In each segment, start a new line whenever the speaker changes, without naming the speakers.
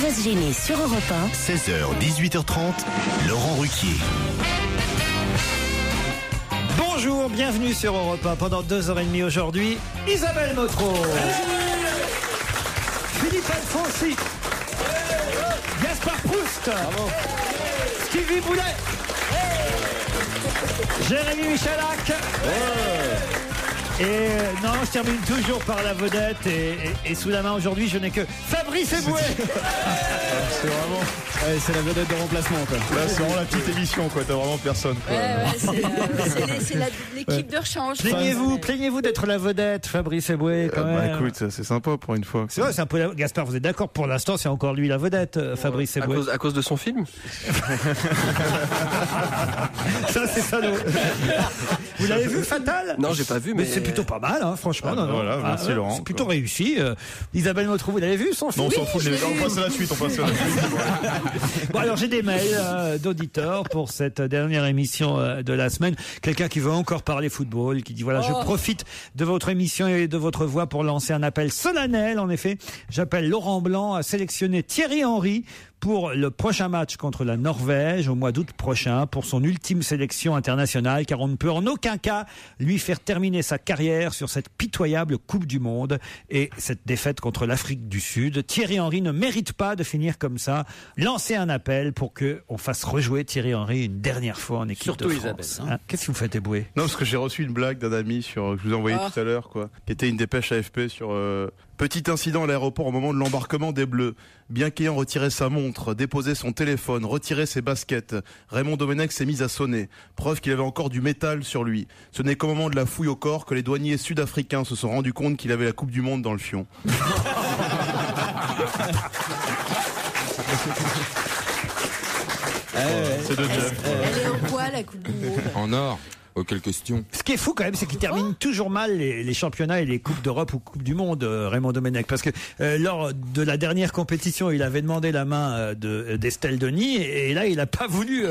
pas se gêner sur Europe 1.
16h, 18h30, Laurent Ruquier.
Bonjour, bienvenue sur Europe 1 pendant 2h30 aujourd'hui. Isabelle Motro, Philippe Alfonsi, Gaspard Proust, Stevie Boulet, Jérémy Michalak. Et non, je termine toujours par la vedette et sous la main aujourd'hui, je n'ai que Fabrice Eboué.
C'est vraiment, c'est la vedette de remplacement quoi. Là, c'est vraiment la petite émission quoi. T'as vraiment personne quoi.
C'est l'équipe de rechange.
Plaignez-vous d'être la vedette, Fabrice Eboué quand même.
Écoute, c'est sympa pour une fois.
C'est vrai, c'est un peu. Gaspard, vous êtes d'accord? Pour l'instant, c'est encore lui la vedette, Fabrice Eboué.
À cause de son film.
Ça, c'est salaud. Vous l'avez vu, Fatal?
Non, j'ai pas vu, mais
c'est plutôt pas mal, hein, franchement.
Voilà, merci Laurent.
C'est plutôt réussi. Isabelle Motro, vous l'avez vu son film?
Non, on s'en fout. On passe à la suite.
Bon, alors j'ai des mails d'auditeurs pour cette dernière émission de la semaine. Quelqu'un qui veut encore parler football, qui dit voilà, je profite de votre émission et de votre voix pour lancer un appel solennel. En effet, j'appelle Laurent Blanc à sélectionner Thierry Henry pour le prochain match contre la Norvège au mois d'août prochain pour son ultime sélection internationale, car on ne peut en aucun cas lui faire terminer sa carrière sur cette pitoyable Coupe du Monde et cette défaite contre l'Afrique du Sud. Thierry Henry ne mérite pas de finir comme ça. Lancez un appel pour que on fasse rejouer Thierry Henry une dernière fois en équipe
surtout
de
Isabelle,
France.
hein.
Qu'est-ce que vous faites, Eboué?
Non, parce que j'ai reçu une blague d'un ami que je vous ai envoyé tout à l'heure, quoi, qui était une dépêche AFP sur petit incident à l'aéroport au moment de l'embarquement des Bleus. Bien qu'ayant retiré sa montre, déposé son téléphone, retiré ses baskets, Raymond Domenech s'est mis à sonner. Preuve qu'il avait encore du métal sur lui. Ce n'est qu'au moment de la fouille au corps que les douaniers sud-africains se sont rendus compte qu'il avait la Coupe du Monde dans le fion. C'est de Jeff.
Elle est en quoi la Coupe du Monde?
En or. Quelle question.
Ce qui est fou quand même, c'est qu'il termine toujours mal les championnats et les coupes d'Europe ou coupes du monde, Raymond Domenech, parce que lors de la dernière compétition, il avait demandé la main d'Estelle Denis et là, il a pas voulu.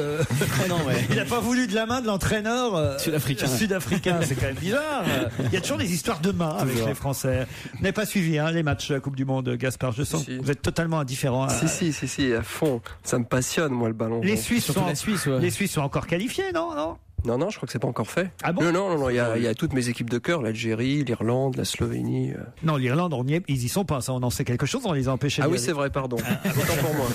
Il a pas voulu de la main de l'entraîneur sud-africain. C'est quand même bizarre. Il y a toujours des histoires de main avec les Français. Vous n'avez pas suivi les matchs de la Coupe du Monde, Gaspard? Je sens que vous êtes totalement indifférent.
Si, à fond. Ça me passionne, moi, le ballon.
Les Suisses sont encore qualifiés, non?
Non, je crois que c'est pas encore fait.
Ah bon?
Non, il y a toutes mes équipes de cœur, l'Algérie, l'Irlande, la Slovénie.
Non, l'Irlande, ils y sont pas, ça, on en sait quelque chose, on les a empêchés.
Ah oui, c'est vrai, pardon. Autant pour moi.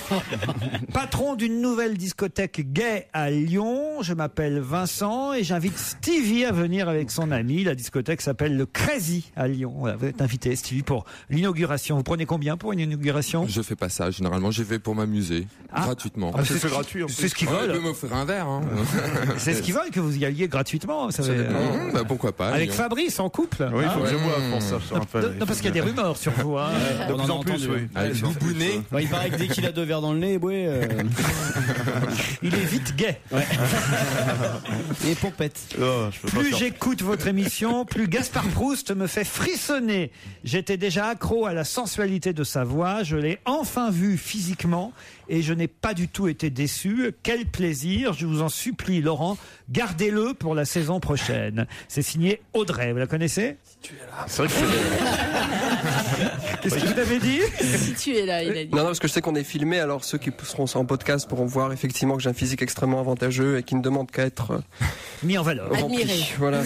Patron d'une nouvelle discothèque gay à Lyon, je m'appelle Vincent et j'invite Stevie à venir avec son ami. La discothèque s'appelle le Crazy à Lyon. Voilà, vous êtes invité, Stevie, pour l'inauguration. Vous prenez combien pour une inauguration?
Je fais pas ça, généralement, j'y vais pour m'amuser, gratuitement.
C'est gratuit.
C'est ce qu'ils veulent.
Ils peuvent m'offrir un verre. Hein.
C'est ce qu'ils veulent, que vous y alliez gratuitement. Ça
pourquoi pas.
Avec Fabrice en couple.
Oui, il faut que je vois pour ça.
Non, parce qu'il y a des rumeurs sur vous.
De plus en plus, oui.
Avec Boubounet.
Il paraît que dès qu'il a 2 verres dans le nez,
il est vite gay.
Et pompette.
Plus j'écoute votre émission, plus Gaspard Proust me fait frissonner. J'étais déjà accro à la sensualité de sa voix. Je l'ai enfin vu physiquement et je n'ai pas du tout été déçu. Quel plaisir. Je vous en supplie, Laurent, gardez-le pour la saison prochaine. C'est signé Audrey. Vous la connaissez?
Si tu es là.
C'est vrai que
Qu'est-ce que vous avez dit?
Si tu es là, il a dit.
Non, parce que je sais qu'on est filmé, alors ceux qui seront en podcast pourront voir effectivement que j'ai un physique extrêmement avantageux et qui ne demande qu'à être
mis en valeur.
Admiré.
Voilà.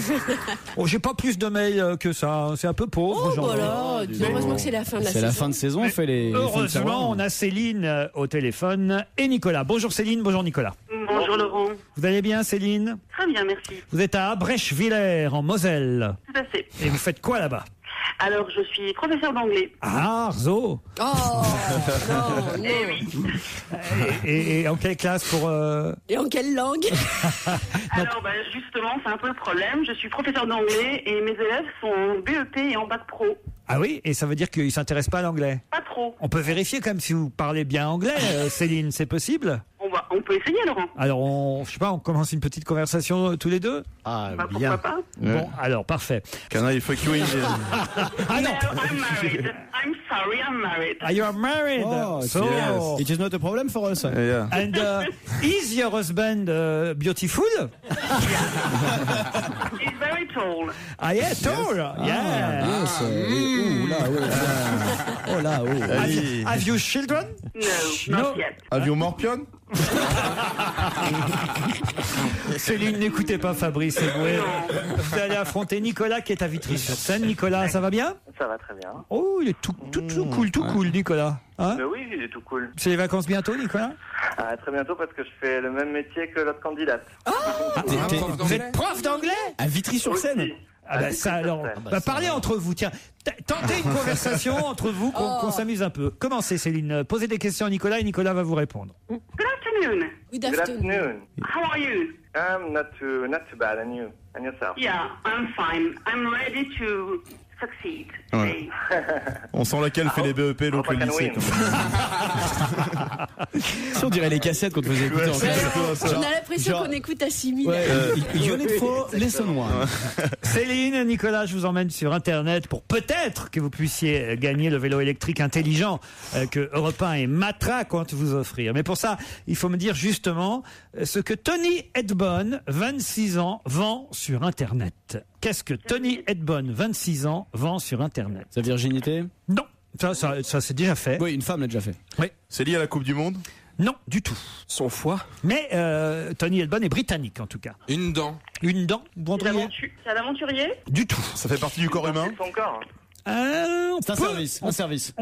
Oh, j'ai pas plus de mails que ça. C'est un peu pauvre.
Heureusement que c'est la fin de la saison.
C'est la fin de saison, on fait les.
Heureusement, on a Céline au téléphone et Nicolas. Bonjour Céline, bonjour Nicolas.
Bonjour Laurent.
Vous allez bien Céline?
Très bien, merci.
Vous êtes à Abrèche-Villers en Moselle.
Tout à fait.
Et vous faites quoi là-bas?
Alors, je suis professeur d'anglais.
Ah, Arzo.
Oh non,
Eh oui.
Et en quelle classe pour...
Et en quelle langue?
Alors, justement, c'est un peu le problème. Je suis professeur d'anglais et mes élèves sont en BEP et en bac pro.
Ah oui? Et ça veut dire qu'ils ne s'intéressent pas à l'anglais?
Pas trop.
On peut vérifier quand même si vous parlez bien anglais, Céline, c'est possible?
On peut essayer, Laurent.
Alors, je sais pas, on commence une petite conversation tous les deux?
Ah,
Pourquoi pas?
Bon, alors, parfait.
Can I fuck you in the...
Ah non!
No, I'm married. I'm sorry, I'm married.
Ah, you are married.
Oh,
so,
yes. It is not a problem for us.
Yeah.
and is your husband beautiful?
He's very tall.
Ah, yeah, tall. Yeah.
Yes. Oh là,
Have you children?
No, not yet.
Avion Morpion?
Céline, n'écoutez pas Fabrice Eboué. Vous allez affronter Nicolas qui est à Vitry-sur-Seine. Nicolas, ça va bien?
Ça va très bien.
Oh, il est tout cool, Nicolas. Hein?
Mais oui, il est tout cool.
C'est les vacances bientôt, Nicolas?
Très bientôt parce que je fais le même métier que l'autre candidate.
Vous êtes prof d'anglais?
À Vitry-sur-Seine.
Aussi.
Ah bah ça alors, parlez entre vous, tiens, tentez une conversation entre vous qu'on s'amuse un peu. Commencez Céline, posez des questions à Nicolas et Nicolas va vous répondre.
Good afternoon.
Good
Good
afternoon.
afternoon.
How are you?
Not too bad. And you? And yourself?
Yeah, I'm fine. I'm ready to succeed today.
On sent laquelle fait les BEP, l'autre le lycée.
Si on dirait les cassettes quand vous écoutez en fait.
On a l'impression qu'on écoute à 6000.
Ouais, Beautiful Lesson 1.
Céline, Nicolas, je vous emmène sur Internet pour peut-être que vous puissiez gagner le vélo électrique intelligent que Europe 1 et Matra comptent vous offrir. Mais pour ça, il faut me dire justement ce que Tony Hedbon, 26 ans, vend sur Internet. Qu'est-ce que Tony Hedbon, 26 ans, vend sur Internet?
Sa virginité?
Non, ça c'est déjà fait.
Oui, une femme l'a déjà fait.
Oui.
C'est lié à la Coupe du Monde?
Non, du tout.
Son foie.
Mais Tony Hedbon est britannique en tout cas.
Une dent.
Une dent, vous vendriez?
C'est un aventurier?
Du tout.
Ça fait partie du corps humain?
C'est son corps.
C'est un service.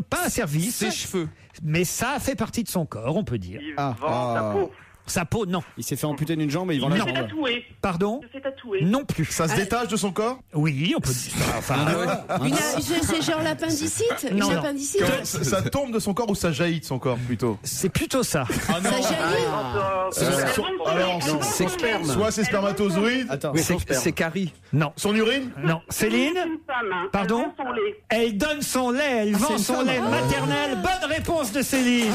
Pas un service.
Ses cheveux.
Mais ça fait partie de son corps, on peut dire.
Il vend sa peau.
Sa peau, non.
Il s'est fait amputer d'une jambe et il vend la
Non.
C'est
jambe.
tatoué.
Pardon?
Je fais tatouer.
Non plus.
Ça se détache de son corps?
Oui, on peut dire ça. Enfin,
C'est genre l'appendicite?
Non,
Une
non.
appendicite?
Ça tombe de son corps ou ça jaillit de son corps plutôt?
c'est plutôt ça.
Ça jaillit?
Alors,
C'est sperme.
soit c'est spermatozoïde,
Attends,
C'est Carrie.
Non.
son urine?
Non. Céline?
Une femme. Hein.
Pardon?
Elle vend son lait.
Elle donne son lait, elle vend son lait maternel. Bonne réponse de Céline.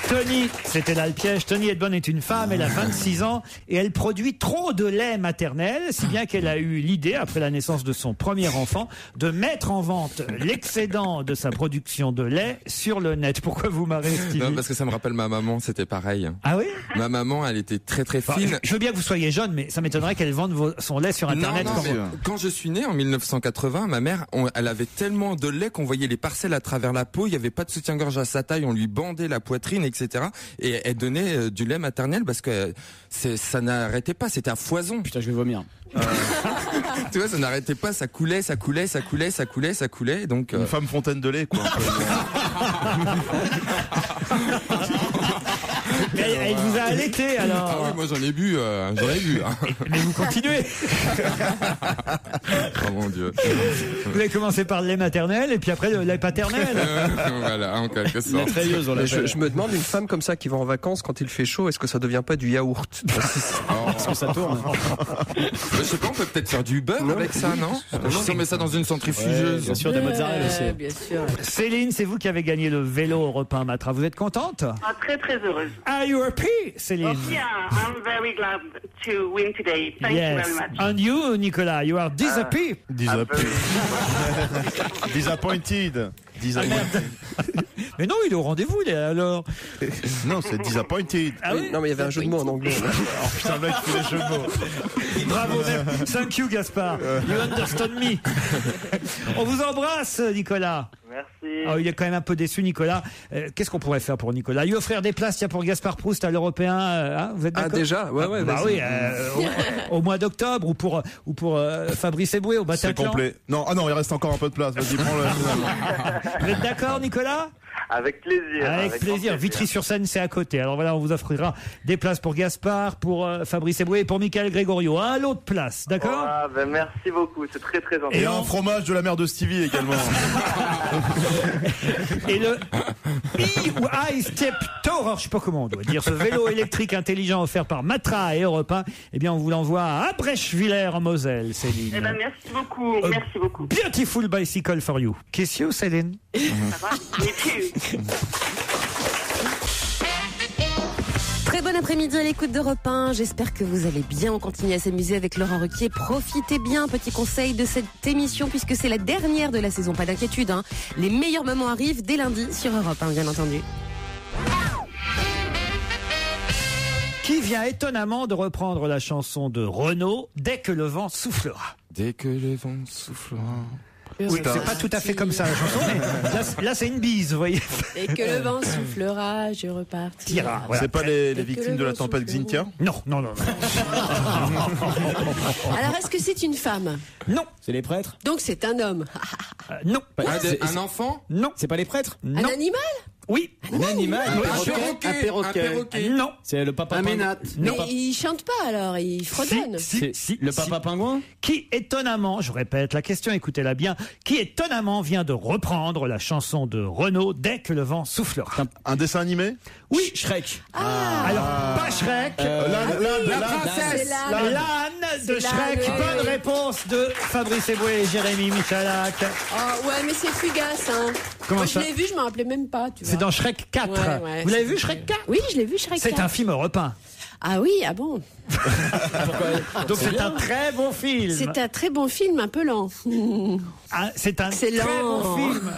Tony, c'était là le piège. Tony Hedbon est une femme, elle a 26 ans et elle produit trop de lait maternel, si bien qu'elle a eu l'idée, après la naissance de son premier enfant, de mettre en vente l'excédent de sa production de lait sur le net. Pourquoi vous marrez, Stevie?
Non, parce que ça me rappelle ma maman, c'était pareil.
Ah oui?
Ma maman, elle était très très
Enfin,
fine.
je veux bien que vous soyez jeune, mais ça m'étonnerait qu'elle vende son lait sur Internet.
Non,
quand-
quand je suis né en 1980, ma mère, elle avait tellement de lait qu'on voyait les parcelles à travers la peau. Il n'y avait pas de soutien-gorge à sa taille. On lui bandait la poitrine, etc. Et elle donnait du lait maternel parce que ça n'arrêtait pas. C'était à foison.
putain, je vais vomir.
Tu vois, ça n'arrêtait pas. Ça coulait, ça coulait, ça coulait, ça coulait, ça coulait. Donc,
Une femme fontaine de lait, quoi.
Mais elle vous a allaité alors.
ah oui, moi j'en ai bu, hein.
Mais vous continuez.
Oh mon Dieu.
Vous avez commencé par le lait maternel et puis après le lait paternel.
Voilà, en quelque
La
sorte.
treilleuse, on
Mais
l'appelle.
je me demande, une femme comme ça qui va en vacances quand il fait chaud, est-ce que ça devient pas du yaourt?
Parce que ça tourne.
Je sais pas, on peut peut-être faire du beurre avec ça, non? Si on met ça dans une centrifugeuse.
Bien sûr, des mozzarella aussi.
Bien sûr.
Céline, c'est vous qui avez gagné le vélo Europe 1 Matra. Vous êtes contente?
Ah, très très heureuse.
Are you happy, Céline?
Yeah, I'm very glad to win today. Thank you
Yes.
very much.
And you, Nicolas, you are dishappy.
Disappointed.
Mais non, il est au rendez-vous, alors.
Non, c'est disappointed.
Ah oui?
Non, mais il y avait un jeu de mots en anglais.
Oh putain, le mec, il fait des jeux de mots.
Bravo, même. Thank you, Gaspard. You understand me. On vous embrasse, Nicolas.
Merci.
Oh, il est quand même un peu déçu, Nicolas. Qu'est-ce qu'on pourrait faire pour Nicolas? Lui offrir des places, tiens, pour Gaspard Proust à l'Européen. Hein, vous êtes
Ah,
d'accord?
déjà? Ouais,
Bah
vas-y.
oui, au mois d'octobre ou pour Fabrice Eboué au
C'est
Bataclan.
complet. Non, ah non, il reste encore un peu de place. Vas-y, prends-le.
Vous êtes d'accord, Nicolas?
Avec plaisir.
Avec plaisir.
grand plaisir.
Vitry-sur-Seine, c'est à côté. Alors voilà, on vous offrira des places pour Gaspard, pour Fabrice Eboué et pour Michael Grégorio. Un lot de places, d'accord?
Ah, ben merci beaucoup, c'est très très gentil.
Et un fromage de la mère de Stevie également.
Et le e-Step Tour, je sais pas comment on doit dire, ce vélo électrique intelligent offert par Matra et Europe 1, eh bien on vous l'envoie à Abrechwiller en Moselle, Céline.
Eh ben, merci beaucoup. Merci beaucoup.
Beautiful bicycle for you. Kiss you, Céline.
Ça va? Me too.
Très bon après-midi à l'écoute d'Europe 1. J'espère que vous allez bien. On continue à s'amuser avec Laurent Ruquier. Profitez bien, petit conseil de cette émission, puisque c'est la dernière de la saison. Pas d'inquiétude, hein. Les meilleurs moments arrivent dès lundi sur Europe 1, bien entendu.
Qui vient étonnamment de reprendre la chanson de Renaud, Dès que le vent soufflera.
Dès que le vent soufflera.
Oui, c'est pas tout à fait comme ça la chanson, mais là c'est une bise, vous voyez.
Et que le vent soufflera, je repartirai.
Voilà.
C'est pas les
que
victimes
le
de la
vent
tempête
souffle.
Xintia?
Non.
Alors, est-ce que c'est une femme?
Non.
C'est les prêtres?
Donc, c'est un homme.
Non.
Un enfant?
Non.
C'est pas les prêtres?
Un animal?
Oui.
Un animal?
Un perroquet.
Non.
C'est le papa
Un
pingouin.
ménate.
Non.
Mais il chante pas alors, il fredonne.
Si,
Le papa pingouin?
qui étonnamment, je répète la question, écoutez-la bien, qui étonnamment vient de reprendre la chanson de Renaud Dès que le vent soufflera.
Un dessin animé?
Oui.
Shrek.
Alors, pas Shrek.
La princesse.
L'âne de
C'est
Shrek.
l'âne,
Bonne
ouais.
réponse de Fabrice Eboué et Jérémy Michalak.
Oh, ouais, mais c'est fugace, hein.
Comment
Moi,
ça
je l'ai vu, je m'en rappelais même pas, tu vois.
C'est dans Shrek 4.
Ouais,
Vous l'avez vu Shrek 4?
Oui, je l'ai vu, Shrek
C'est
4.
un film européen.
Ah oui, ah bon.
Donc c'est un très bon film.
C'est un très bon film, un peu lent.
Ah, c'est un
Excellent.
très bon film.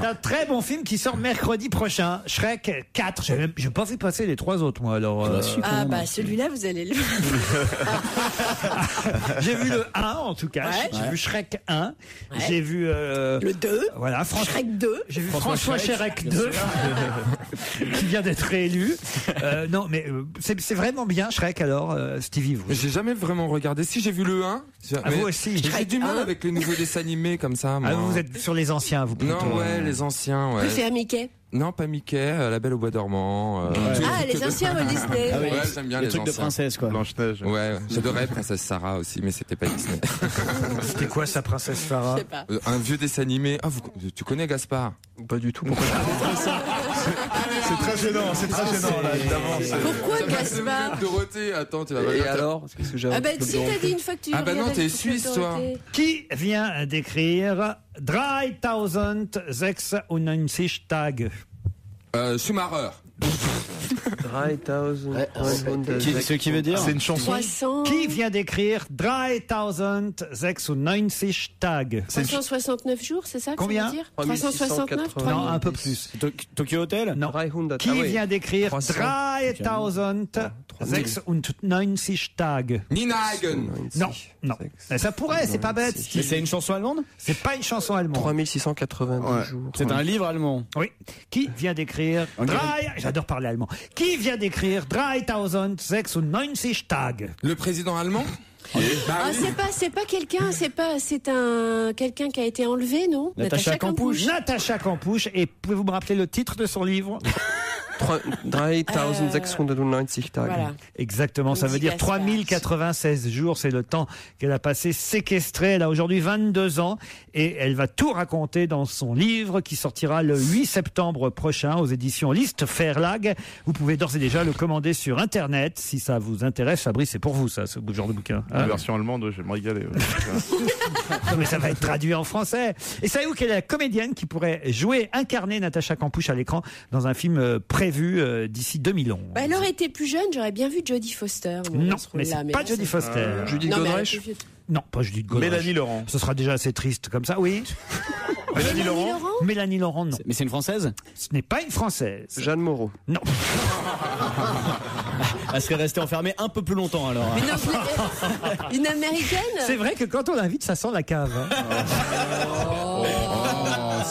C'est un très bon film qui sort mercredi prochain. Shrek 4. J'ai pas vu passer les 3 autres, moi. Alors,
Ah bah celui-là, vous allez le...
j'ai vu le 1 en tout cas.
Ouais.
J'ai vu Shrek 1.
Ouais.
J'ai vu
Le 2,
voilà
Shrek 2.
J'ai vu François Shrek 2 qui vient d'être réélu. Non, mais c'est vraiment bien Shrek alors, Stevie. Vous.
J'ai jamais vraiment regardé. Si, j'ai vu le 1.
Ah, vous aussi.
J'ai du mal avec les nouveaux dessins animés comme ça. Moi.
Ah, vous êtes sur les anciens, vous plutôt.
Non, ouais, les anciens, ouais.
Vous faites un Mickey.
Non, pas Mickey, La Belle au Bois dormant.
Ah, les anciens Walt Disney.
Ah oui.
Ouais, j'aime bien
Les
les
trucs de
anciens.
princesse, quoi.
Blanche-Neige.
Ouais, j'adorais Princesse Sarah aussi, mais c'était pas Disney.
C'était quoi ça, Princesse Sarah?
Je sais pas.
Un vieux dessin animé. Ah, tu connais Gaspard?
Pas du tout. Pourquoi?
C'est très gênant, là, évidemment.
Pourquoi Gaspard?
Dorothée, attends, tu vas pas
Et
dire-
alors? Qu'est-ce que j'ai
Ah bah si t'as dit une fois que tu
Ah bah non,
regardais
t'es
le truc
suisse, toi.
d'autorité.
Qui vient d'écrire 3096 Tag?
Schumacher.
3000.
Ce qui veut dire?
C'est une chanson.
300...
Qui vient d'écrire 3096 Tag?
369 jours, c'est ça que
Combien?
ça veut dire 369
3680.
Non, un peu plus.
Tokyo Hotel?
Non.
300.
Qui
Ah oui.
vient d'écrire 3096 Tag?
Nina Hagen.
Non, non. Ça pourrait, c'est pas bête.
Mais c'est une chanson allemande?
C'est pas une chanson allemande.
3690 jours.
C'est un livre allemand.
Oui. Qui vient d'écrire J'adore parler allemand. Qui vient d'écrire 3096 Tag?
Le président allemand?
Ah, c'est pas quelqu'un, c'est un quelqu'un qui a été enlevé, non?
Natacha Campouche.
Natacha Campouche. Et pouvez-vous me rappeler le titre de son livre?
3690 Tage.
Voilà.
Exactement, ça veut dire
Gaspard.
3096 jours, c'est le temps qu'elle a passé séquestrée. Elle a aujourd'hui 22 ans et elle va tout raconter dans son livre qui sortira le 8 septembre prochain aux éditions List Verlag. Vous pouvez d'ores et déjà le commander sur Internet si ça vous intéresse. Fabrice, c'est pour vous ça, ce genre de bouquin.
La
Hein
version allemande, je vais me régaler.
Non, mais ça va être traduit en français. Et savez-vous quelle est la comédienne qui pourrait incarner Natacha Campouche à l'écran dans un film prévu d'ici 2011?
Bah, elle aurait été plus jeune, j'aurais bien vu Jodie Foster. moi,
Non,
dans ce
mais
rôle-là,
c'est pas
là,
Jodie Foster.
Judith
Non, mais elle
Godrèche.
était vieux.
Non, pas Judith Godrèche.
Mélanie Laurent.
Ce sera déjà assez triste comme ça, oui.
Mélanie Laurent.
Mélanie Laurent, non.
Mais c'est une française?
Ce n'est pas une Française.
Jeanne Moreau.
Non.
Elle serait restée enfermée un peu plus longtemps alors.
Mais non, une américaine?
C'est vrai que quand on l'invite, ça sent la cave. Hein.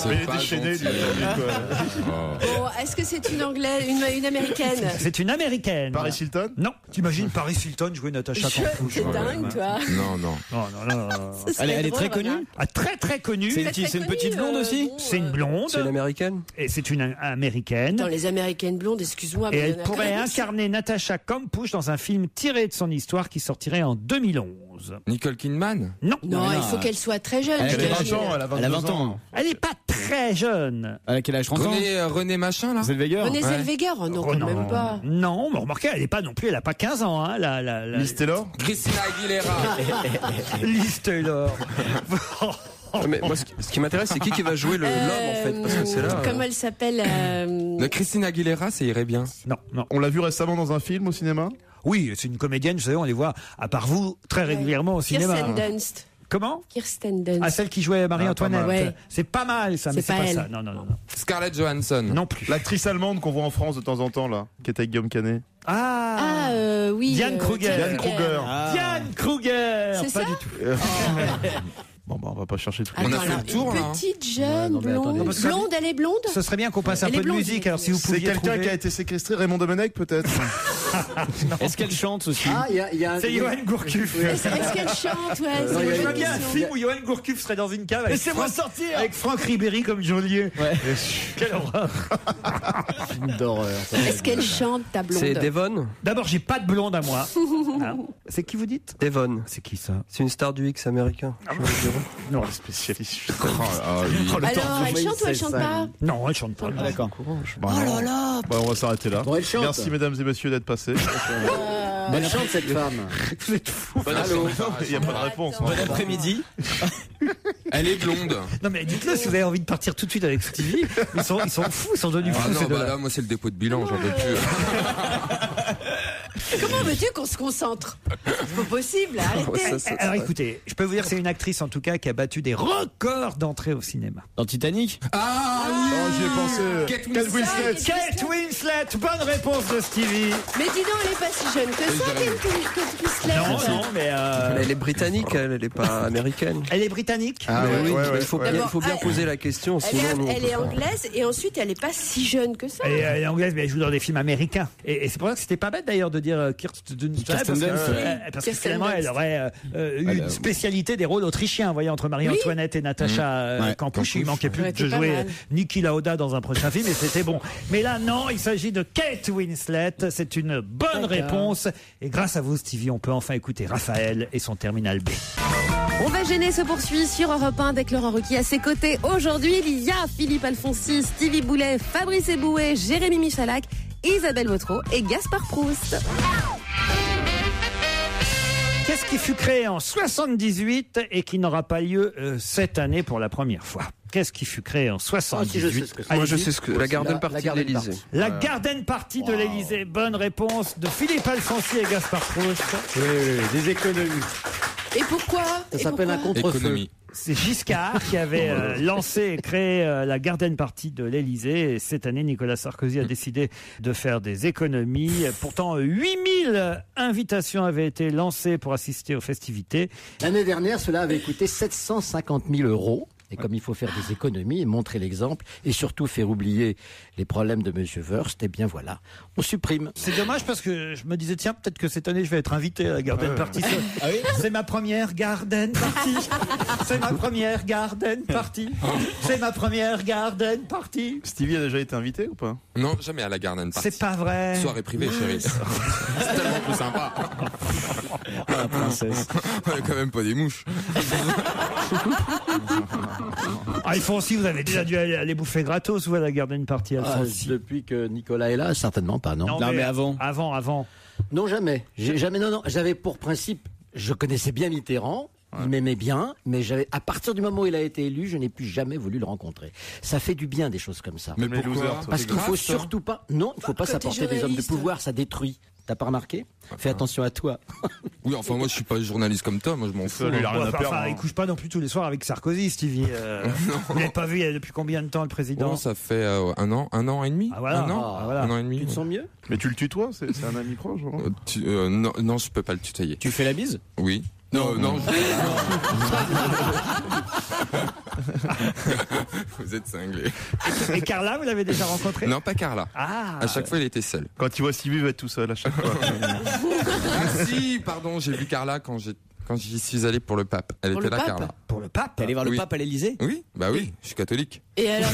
Mais il est
pas
déchaîné,
gentil.
lui, aujourd'hui, quoi.
Bon, est-ce que c'est une anglaise, une américaine?
C'est une américaine.
Paris Hilton.
Non. T'imagines Paris Hilton jouer Natacha Campouche?
C'est dingue, toi.
Non, non.
Non.
Ça serait
Elle est
drôle,
très connue?
remarque.
Ah, très très connue.
C'est une petite blonde aussi?
bon,
C'est une blonde.
C'est l'américaine.
Et c'est une américaine.
Dans les américaines blondes, excuse-moi.
Et
mais il y
elle
en a
pourrait
quand même.
incarner Natacha Campouche dans un film tiré de son histoire qui sortirait en 2011.
Nicole Kidman?
Non.
Non,
Mais
il
non,
faut qu'elle soit très jeune.
Elle a
j'imagine.
20 ans, elle a 22
Elle a 20 ans.
Elle n'est pas très jeune.
Elle a quel âge? 30 ans?
René machin, là?
Zellweger?
Renée
Ouais.
Zellweger, oh non,
Oh,
quand même pas.
Non, mais remarquez, elle n'est pas non plus, elle n'a pas 15 ans. Hein,
Miss Taylor.
Christina Aguilera.
Liz Taylor.
Mais moi, ce qui m'intéresse, c'est qui va jouer l'homme, en fait. Parce que c'est là.
Comment elle s'appelle
La Christina Aguilera, ça irait bien.
Non, non.
On l'a vu récemment dans un film au cinéma.
Oui, c'est une comédienne, vous savez, on les voit, à part vous, très régulièrement au cinéma.
Kirsten Dunst.
Comment?
Kirsten Dunst.
Ah, celle qui jouait Marie-Antoinette.
Ah, pas mal. Ouais.
C'est pas mal, ça, mais
C'est
c'est
pas
pas
elle.
ça. Non, non, non.
Scarlett Johansson.
Non plus.
L'actrice allemande qu'on voit en France de temps en temps, là, qui était avec Guillaume Canet.
Ah, oui.
Diane Kruger.
Diane Kruger.
Diane Kruger.
C'est
Pas
ça
du tout.
Bon, bah, on va pas chercher tout.
On a
Attends,
fait le
alors,
tour,
une
là.
petite jeune,
non, mais
blonde.
attendez.
parce que-
Blonde, elle est blonde.
Ce serait bien qu'on passe un
Elle
peu
est
de
blonde,
musique. Alors, si vous
C'est
pouviez
quelqu'un
trouver...
qui a été séquestré, Raymond Domenech, peut-être.
Est-ce qu'elle chante aussi?
Ah, il y a un.
C'est Johan Gourcuff.
Est-ce qu'elle chante? Ouais, c'est
Non, il y a
une
Je vois
bonne
bien un
question.
film où Johan Gourcuff serait dans une cave avec
Laissez-moi
Franck-
sortir.
avec Franck Ribéry comme geôlier.
Ouais.
Quelle horreur.
Film d'horreur. ça.
Est-ce qu'elle chante, ta blonde?
C'est Devon.
D'abord, j'ai pas de blonde à moi. Hein. C'est qui vous dites?
Devon.
C'est qui ça?
C'est une star du X américain.
Non,
Spécialiste.
Alors, elle chante ou elle chante pas?
non, elle chante pas.
Ah, d'accord.
Oh
là là.
Bah, on va s'arrêter là.
Bon, elle chante.
Merci mesdames et messieurs d'être passés.
Elle chante cette femme.
Vous êtes fous.
Allô.
Il n'y a pas de réponse. hein.
Bon après-midi.
Elle est blonde.
Non mais dites-le si vous avez envie de partir tout de suite avec Stevie. Ils sont fous, ils sont devenus
Ah
fous
non,
ces
bah
deux-là.
là, moi, c'est le dépôt de bilan, j'en peux plus.
Comment veux-tu qu'on se concentre? C'est pas possible, arrêtez.
Alors écoutez, je peux vous dire que c'est une actrice en tout cas qui a battu des records d'entrée au cinéma.
Dans Titanic.
Ah
Oh, j'y ai pensé.
Kate
Winslet.
Kate Winslet, bonne réponse de Stevie.
Mais dis donc, elle est pas si jeune que ça, Kate Winslet.
Non, mais
Elle est britannique, elle est pas américaine.
elle est britannique.
Ah oui,
ouais,
il faut
ouais.
bien poser la question, sinon nous, on
Elle
peut
est
pas.
anglaise et ensuite elle est pas si jeune que ça.
Elle est anglaise, mais elle joue dans des films américains. Et c'est pour ça que c'était pas bête d'ailleurs de dire Kirsten Dunst,
Kirsten Dunst,
parce que
Kirsten
finalement
Dunst.
elle aurait eu une spécialité des rôles autrichiens, vous voyez, entre Marie-Antoinette et Natacha
Ouais,
Campouche. Il manquait plus
Ouais,
de
c'est pas
jouer
mal.
Niki Lauda dans un prochain film et c'était bon. Mais là, non, il s'agit de Kate Winslet. C'est une bonne
D'accord.
réponse. Et grâce à vous, Stevie, on peut enfin écouter Raphaël et son Terminal B.
On va gêner se poursuit sur Europe 1 avec Laurent Ruquier à ses côtés. Aujourd'hui, il y a Philippe Alfonsi, Stevie Boulet, Fabrice Eboué, Jérémy Michalak, Isabelle Vautreau et Gaspard Proust.
Qu'est-ce qui fut créé en 78 et qui n'aura pas lieu cette année pour la première fois? Qu'est-ce qui fut créé en 78?
je sais ce que c'est.
Moi, je
Allez-y.
sais ce que la Garden Party de
Garden
l'Élysée.
Party.
La Garden Party de l'Élysée. Bonne réponse de Philippe Alfonsi et Gaspard Proust.
Oui, des économies.
Et pourquoi?
Ça s'appelle un contre-feu.
Économie.
C'est Giscard qui avait lancé et créé la Garden Party de l'Élysée. Et cette année, Nicolas Sarkozy a décidé de faire des économies. Pourtant, 8000 invitations avaient été lancées pour assister aux festivités.
L'année dernière, cela avait coûté 750 000 €. Et comme il faut faire des économies et montrer l'exemple, et surtout faire oublier les problèmes de Monsieur Wurst, eh bien voilà, on supprime.
C'est dommage parce que je me disais, tiens, peut-être que cette année, je vais être invité à la Garden Party.
Ah oui.
C'est ma première Garden Party. C'est ma première Garden Party. C'est ma première Garden Party.
Stevie a déjà été invité ou pas?
Non, jamais à la Garden Party.
C'est pas vrai.
Soirée privée, chérie. C'est tellement plus sympa.
La princesse.
On est quand même pas des mouches.
Ah, Alfonsi, vous avez déjà dû aller bouffer gratos, vous, à la Garden Party, Alfonsi.
Depuis que Nicolas est là, certainement pas, non.
Non, mais avant.
Avant.
Non, jamais. Jamais, non. J'avais pour principe, je connaissais bien Mitterrand. Il m'aimait bien, mais à partir du moment où il a été élu, je n'ai plus jamais voulu le rencontrer. Ça fait du bien, des choses comme ça.
Mais pourquoi?
Parce qu'il faut surtout pas, non, il faut pas
Quand
s'apporter
t'es
des hommes de
journaliste.
pouvoir, ça détruit. T'as pas remarqué? Fais attention à toi.
Oui, enfin, moi, je suis pas journaliste comme toi, moi, je m'en fous.
lui, il a rien à perdre.
Enfin, il couche pas non plus tous les soirs avec Sarkozy, Stevie. Vous l'avez pas vu il y a depuis combien de temps, le président?
Oh, ça fait un an et demi.
Ah, voilà.
Un an,
Ah, voilà.
un an et demi.
Tu te sens mieux?
Mais tu le tutoies, c'est un ami proche, vraiment.
Non, je peux pas le tutoyer.
Tu fais la bise?
Oui. Non. Vous êtes cinglés.
Et Carla, vous l'avez déjà rencontré?
Non, pas Carla.
Ah.
À chaque fois, il était seul.
Quand il voit Stevie, il va être tout seul à chaque fois.
Ah si, pardon, j'ai vu Carla quand j'y suis allé pour le pape. Elle
Pour
était
le
là,
pape
Carla.
Pour le pape?
T'es allé voir le
Oui.
pape à l'Élysée?
Oui, bah oui, je suis catholique.
Et alors,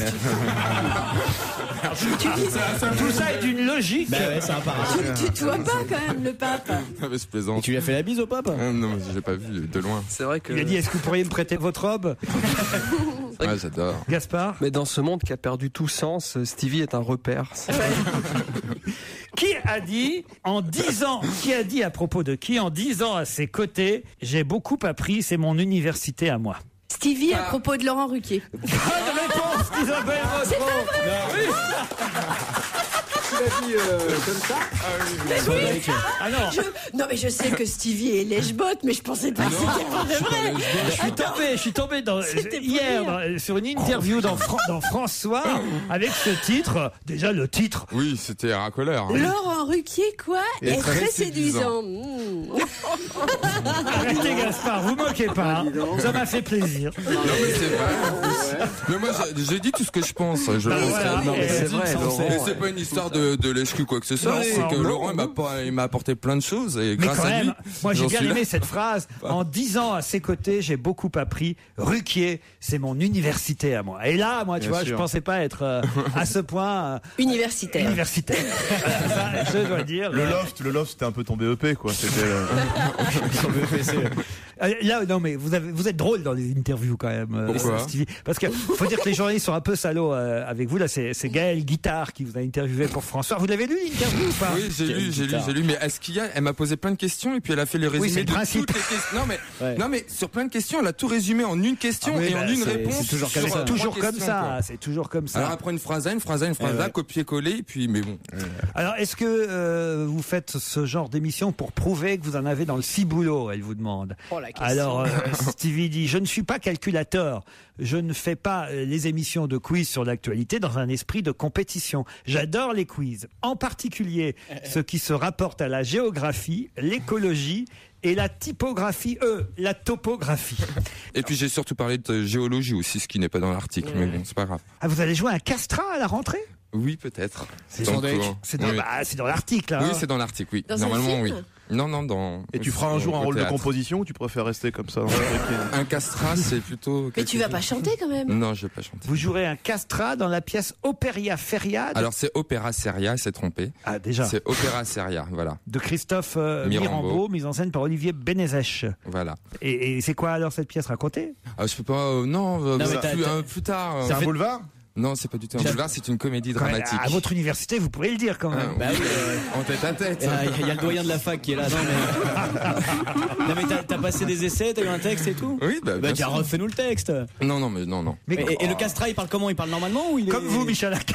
tu dis,
Tout ça est d'une logique.
Bah ouais, c'est un parasite.
tu vois pas quand même le pape.
Non, mais je
Et
plaisante.
tu lui as fait la bise au pape?
Non, mais j'ai pas vu de loin.
C'est vrai que.
Il a dit, est-ce que vous pourriez me prêter votre robe?
Ouais, j'adore.
Gaspard?
Mais dans ce monde qui a perdu tout sens, Stevie est un repère.
Qui a dit à propos de qui, en 10 ans à ses côtés, j'ai beaucoup appris, c'est mon université à moi?
Stevie à propos de Laurent Ruquier.
Bonne réponse d'Isabelle Vautreau.
tu l'as dit comme ça.
Ah non.
Non, mais je sais que Stevie est lèche-botte, mais je pensais pas que c'était pas de vrai.
Je suis tombé
C'était
hier
pour
sur une interview dans François avec ce titre. Déjà le titre.
Oui, c'était racoleur.
Laurent Ruquier, quoi,
Et
est
très
très
séduisant.
séduisant.
Arrêtez Gaspard, vous moquez pas. Ça m'a fait plaisir.
Non mais c'est vrai. Mais moi j'ai dit tout ce que je pense. Je pense
voilà.
non, mais
C'est vrai, Laurent.
Mais c'est pas une histoire de lèche-cul quoi que ce soit.
Non,
C'est que
non,
Laurent il m'a apporté plein de choses et
Mais
grâce
quand
à lui.
même, moi j'ai
j'en
bien
suis là.
aimé cette phrase. En 10 ans à ses côtés, j'ai beaucoup appris. Ruquier, c'est mon université à moi. Et là, moi, tu
Bien
vois,
sûr.
je pensais pas être à ce point
Universitaire.
universitaire. Ça, je dois dire.
Le loft, c'était un peu ton BEP, quoi. C'était.
Là, non, mais vous êtes drôle dans les interviews quand même,
Pourquoi
Stevie. Parce que faut dire que les journalistes sont un peu salauds avec vous. Là, c'est Gaël Guittard qui vous a interviewé pour François. Vous l'avez lu l'interview ou pas?
Oui, j'ai lu. Mais est-ce qu'il y a, elle m'a posé plein de questions et puis elle a fait les résumés
c'est le
de
principe.
toutes les questions. Non mais sur plein de questions, elle a tout résumé en une question
Ah oui,
et
bah,
en une
c'est-
réponse.
c'est toujours comme
sur
ça.
trois
Toujours comme
questions,
ça.
quoi.
C'est toujours comme ça.
Alors après une phrase là,
ouais.
copier-coller, et puis mais bon.
Alors, est-ce que vous faites ce genre d'émission pour prouver que vous en avez dans le ciboulot? Elle vous demande.
Oh, la question.
Alors, Stevie dit, je ne suis pas calculateur. Je ne fais pas les émissions de quiz sur l'actualité dans un esprit de compétition. J'adore les quiz, en particulier ceux qui se rapportent à la géographie, l'écologie et la typographie, la topographie.
Et puis j'ai surtout parlé de géologie aussi, ce qui n'est pas dans l'article, mais bon, c'est pas grave.
Ah, vous allez jouer un castrat à la rentrée?
Oui, peut-être.
C'est
Donc,
C'est dans,
oui.
c'est dans l'article. Hein.
Oui, c'est dans l'article, oui.
Dans un
Normalement, oui.
film
Non, dans.
Et tu feras un jour un rôle de composition ou tu préfères rester comme ça?
Un castrat, c'est plutôt.
Mais
quelque
tu vas
chose-
pas chanter quand même.
Non, je vais pas chanter.
Vous jouerez un castrat dans la pièce Opéria Feria
Alors c'est Opéra Seria, il s'est trompé.
Ah, déjà.
C'est Opéra Seria, voilà.
de Christophe
Mirambeau.
Mirambeau, mise en scène par Olivier Benezech.
Voilà.
Et c'est quoi alors cette pièce racontée?
Ah, je peux pas. Non,
mais
plus tard.
C'est un boulevard?
Non, c'est pas du tout un boulevard, c'est une comédie dramatique.
À votre université, vous pourrez le dire quand même.
Bah oui,
En tête à tête.
il y a le doyen de la fac qui est là. Non mais t'as passé des essais, t'as eu un texte et tout.
Oui, bah, bien
tiens,
sûr.
refais-nous le texte.
Non, non.
Mais
Et le castrat, il parle comment? Il parle normalement ou il est...
comme vous, Michel Ack.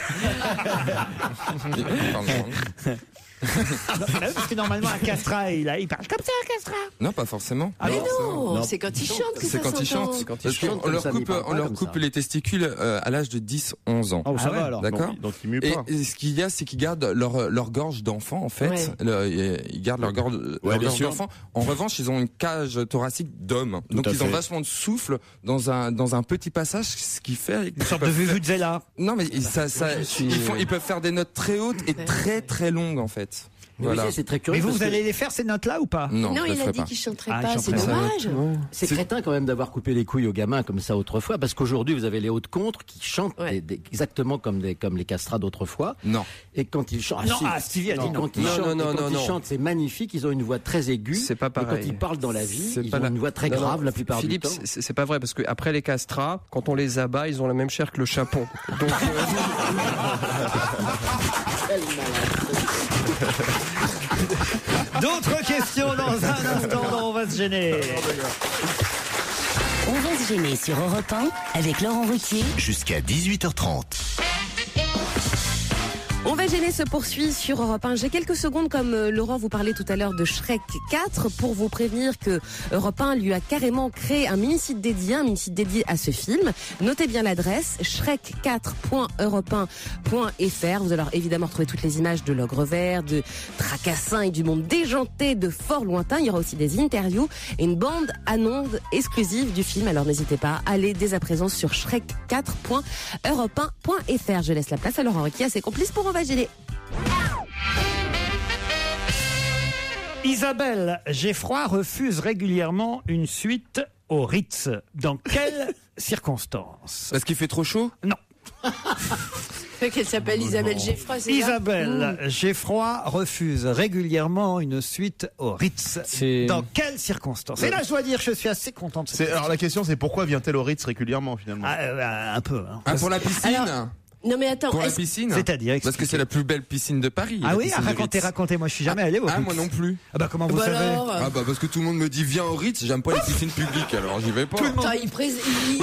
Pardon.
Parce que normalement, un castrat, il parle comme ça, un castrat.
Non, pas forcément.
Mais
Non,
non,
Non.
c'est quand il chante que
C'est
ça
quand il
s'entend.
chante.
quand il
Parce
chante
qu'on
comme
leur
ça, mais il
coupe,
parle pas
on leur
comme
coupe
ça.
les testicules à l'âge de 10-11 ans.
Oh, ça
Ah
va
ouais,
alors.
D'accord.
Donc il mue
Et
pas.
ce qu'il y a, c'est qu'ils gardent leur gorge d'enfant, en fait.
Ouais.
Ils gardent leur gorge,
bien sûr.
d'enfant. En revanche, ils ont une cage thoracique d'homme. Donc
à
ils ont
fait.
vachement de souffle dans un petit passage, ce qui fait.
Une sorte de vuvuzela.
Non, mais ils peuvent faire des notes très hautes et très très longues, en fait.
Mais
Voilà.
vous savez, c'est très curieux.
Mais vous,
parce
vous
que
allez les faire ces notes-là ou pas?
Non,
Non,
je le
il a
ferai
dit
pas.
qu'il chanterait
Ah,
pas,
il
c'est
chanterait pas.
dommage.
c'est crétin quand même d'avoir coupé les couilles aux gamins comme ça autrefois, parce qu'aujourd'hui vous avez les hautes contres qui chantent
Ouais.
exactement comme les castrats d'autrefois.
Non.
Et quand ils chantent,
Non, Stevie a dit non.
quand ils chantent, c'est magnifique. Ils ont une voix très aiguë.
C'est pas
Et quand
pareil.
ils parlent dans la vie,
C'est
ils
pas
ont
la-
une voix très
Non,
grave
non,
la plupart
Philippe,
du temps.
c'est pas vrai parce que après les castrats, quand on les abat, ils ont la même chair que le chapon. Donc
D'autres questions dans un instant dans On va se gêner.
On va se gêner sur Europe 1 avec Laurent Ruquier.
Jusqu'à 18h30.
On va gêner se poursuit sur Europe 1. J'ai quelques secondes, comme Laurent vous parlait tout à l'heure de Shrek 4, pour vous prévenir que Europe 1 lui a carrément créé un mini-site dédié à ce film. Notez bien l'adresse, shrek4.europe1.fr. Vous allez alors évidemment retrouver toutes les images de l'ogre vert, de Tracassin et du monde déjanté de fort lointain. Il y aura aussi des interviews et une bande annonce exclusive du film. Alors n'hésitez pas, allez dès à présent sur shrek4.europe1.fr. Je laisse la place à Laurent Ruquier, à ses complices pour On va gêner.
Isabelle Geffroy refuse régulièrement une suite au Ritz. Dans quelles circonstances?
Parce qu'il fait trop chaud?
Non.
Qu'elle s'appelle Isabelle Geffroy, c'est ça
Isabelle Geffroy refuse régulièrement une suite au Ritz.
C'est-
Dans quelles circonstances? Et là, je dois dire, je suis assez content de cette
Alors la question c'est pourquoi vient-elle au Ritz régulièrement finalement?
un peu. Hein.
Ah, pour la piscine?
Non mais attends,
Pour la
est-ce-
piscine.
C'est-à-dire,
Parce que c'est la plus belle piscine de Paris.
Ah
la
oui,
piscine de Ritz.
racontez, moi je suis jamais allé au
Ah,
Ritz.
moi non plus.
Ah bah comment vous
Bah
savez
alors,
Ah bah parce que tout le monde me dit viens au Ritz, j'aime pas les piscines publiques, alors j'y vais pas.
Attends,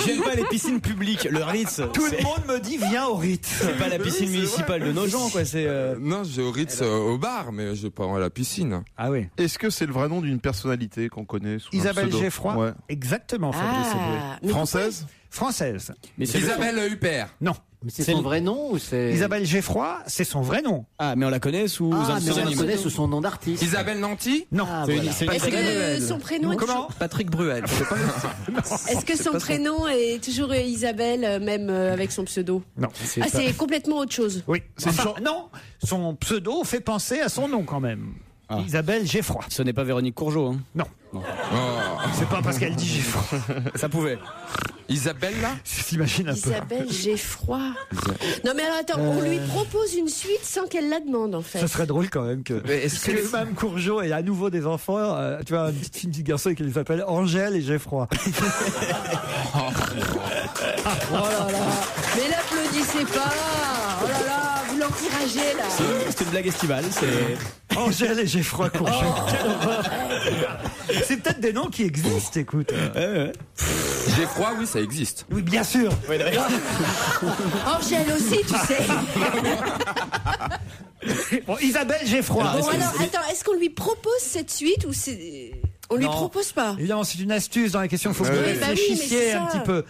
J'aime pas les piscines publiques. Le Ritz.
Tout le
c'est-
monde me dit viens au Ritz.
C'est pas la piscine municipale de nos gens, quoi. C'est.
Non, je vais au Ritz au bar, mais je vais pas à la piscine.
Ah oui.
Est-ce que c'est le vrai nom d'une personnalité qu'on connaît sous un
Isabelle
pseudo?
Geffroy.
Ouais.
Exactement, Fabrice
Ah,
Eboué.
mais
Française?
Française.
Mais c'est
Isabelle Huppert.
Non.
Mais c'est
C'est
son
le-
vrai nom ou c'est...
Isabelle Geffroy, c'est son vrai nom.
Ah, mais on la connaît sous
Ah,
un
mais on la
pseudonyme.
connaît sous son nom d'artiste.
Isabelle Nanty.
Non.
Ah,
C'est une-
voilà.
c'est une
Est-ce
très
que
nouvelle.
son prénom est
Comment
Patrick Bruel.
Est-ce que son prénom est toujours Isabelle, même avec son pseudo?
Non.
Ah, c'est complètement autre chose.
Oui. Enfin, non. Son pseudo fait penser à son nom quand même.
Ah.
Isabelle Geffroy.
Ce n'est pas Véronique Courgeot. Hein.
Non. C'est pas parce qu'elle dit Geffroy.
Ça pouvait.
Isabelle là.
T'imagines un peu.
Isabelle Geffroy. Non mais alors attends, on lui propose une suite sans qu'elle la demande en fait.
Ça serait drôle quand même que,
Mais est-ce que-
Mme Courgeot ait à nouveau des enfants. Tu vois, une petite fille, un petit garçon qui les appelle Angèle et Geffroy.
Oh là là. Mais l'applaudissez pas. Oh là là, vous l'encouragez là.
C'est une blague estivale. C'est.
Angèle et Geffroy Courgeot. Quelle horreur. C'est peut-être des noms qui existent, écoute.
J'ai froid, oui, ça existe.
Oui, bien sûr.
Angèle aussi, tu sais.
Bon, Isabelle Geffroy.
Bon alors, attends, est-ce qu'on lui propose cette suite ou c'est... On lui
Non.
propose pas?
Évidemment, c'est une astuce dans la question. Il faut que vous
Oui, bah oui, mais
réfléchissiez
c'est
un
ça.
petit peu.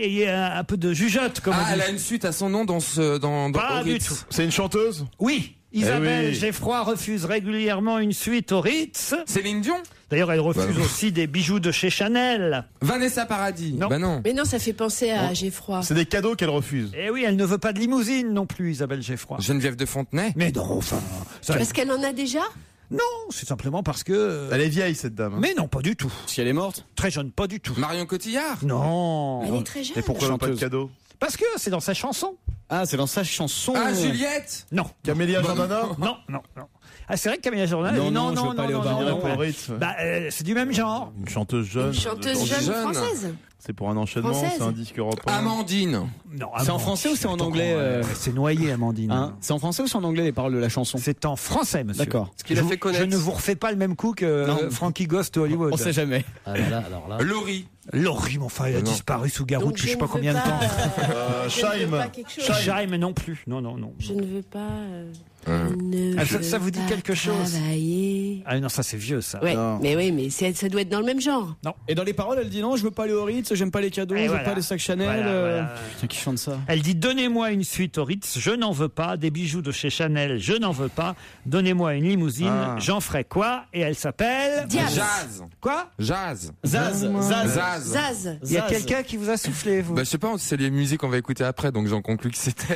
Il y a un peu de jugeote, comme
Ah,
on
elle
dit.
a une suite à son nom dans au
Pas du
Ritz.
tout.
C'est une chanteuse?
Oui. Isabelle
Eh oui.
Geffroy refuse régulièrement une suite au Ritz.
Céline Dion.
D'ailleurs, elle refuse
Bah.
aussi des bijoux de chez Chanel.
Vanessa Paradis.
Non.
Bah non.
Mais non, ça fait penser à Geffroy.
C'est des cadeaux qu'elle refuse.
Et oui, elle ne veut pas de limousine non plus, Isabelle Geffroy.
Geneviève de Fontenay.
Mais non, enfin... ça-
Parce qu'elle en a déjà?
Non, c'est simplement parce que...
Elle est vieille, cette dame. hein.
Mais non, pas du tout.
Si elle est morte.
Très jeune, pas du tout.
Marion Cotillard.
Non.
Elle est très jeune.
Et pourquoi elle veut pas de
Chanteuse.
cadeaux?
Parce que c'est dans sa chanson.
Ah, c'est dans sa chanson.
Ah, Juliette.
Non.
Camélia Jordana?
Non, non, non. Ah, c'est vrai que Camélia Jordana...
Non,
elle dit
non, je veux pas aller au bar.
Pour le Ritz.
Bah, c'est du même genre.
Une chanteuse jeune.
Une chanteuse jeune
Jeune.
française.
C'est pour un enchaînement,
Française.
c'est un disque européen.
Amandine.
Non,
C'est en
Amandine,
français ou c'est en
attends,
anglais,
C'est noyé, Amandine.
Hein, c'est en français ou c'est en anglais les paroles de la chanson?
C'est en français, monsieur.
D'accord.
Ce qu'il a fait
Je
connaître.
ne vous refais pas le même coup que
Non.
Frankie Ghost de Hollywood.
On sait jamais.
Ah là là, alors là.
Laurie.
Laurie, mon frère, il a
Non.
disparu sous Garoute
Donc,
depuis je sais
ne
pas
veux
combien de
pas,
temps.
je ne veux
Scheim.
pas quelque chose.
Scheim non plus. Non, non, non.
Je ne veux pas.
Hein.
Ah, ça vous dit quelque chose?
Travailler.
Ah non, ça c'est vieux, ça.
Ouais,
Non.
mais oui, mais ça doit être dans le même genre.
Et dans les paroles, elle dit non, je veux pas aller au Ritz, j'aime pas les cadeaux,
Et
je veux
voilà.
pas les sacs Chanel.
Voilà, voilà.
Putain, qui chante ça?
Elle dit donnez-moi une suite au Ritz, je n'en veux pas. Des bijoux de chez Chanel, je n'en veux pas. Donnez-moi une limousine,
Ah.
j'en ferai quoi? Et elle s'appelle
Diaz.
Jazz.
quoi?
Jazz.
Zaz. Zaz.
Zaz.
Zaz.
Il y a
Zaz.
quelqu'un qui vous a soufflé, vous.
Bah, je sais pas, c'est les musiques qu'on va écouter après, donc j'en conclus que c'était.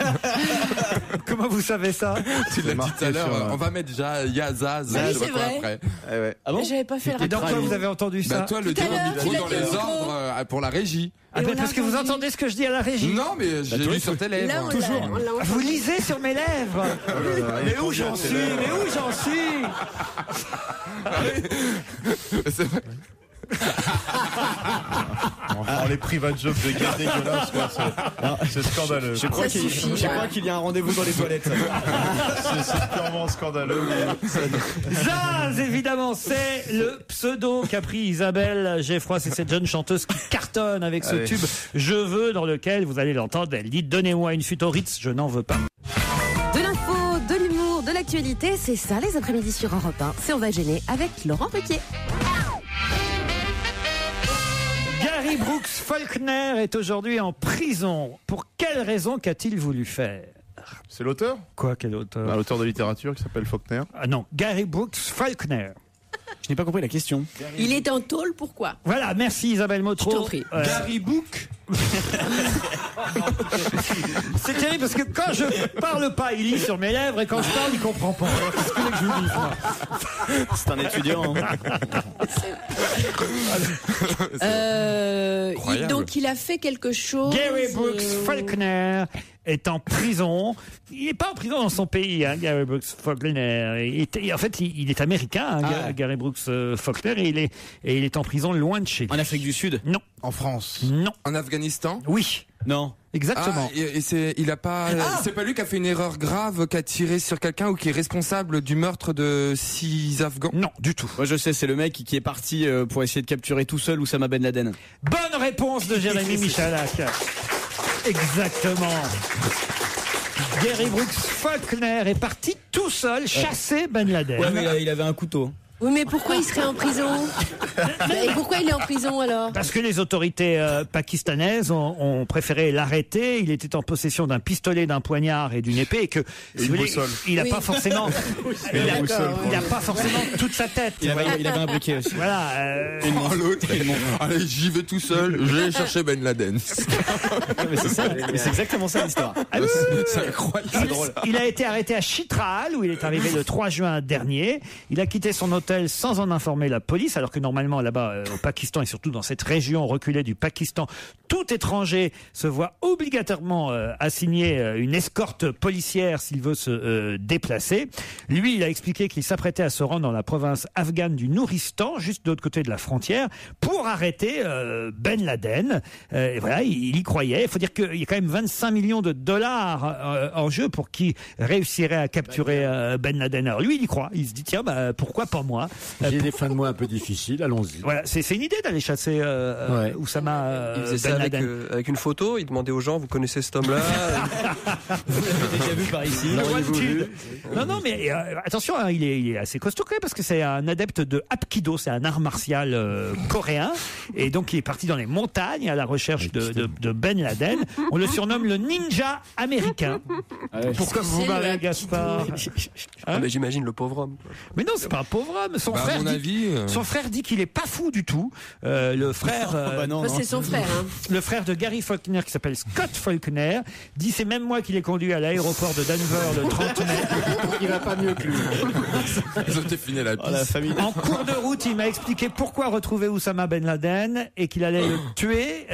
Comment vous savez ça?
Tu l'as dit
marqué
tout à l'heure,
sur,
on va mettre déjà Yazaz,
Oui,
je sais
c'est
pas quoi
vrai.
après.
Eh ouais.
Ah bon?
J'avais pas fait le
Et dans quoi
rappel.
vous avez entendu ça?
Bah, toi, le
Tout à
dire au
l'heure,
micro
tu l'as
dans
dit au
les
micro.
ordres pour la régie.
Ah,
Et
ben,
on
parce
l'a
que vous
entendu.
entendez ce que je dis à la régie.
Non, mais j'ai lu sur tes lèvres.
Là, on l'a-
Toujours.
on l'a entendu.
Vous lisez sur mes lèvres. Mais où j'en suis? Mais où j'en suis?
C'est vrai.
Enfin, les private jokes de gars dégueulasses, quoi, c'est scandaleux.
Je crois
Ça suffit,
je
là.
crois qu'il y a un rendez-vous dans les toilettes.
C'est purement scandaleux.
Zaz, évidemment, c'est le pseudo qu'a pris Isabelle Geffroy. C'est cette jeune chanteuse qui cartonne avec ce
Allez.
tube Je veux, dans lequel vous allez l'entendre. Elle dit donnez-moi une suite au Ritz, je n'en veux pas.
De l'info, de l'humour, de l'actualité, c'est ça les après-midi sur Europe 1. C'est On va gêner avec Laurent Ruquier.
Gary Brooks Faulkner est aujourd'hui en prison. Pour quelle raison qu'a-t-il voulu faire?
C'est l'auteur?
Quoi, quel auteur?
Bah, l'auteur de littérature qui s'appelle Faulkner.
Ah non, Gary Brooks Faulkner.
Je n'ai pas compris la question.
Il est en tôle, pourquoi?
Voilà, merci Isabelle Motro.
Je t'en prie.
Gary Book.
C'est terrible parce que quand je parle pas, il lit sur mes lèvres et quand je parle, il comprend pas. Alors, qu'est-ce que vous voulez que je vous dise, moi?
C'est un étudiant. hein.
Incroyable.
Donc il a fait quelque chose.
Gary Brooks Faulkner est en prison. Il n'est pas en prison dans son pays, hein, Gary Brooks Faulkner. En fait, il est américain, hein,
Ah.
Gary Brooks Faulkner, et il est en prison loin de chez lui.
En Afrique du Sud.
Non,
En France.
non,
En Afghanistan.
oui.
Non.
Exactement.
Et c'est pas lui qui a fait une erreur grave, qui a tiré sur quelqu'un ou qui est responsable du meurtre de 6 Afghans?
Non, du tout.
Moi je sais, c'est le mec qui est parti pour essayer de capturer tout seul Oussama Ben Laden.
Bonne réponse de Jérémy Michalak. Exactement. Gary Brooks Faulkner est parti tout seul chasser Ben Laden.
Ouais, mais il avait un couteau.
Oui, mais pourquoi il serait en prison? Et pourquoi il est en prison alors?
Parce que les autorités pakistanaises ont préféré l'arrêter. Il était en possession d'un pistolet, d'un poignard et d'une épée, et que si vous voulez, il n'a pas forcément, il a pas forcément toute sa tête.
Il avait un briquet aussi.
Voilà.
L'autre, allez, j'y vais tout seul. Je vais chercher Ben Laden.
Mais c'est ça. Mais c'est exactement ça l'histoire.
C'est incroyable.
C'est drôle.
Il a été arrêté à Chitral, où il est arrivé le 3 juin dernier. Il a quitté son hôtel sans en informer la police, alors que normalement là-bas au Pakistan et surtout dans cette région reculée du Pakistan, tout étranger se voit obligatoirement assigner une escorte policière s'il veut se déplacer. Lui, il a expliqué qu'il s'apprêtait à se rendre dans la province afghane du Nouristan, juste de l'autre côté de la frontière, pour arrêter Ben Laden. Et voilà, il y croyait. Il faut dire qu'il y a quand même 25 millions de dollars en jeu pour qui réussirait à capturer Ben Laden. Alors lui, il y croit. Il se dit, tiens, pourquoi pas moi?
J'ai des fins de mois un peu difficiles, allons-y.
Voilà, c'est une idée d'aller chasser Oussama
Il faisait ça
Ben Laden.
avec une photo, il demandait aux gens, vous connaissez cet homme-là?
Vous l'avez déjà vu par ici.
Non, mais attention, hein, il est assez costaud quand même, parce que c'est un adepte de Hapkido, c'est un art martial coréen, et donc il est parti dans les montagnes à la recherche de Ben Laden. On le surnomme le ninja américain. Pourquoi vous parlez, Gaspard?
Mais j'imagine le pauvre homme.
Mais non, c'est pas un pauvre homme. Son frère dit qu'il est pas fou du tout. Le frère,
c'est son frère. Hein.
Le frère de Gary Faulkner, qui s'appelle Scott Faulkner, dit c'est même moi qui l'ai conduit à l'aéroport de Denver le 30 mai.
Il va pas mieux que lui.
Ils ont défini la piste.
En cours de route, il m'a expliqué pourquoi retrouver Oussama Ben Laden et qu'il allait le tuer.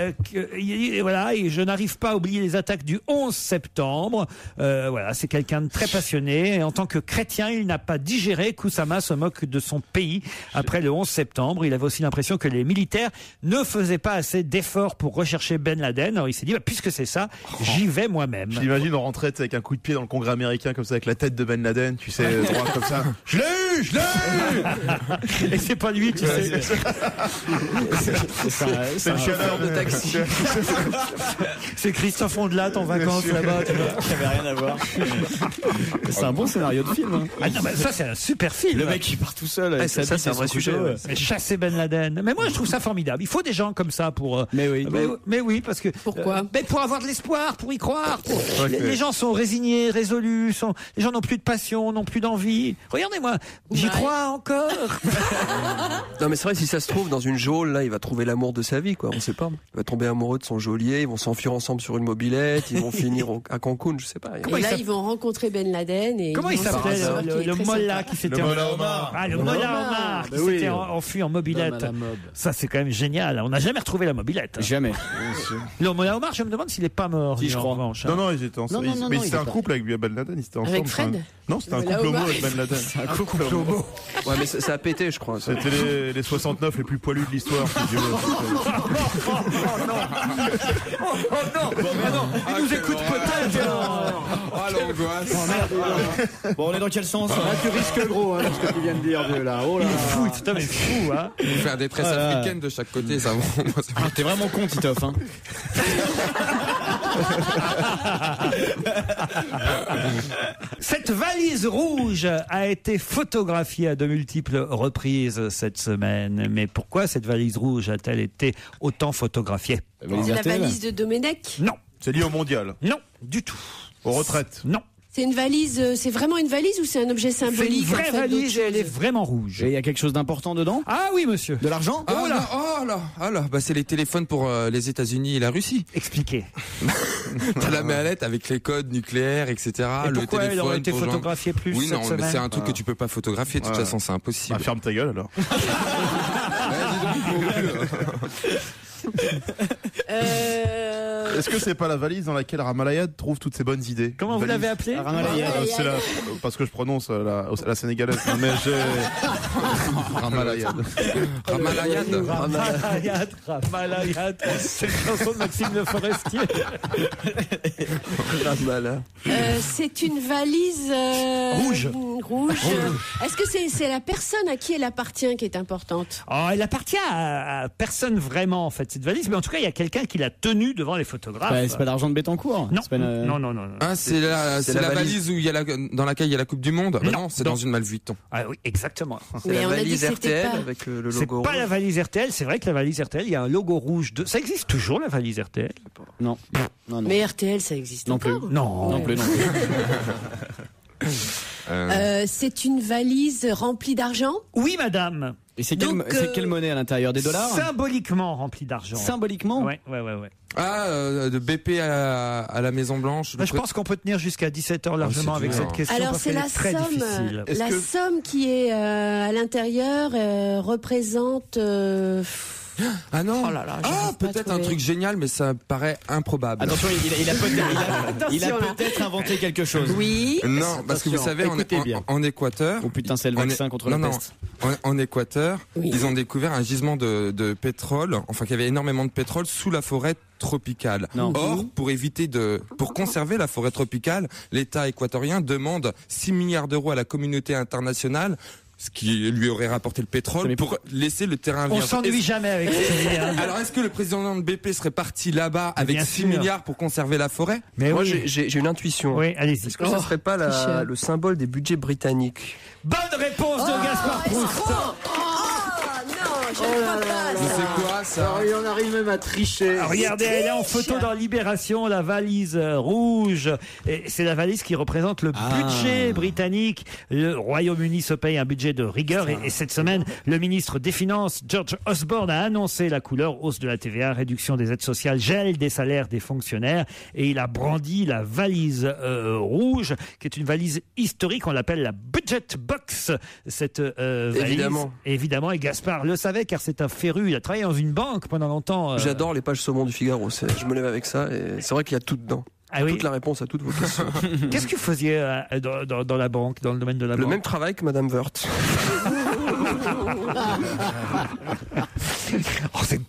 Voilà, et je n'arrive pas à oublier les attaques du 11 septembre. Voilà, c'est quelqu'un de très passionné. Et en tant que chrétien, il n'a pas digéré qu'Oussama se moque de son pays après le 11 septembre. Il avait aussi l'impression que les militaires ne faisaient pas assez d'efforts pour rechercher Ben Laden. Alors il s'est dit, puisque c'est ça, j'y vais moi-même.
Je l'imagine on rentrait avec un coup de pied dans le Congrès américain comme ça, avec la tête de Ben Laden, tu sais, droit comme ça. Je l'ai eu.
Et c'est pas lui, tu sais.
C'est le chauffeur de taxi.
C'est Christophe Ondelat en vacances là-bas. Tu vois.
Ça n'avait rien à voir. C'est un bon scénario de film. Hein.
Ah non, ça c'est un super film.
Le mec qui part tout seul.
Ça c'est un vrai sujet.
Mais chasser Ben Laden. Mais moi je trouve ça formidable. Il faut des gens comme ça pour.
Mais oui.
Mais oui, parce que.
Pourquoi
mais pour avoir de l'espoir, pour y croire. Les gens sont résignés, résolus. Les gens n'ont plus de passion, n'ont plus d'envie. Regardez-moi, j'y crois encore.
Non mais c'est vrai, si ça se trouve dans une geôle là, il va trouver l'amour de sa vie, quoi. On sait pas. Il va tomber amoureux de son geôlier. Ils vont s'enfuir ensemble sur une mobilette. Ils vont finir à Cancun, je sais pas.
Et là, ils vont rencontrer Ben Laden. Et
comment il s'appelait le Mollah qui s'était
Mollah Omar.
Ah, le Mollah Omar qui s'était enfui en mobilette. Ça, c'est quand même génial. On n'a jamais retrouvé la mobilette.
Jamais.
Le Mollah Omar, je me demande s'il n'est pas mort.
Si, je crois.
Non, ils étaient ensemble. Mais c'était un couple avec Ben Laden, ils étaient ensemble.
Avec Fred?
Non, c'était un couple homo avec Ben Laden.
C'est un couple homo.
Ouais, mais ça a pété, je crois.
C'était les 69 les plus poilus de l'histoire.
Il nous écoute peut-être.
Oh l'angoisse.
Bon, on est dans quel sens?
Là, tu risques gros, hein, ce que tu viens de dire, vieux, là. Oh là.
Il est fou, cet homme est fou, hein.
Faire des tresses africaines de chaque côté, ça va.
T'es vraiment con, Titoff, hein.
Cette valise rouge a été photographiée à de multiples reprises cette semaine. Mais pourquoi cette valise rouge a-t-elle été autant photographiée?
C'est la valise de Domenech?
Non.
C'est lié au mondial?
Non, du tout.
Aux retraites?
Non.
C'est une valise, c'est vraiment une valise ou c'est un objet symbolique?
C'est une vraie valise et elle est vraiment rouge.
Et il y a quelque chose d'important dedans?
Ah oui, monsieur.
De l'argent?
Oh là, bah c'est les téléphones pour les États-Unis et la Russie.
Expliquez.
T'as la mallette avec les codes nucléaires, etc.
Et
le
pourquoi
téléphone
elle aurait été
pour
photographiée plus
Oui,
cette
non,
semaine?
mais c'est un truc que tu peux pas photographier. De toute façon, c'est impossible.
Bah, ferme ta gueule alors. Est-ce que c'est pas la valise dans laquelle Ramalayad trouve toutes ses bonnes idées?
Comment vous l'avez appelé?
C'est parce que je prononce la sénégalaise. Non, mais Ramalayad.
Ramalayad. C'est une chanson de Maxime Le Forestier.
C'est une valise
rouge.
Est-ce que c'est la personne à qui elle appartient qui est importante?
Elle appartient à personne vraiment en fait cette valise, mais en tout cas il y a quelqu'un qui l'a tenue devant les photographes.
C'est pas l'argent de Bettencourt.
Non.
Pas
non.
Ah, c'est la valise où il y a dans laquelle il y a la Coupe du Monde. Non, c'est dans une Malle Vuitton.
Ah oui, exactement.
C'est la valise RTL avec le logo rouge.
C'est pas la valise RTL. C'est vrai que la valise RTL, il y a un logo rouge. Ça existe toujours la valise RTL?
Non.
Mais RTL, ça existe
non plus.
Non plus.
C'est une valise remplie d'argent?
Oui, madame.
Et c'est quelle monnaie à l'intérieur? Des dollars?
Symboliquement remplie d'argent.
Symboliquement?
Ouais.
De BP à la Maison Blanche.
Je pense qu'on peut tenir jusqu'à 17h largement avec cette question.
Alors
parce
c'est
qu'elle
la
est très difficile.
somme qui est à l'intérieur représente...
Ah non.
Oh là là,
peut-être un truc génial, mais ça paraît improbable.
Attention, il a peut-être inventé quelque chose.
Oui.
Non, parce que vous savez, en Équateur.
Oh putain, c'est le vaccin contre la peste.
En Équateur, ils ont découvert un gisement de pétrole, enfin qu'il y avait énormément de pétrole sous la forêt tropicale. Or, pour conserver la forêt tropicale, l'État équatorien demande 6 milliards d'euros à la communauté internationale, ce qui lui aurait rapporté le pétrole, pour laisser le terrain vierge.
On s'ennuie jamais avec ça.
Alors, est-ce que le président de BP serait parti là-bas avec 6 milliards pour conserver la forêt?
Mais moi, j'ai une intuition.
Oui, allez-y.
Est-ce que ça serait pas le symbole des budgets britanniques?
Bonne réponse de Gaspard Proust.
Mais c'est quoi ça?
Alors, il en arrive même à tricher.
Alors, regardez, elle est en photo dans Libération, la valise rouge. Et c'est la valise qui représente le budget britannique. Le Royaume-Uni se paye un budget de rigueur. Et cette semaine, le ministre des Finances, George Osborne, a annoncé la couleur: hausse de la TVA, réduction des aides sociales, gel des salaires des fonctionnaires. Et il a brandi la valise rouge, qui est une valise historique. On l'appelle la Budget Box. Cette valise. Évidemment. Et Gaspard le savait, car c'est un féru. Il a travaillé dans une banque pendant longtemps.
J'adore les pages saumon du Figaro. Je me lève avec ça et c'est vrai qu'il y a tout dedans. Toute la réponse à toutes vos questions.
Qu'est-ce que vous faisiez dans la banque, dans le domaine de la banque?
Le même travail que Madame Wörth.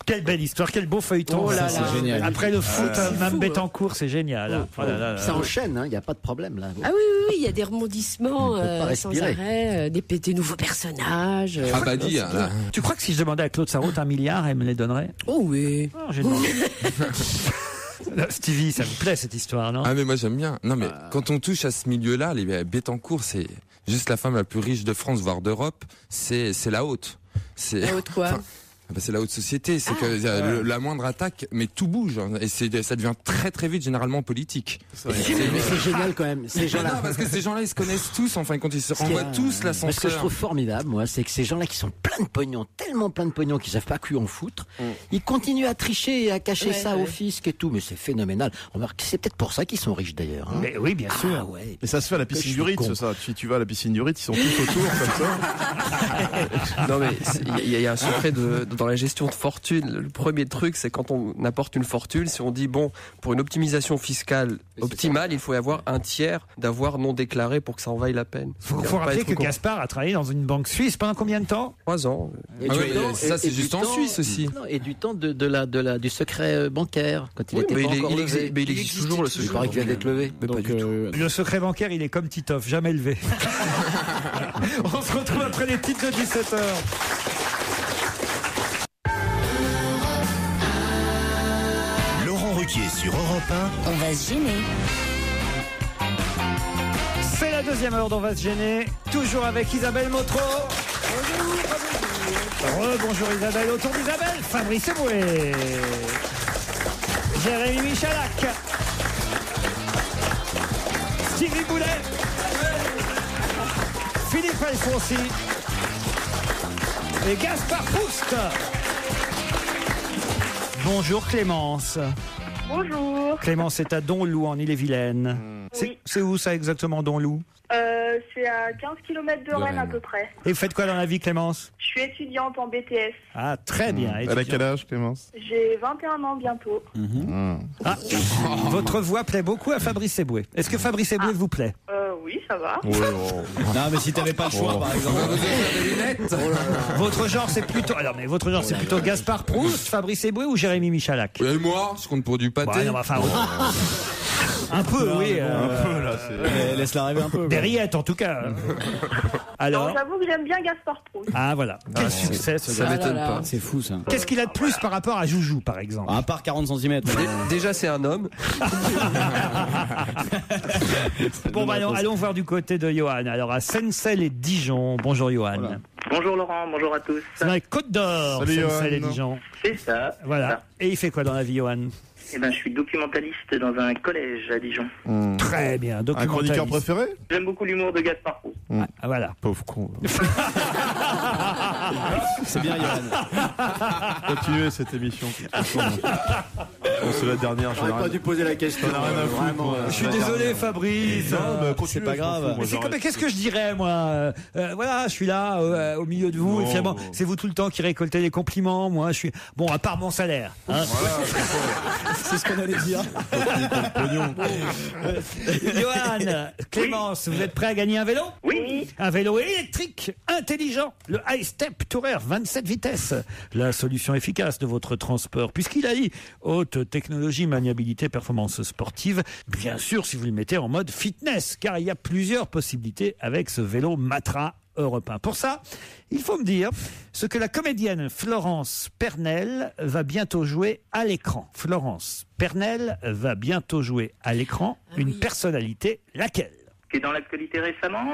Quelle belle histoire, quel beau feuilleton.
Oh là là, c'est génial.
Après le foot, Mme Bettencourt, c'est génial.
Ça enchaîne, il n'y a pas de problème là.
Ah oui, il y a des rebondissements sans
respirer.
arrêt, des nouveaux personnages.
Tu crois que si je demandais à Claude Sarraute 1 milliard, elle me les donnerait?
Oh oui.
J'ai demandé. Stevie, ça vous plaît cette histoire, non?
Ah mais moi j'aime bien. Non mais quand on touche à ce milieu-là, les Bettencourt, c'est juste la femme la plus riche de France, voire d'Europe. C'est la haute.
La haute quoi?
C'est la haute société, c'est que la moindre attaque, mais tout bouge, et ça devient très très vite généralement politique.
Mais c'est génial quand même, ces gens-là.
Non, parce que ces gens-là, ils se connaissent tous, enfin quand ils se renvoient tous l'ascenseur.
Ce que je trouve formidable, moi, c'est que ces gens-là qui sont plein de pognon, tellement plein de pognon qu'ils savent pas que en foutre, ils continuent à tricher et à cacher ça au fisc et tout, mais c'est phénoménal. Remarque, c'est peut-être pour ça qu'ils sont riches d'ailleurs.
Mais oui, bien sûr.
Mais ça se fait à la piscine du Ritz, ça. Si tu vas à la piscine du Ritz, ils sont tous autour comme ça.
Non mais il y a un secret dans la gestion de fortune. Le premier truc, c'est quand on apporte une fortune, si on dit bon, pour une optimisation fiscale optimale, il faut y avoir un tiers d'avoir non déclaré pour que ça en vaille la peine.
Faut rappeler que Gaspard a travaillé dans une banque suisse pendant combien de temps?
3 ans.
Ça c'est juste en Suisse aussi.
Et du temps du secret bancaire quand il était pas encore levé.
Mais il existe toujours le secret.
Il paraît qu'il vient d'être levé.
Mais pas du tout.
Le secret bancaire, il est comme Titoff, jamais levé. On se retrouve après les titres de 17h.
Sur Europe 1.
On va se gêner.
C'est la deuxième heure d'On va se gêner. Toujours avec Isabelle Motro. Bonjour Isabelle. Autour d'Isabelle, Fabrice Eboué, Jérémy Michalak, Stevie Boulet, Philippe Alfonsi et Gaspard Proust. Bonjour Clémence.
Bonjour.
Clémence est à Donloup en Ille-et-Vilaine. C'est où ça exactement, Donloup?
C'est à 15 km de Rennes à peu près.
Et vous faites quoi dans la vie, Clémence?
Je suis étudiante en BTS.
Ah, très bien.
Elle a quel âge, Clémence?
J'ai 21 ans bientôt.
Ah, votre voix plaît beaucoup à Fabrice Eboué. Est-ce que Fabrice Eboué vous plaît?
Oui, ça va.
Non, mais si t'avais pas le choix, par exemple.
Votre genre, c'est plutôt. Alors, mais votre genre, c'est plutôt Gaspard Proust, Fabrice Eboué ou Jérémy Michalak?
Et moi, je compte pour du pâté.
Bon, non, enfin, un peu, oui.
Un peu, là.
Laisse-la rêver un peu.
Des rillettes, en tout cas. Alors.
Non, j'avoue que j'aime bien Gaspard Proust.
Ah, voilà. Quel succès, ce
Ça
gars.
m'étonne pas.
C'est fou, ça.
Qu'est-ce qu'il a de plus par rapport à Joujou, par exemple?
À part 40 cm.
Déjà, c'est un homme.
Bon, bah, allons voir du côté de Johan. Alors, à Seyssel et Dijon. Bonjour, Johan.
Voilà. Bonjour Laurent, bonjour à tous.
C'est dans les Côtes d'Or, Seyssel et Dijon.
C'est ça.
Voilà. Et il fait quoi dans la vie, Johan?
Eh ben, je suis documentaliste dans un collège à Dijon.
Très bien.
Un
Documentaliste.
chroniqueur préféré?
J'aime beaucoup l'humour de Gaspard Proust.
Ah, voilà.
Pauvre con.
C'est bien, Johan.
Continuez cette émission. C'est la dernière.
J'aurais pas dû poser la question.
J'en ai rien à foutre,
Vraiment,
moi.
Je suis désolé, Fabrice.
Non, mais
C'est pas grave.
Mais qu'est-ce que je dirais, moi voilà, je suis là, au milieu de vous, et finalement, c'est vous tout le temps qui récoltez les compliments. Moi, je suis. Bon, à part mon salaire. Hein.
C'est ce qu'on allait dire.
Johan, Clémence, vous êtes prêts à gagner un vélo?
Oui.
Un vélo électrique, intelligent, le High Step Tourer 27 vitesses. La solution efficace de votre transport, puisqu'il allie haute technologie, maniabilité, performance sportive. Bien sûr, si vous le mettez en mode fitness, car il y a plusieurs possibilités avec ce vélo Matra Europe 1. Pour ça, il faut me dire ce que la comédienne Florence Pernel va bientôt jouer à l'écran. Florence Pernel va bientôt jouer à l'écran une personnalité, laquelle?
Qui est dans l'actualité récemment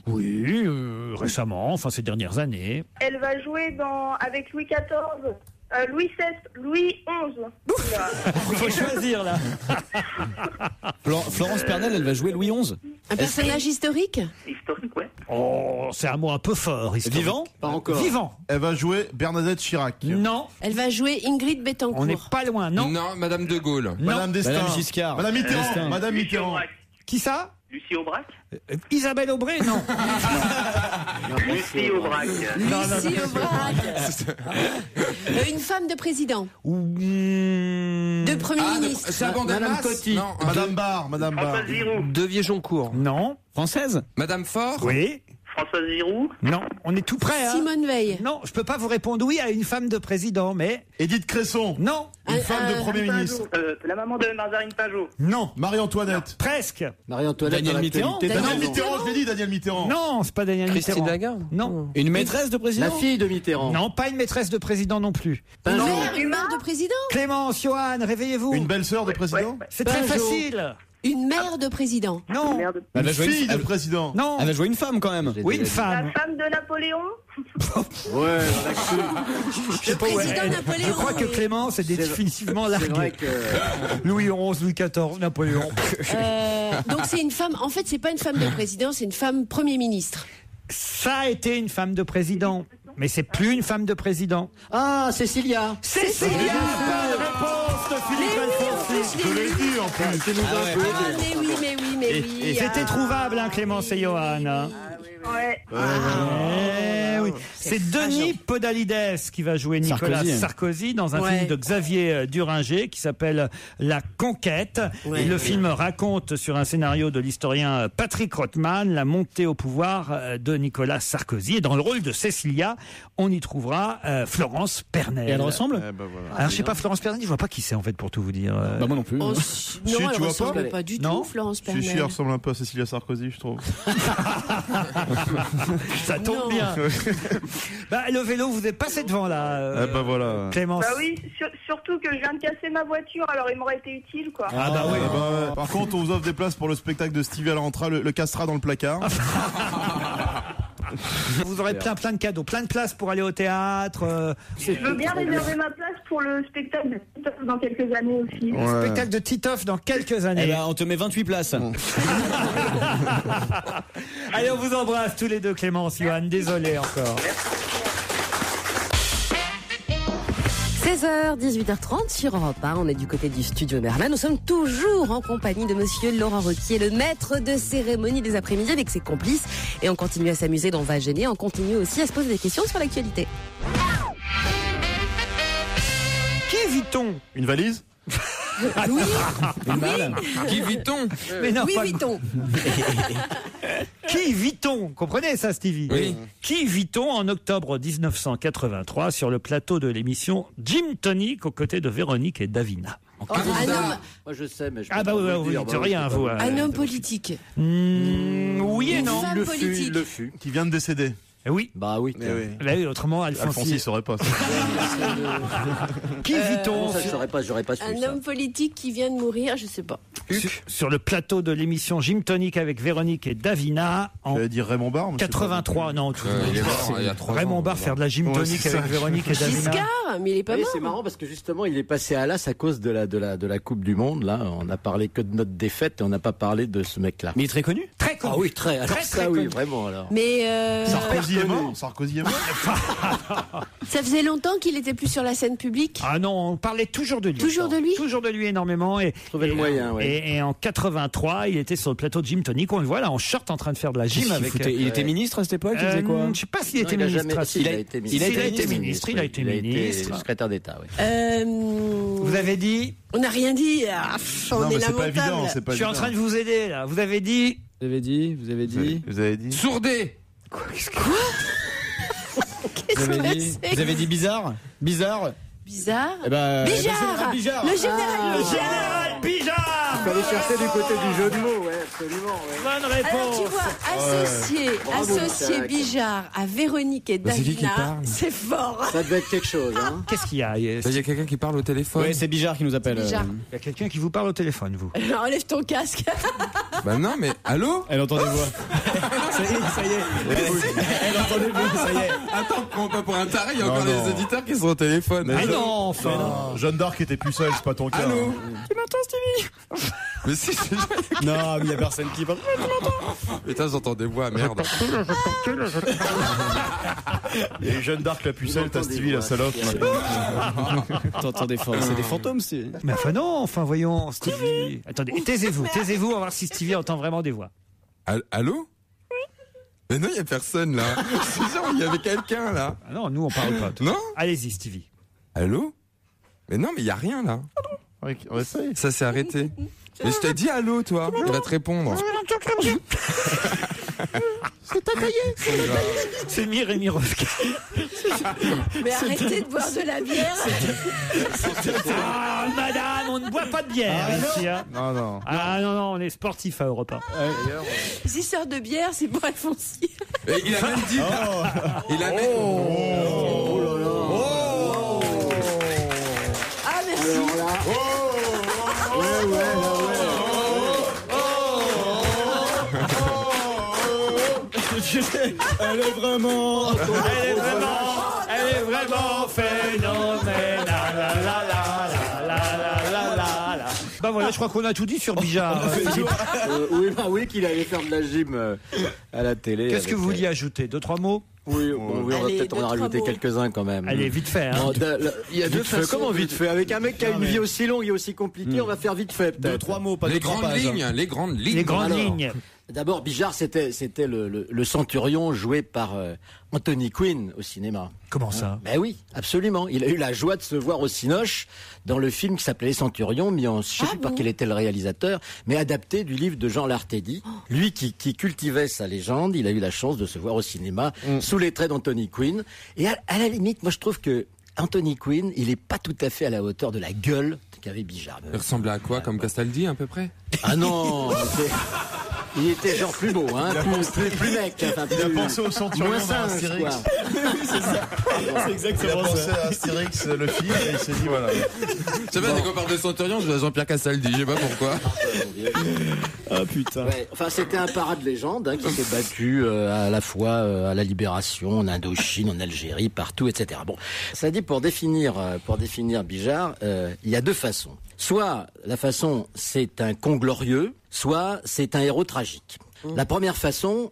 Oui, récemment, enfin ces dernières années.
Elle va jouer avec Louis XIV. Louis XVI, Louis XI.
Il faut choisir là.
Florence Pernel, elle va jouer Louis XI.
Un personnage historique?
Historique, ouais.
Oh, c'est un mot un peu fort. Historique.
Vivant?
Pas encore.
Vivant.
Elle va jouer Bernadette Chirac.
Non.
Elle va jouer Ingrid Betancourt.
On n'est pas loin, non.
Non, Madame de Gaulle.
Madame Destin.
Madame Giscard.
Madame Mitterrand.
Destin.
Madame Mitterrand.
Qui ça?
Lucie Aubrac.
Isabelle Aubray, non.
Lucie Aubrac.
Lucie Aubrac. Une femme de président. De premier ministre.
Madame
Coty.
Non,
Madame Barre. Madame Barre.
Françoise Giroud.
De Vieux-Joncourt.
Non.
Française?
Madame Faure.
Oui.
Françoise Giroud.
Non. On est tout près, hein.
Simone Veil.
Non, je peux pas vous répondre oui à une femme de président, mais
Edith Cresson.
non.
Une femme de Premier ministre.
La maman de Mazarine Pajot.
Non.
Marie-Antoinette.
Presque.
Marie-Antoinette.
Daniel
dans
Mitterrand.
l'actualité.
Daniel Mitterrand, je l'ai dit, Daniel Mitterrand.
Non, c'est pas Daniel
Christine
Mitterrand.
Lagarde.
Non.
Une maîtresse de président?
La fille de Mitterrand.
Non, pas une maîtresse de président non plus.
Une mère de président?
Clémence, Johan, réveillez-vous.
Une belle-sœur de président.
C'est très
Pajot.
facile.
Une mère de président?
Non.
Merde.
Elle va
Une
jouer
fille de
elle-
président.
Non.
Elle va jouer une femme quand même.
Oui, une
La
femme.
femme de Napoléon.
Ouais,
Je sais pas,
président Napoléon,
je crois que
oui.
Clémence est définitivement
c'est vrai
larguée.
que.
Louis XI, Louis XIV, Napoléon.
Donc c'est une femme. En fait, c'est pas une femme de président, c'est une femme Premier ministre.
Ça a été une femme de président, mais c'est plus une femme de président.
Ah, Cécilia.
Cécilia, bonne réponse de Philippe Alfonsi.
Je l'ai dit en plus.
C'est nous un peu.
Ah, mais oui, mais oui, mais oui.
Et c'était trouvable, hein, Clémence et Johan. hein.
Ouais.
Eh oui. C'est Denis Podalides qui va jouer Nicolas Sarkozy dans un film de Xavier Duringer qui s'appelle La Conquête. Et le film raconte sur un scénario de l'historien Patrick Rothman la montée au pouvoir de Nicolas Sarkozy. Et dans le rôle de Cécilia, on y trouvera Florence Pernel.
Et elle ressemble?
Alors je sais pas, Florence Pernel, je vois pas qui c'est en fait pour tout vous dire.
Bah moi non plus.
Oh,
Si,
non, elle
tu vois
ressemble
pas
pas du
Non.
tout, Florence Pernel.
Si, elle ressemble un peu à Cécilia Sarkozy, je trouve.
Ça tombe
Non.
bien. Bah, le vélo vous est passé devant là.
Bah voilà.
Clémence.
Bah oui, surtout que je viens de casser ma voiture, alors il m'aurait été utile, quoi.
Ah bah oui.
Ouais. Par contre, on vous offre des places pour le spectacle de Stevie à la rentrée, le cassera dans le placard.
Vous aurez plein de cadeaux, plein de places pour aller au théâtre.
Je veux bien réserver ma place pour le spectacle de Titoff dans quelques années aussi.
Le spectacle de Titoff dans quelques années.
Eh ben, on te met 28 places.
Allez, on vous embrasse tous les deux, Clémence, Johan. Désolé encore.
16h, 18h30 sur Europe 1. On est du côté du studio Merlin. Nous sommes toujours en compagnie de monsieur Laurent Ruquier, le maître de cérémonie des après-midi avec ses complices. Et on continue à s'amuser dans Va Gêner. On continue aussi à se poser des questions sur l'actualité.
Qui vit-on?
Une valise?
Oui.
Qui vit-on?
Mais non,
Oui,
pas-
vit-on.
Qui vit-on? Comprenez ça, Stevie?
Oui.
Qui vit-on en octobre 1983 sur le plateau de l'émission Gym Tonic aux côtés de Véronique et Davina?
Moi je sais, mais je peux
Ah bah
pas
oui,
vous
vous
dire.
dites
Bah,
rien,
je peux
vous.
pas
hein.
Un homme politique.
Oui et
Une
non.
femme
Le
politique.
fut, le fut.
Qui vient de décéder.
Oui.
Bah oui.
Mais oui.
Bah oui, autrement,
Alfonsi
Alfonsi.
saurait pas. Ça.
Qui vit-on
Non, ça, j'aurais pas su
Un
ça.
homme politique qui vient de mourir, je sais pas.
sur le plateau de l'émission Gym Tonic avec Véronique et Davina en
J'allais dire Raymond Barre. mais je sais pas.
83. Non, tout
Il est mort il y a 3 ans.
Raymond Barre faire de la Gym
Ouais,
Tonic
c'est
avec
ça.
Véronique et Davina.
Giscard, mais il est pas
Oui,
mort.
c'est marrant parce que justement, il est passé à l'as à cause de la Coupe du Monde. Là, on n'a parlé que de notre défaite et on n'a pas parlé de ce mec-là.
Mais il est très connu.
Très connu.
Ah oui, très. Alors
Très,
ça,
très
oui,
connu.
vraiment. Alors.
Mais
Sarkozy est mort. Sarkozy est mort.
ça faisait longtemps qu'il était plus sur la scène publique.
Ah non, on parlait toujours de lui.
Toujours de lui.
Toujours de lui énormément. Et,
Trouvez le moyen, ouais.
et en 83, il était sur le plateau de Gym Tonic. On le voit là en short en train de faire de la gym avec.
Il était ministre à cette époque, il faisait quoi?
Je sais pas s'il
Non,
était
il a
ministre.
jamais- si, il a
Si,
été
il
ministre.
a été ministre. Il a été ministre.
secrétaire d'État, oui.
Vous avez dit.
On n'a rien dit. On
Non,
est
mais c'est pas
lamentable.
évident. C'est pas
Je suis en
évident.
train de vous aider là. Vous avez dit.
Vous avez dit.
Vous avez dit.
Sourdé.
Vous avez dit bizarre. Bizarre.
Bizarre.
Eh ben,
Bijard.
Bijard.
Le général
Le
Bijard.
général Bijard.
Il fallait chercher du côté du jeu de mots, ouais, absolument. Ouais.
Bonne
Alors tu
réponse.
vois, associer
Michel.
Bijard à Véronique et
Bah, c'est qui
Davina,
parle
c'est fort.
Ça devait être quelque chose, hein.
Qu'est-ce qu'il y a? Il y
Il y a quelqu'un qui parle au téléphone.
Ouais, c'est Bijard qui nous appelle.
Bijard.
a quelqu'un qui vous parle au téléphone, vous.
Alors, enlève ton casque.
Bah non, mais allô?
Elle entend des voix. Ça y est. Elle entend des voix, ça y est.
Attends, prends pas pour un taré, il y a encore
non.
des auditeurs qui sont au téléphone.
Ah non, enfin.
Jeanne d'Arc était plus seule, c'est pas ton cas.
Allô?
hein.
Tu m'entends, Stevie?
Mais si, c'est...
Non, mais il y a personne qui parle.
Putain, j'entends des voix, merde.
Il y a eu Jeanne d'Arc la pucelle, t'as Stevie la salope.
T'entends des fantômes. C'est des fantômes, c'est.
Mais enfin non, enfin voyons, Stevie. Attendez, taisez-vous, on va voir si Stevie entend vraiment des voix.
Allô? Mais non, il y a personne là. C'est sûr, il y avait quelqu'un là.
Ah non, nous on parle pas.
Non?
Allez-y, Stevie.
Allô? Mais non, mais il y a rien là.
Ouais, ça y est.
Ça s'est arrêté. Mais je t'ai dit allô, toi. Il va te répondre.
C'est Mireille Rosca.
Mais arrêtez de boire de la bière.
Ah, madame, on ne boit pas de bière ici. Hein.
Non.
Ah non, non, on est sportif à Europe 1.
Si sort de bière, c'est pour Alfonsi.
Et il a même dit. Il a même.
Ah, merci.
Elle est vraiment.
Elle est vraiment phénoménale. La, la, la, la, la, la, la, la. Bah voilà, je crois qu'on a tout dit sur Bijard.
Oui, qu'il allait faire de la gym à la télé.
Qu'est-ce que vous vouliez ajouter? 2-3 mots?
Oui, on va
Allez,
peut-être en
2-3
rajouter
mots.
quelques-uns quand même.
Allez, vite fait. Hein.
Oh, il y a deux
façons
Comment
de-
vite fait? Avec un mec qui a une vie aussi longue et aussi compliquée, on va faire vite fait.
Deux,
peut-être.
trois mots, pas
Les
de trois
grandes
pages.
lignes, les grandes lignes.
Les grandes
Alors,
lignes.
D'abord, Bijard, c'était le centurion joué par Anthony Quinn au cinéma.
Comment ça?
Ben oui, absolument. Il a eu la joie de se voir au Cinoche dans le film qui s'appelait Les Centurions, mis en, je sais plus par quel était le réalisateur, mais adapté du livre de Jean Lartedi. Lui qui cultivait sa légende, il a eu la chance de se voir au cinéma sous les traits d'Anthony Quinn. Et à la limite, moi je trouve que Anthony Quinn, il est pas tout à fait à la hauteur de la gueule qu'avait Bijard.
Il ressemblait à quoi? Comme Castaldi, à peu près?
Ah non, il était genre plus beau, hein, plus mec. Enfin,
Il a
plus-
pensé au centurion
moins
dans
singe,
Astérix.
quoi.
C'est
Il a
exactement
pensé
ça.
à Astérix, le film, et il s'est dit voilà.
Je sais pas, dès qu'on parle de Centurion, je vois Jean-Pierre Castaldi, je sais pas pourquoi.
Ah putain.
Ouais, enfin, c'était un parade légende hein, qui s'est battu à la fois à la libération, en Indochine, en Algérie, partout, etc. Bon, ça dit pour définir Bijard, il y a deux façons. Soit la façon, c'est un con glorieux, soit c'est un héros tragique. La première façon,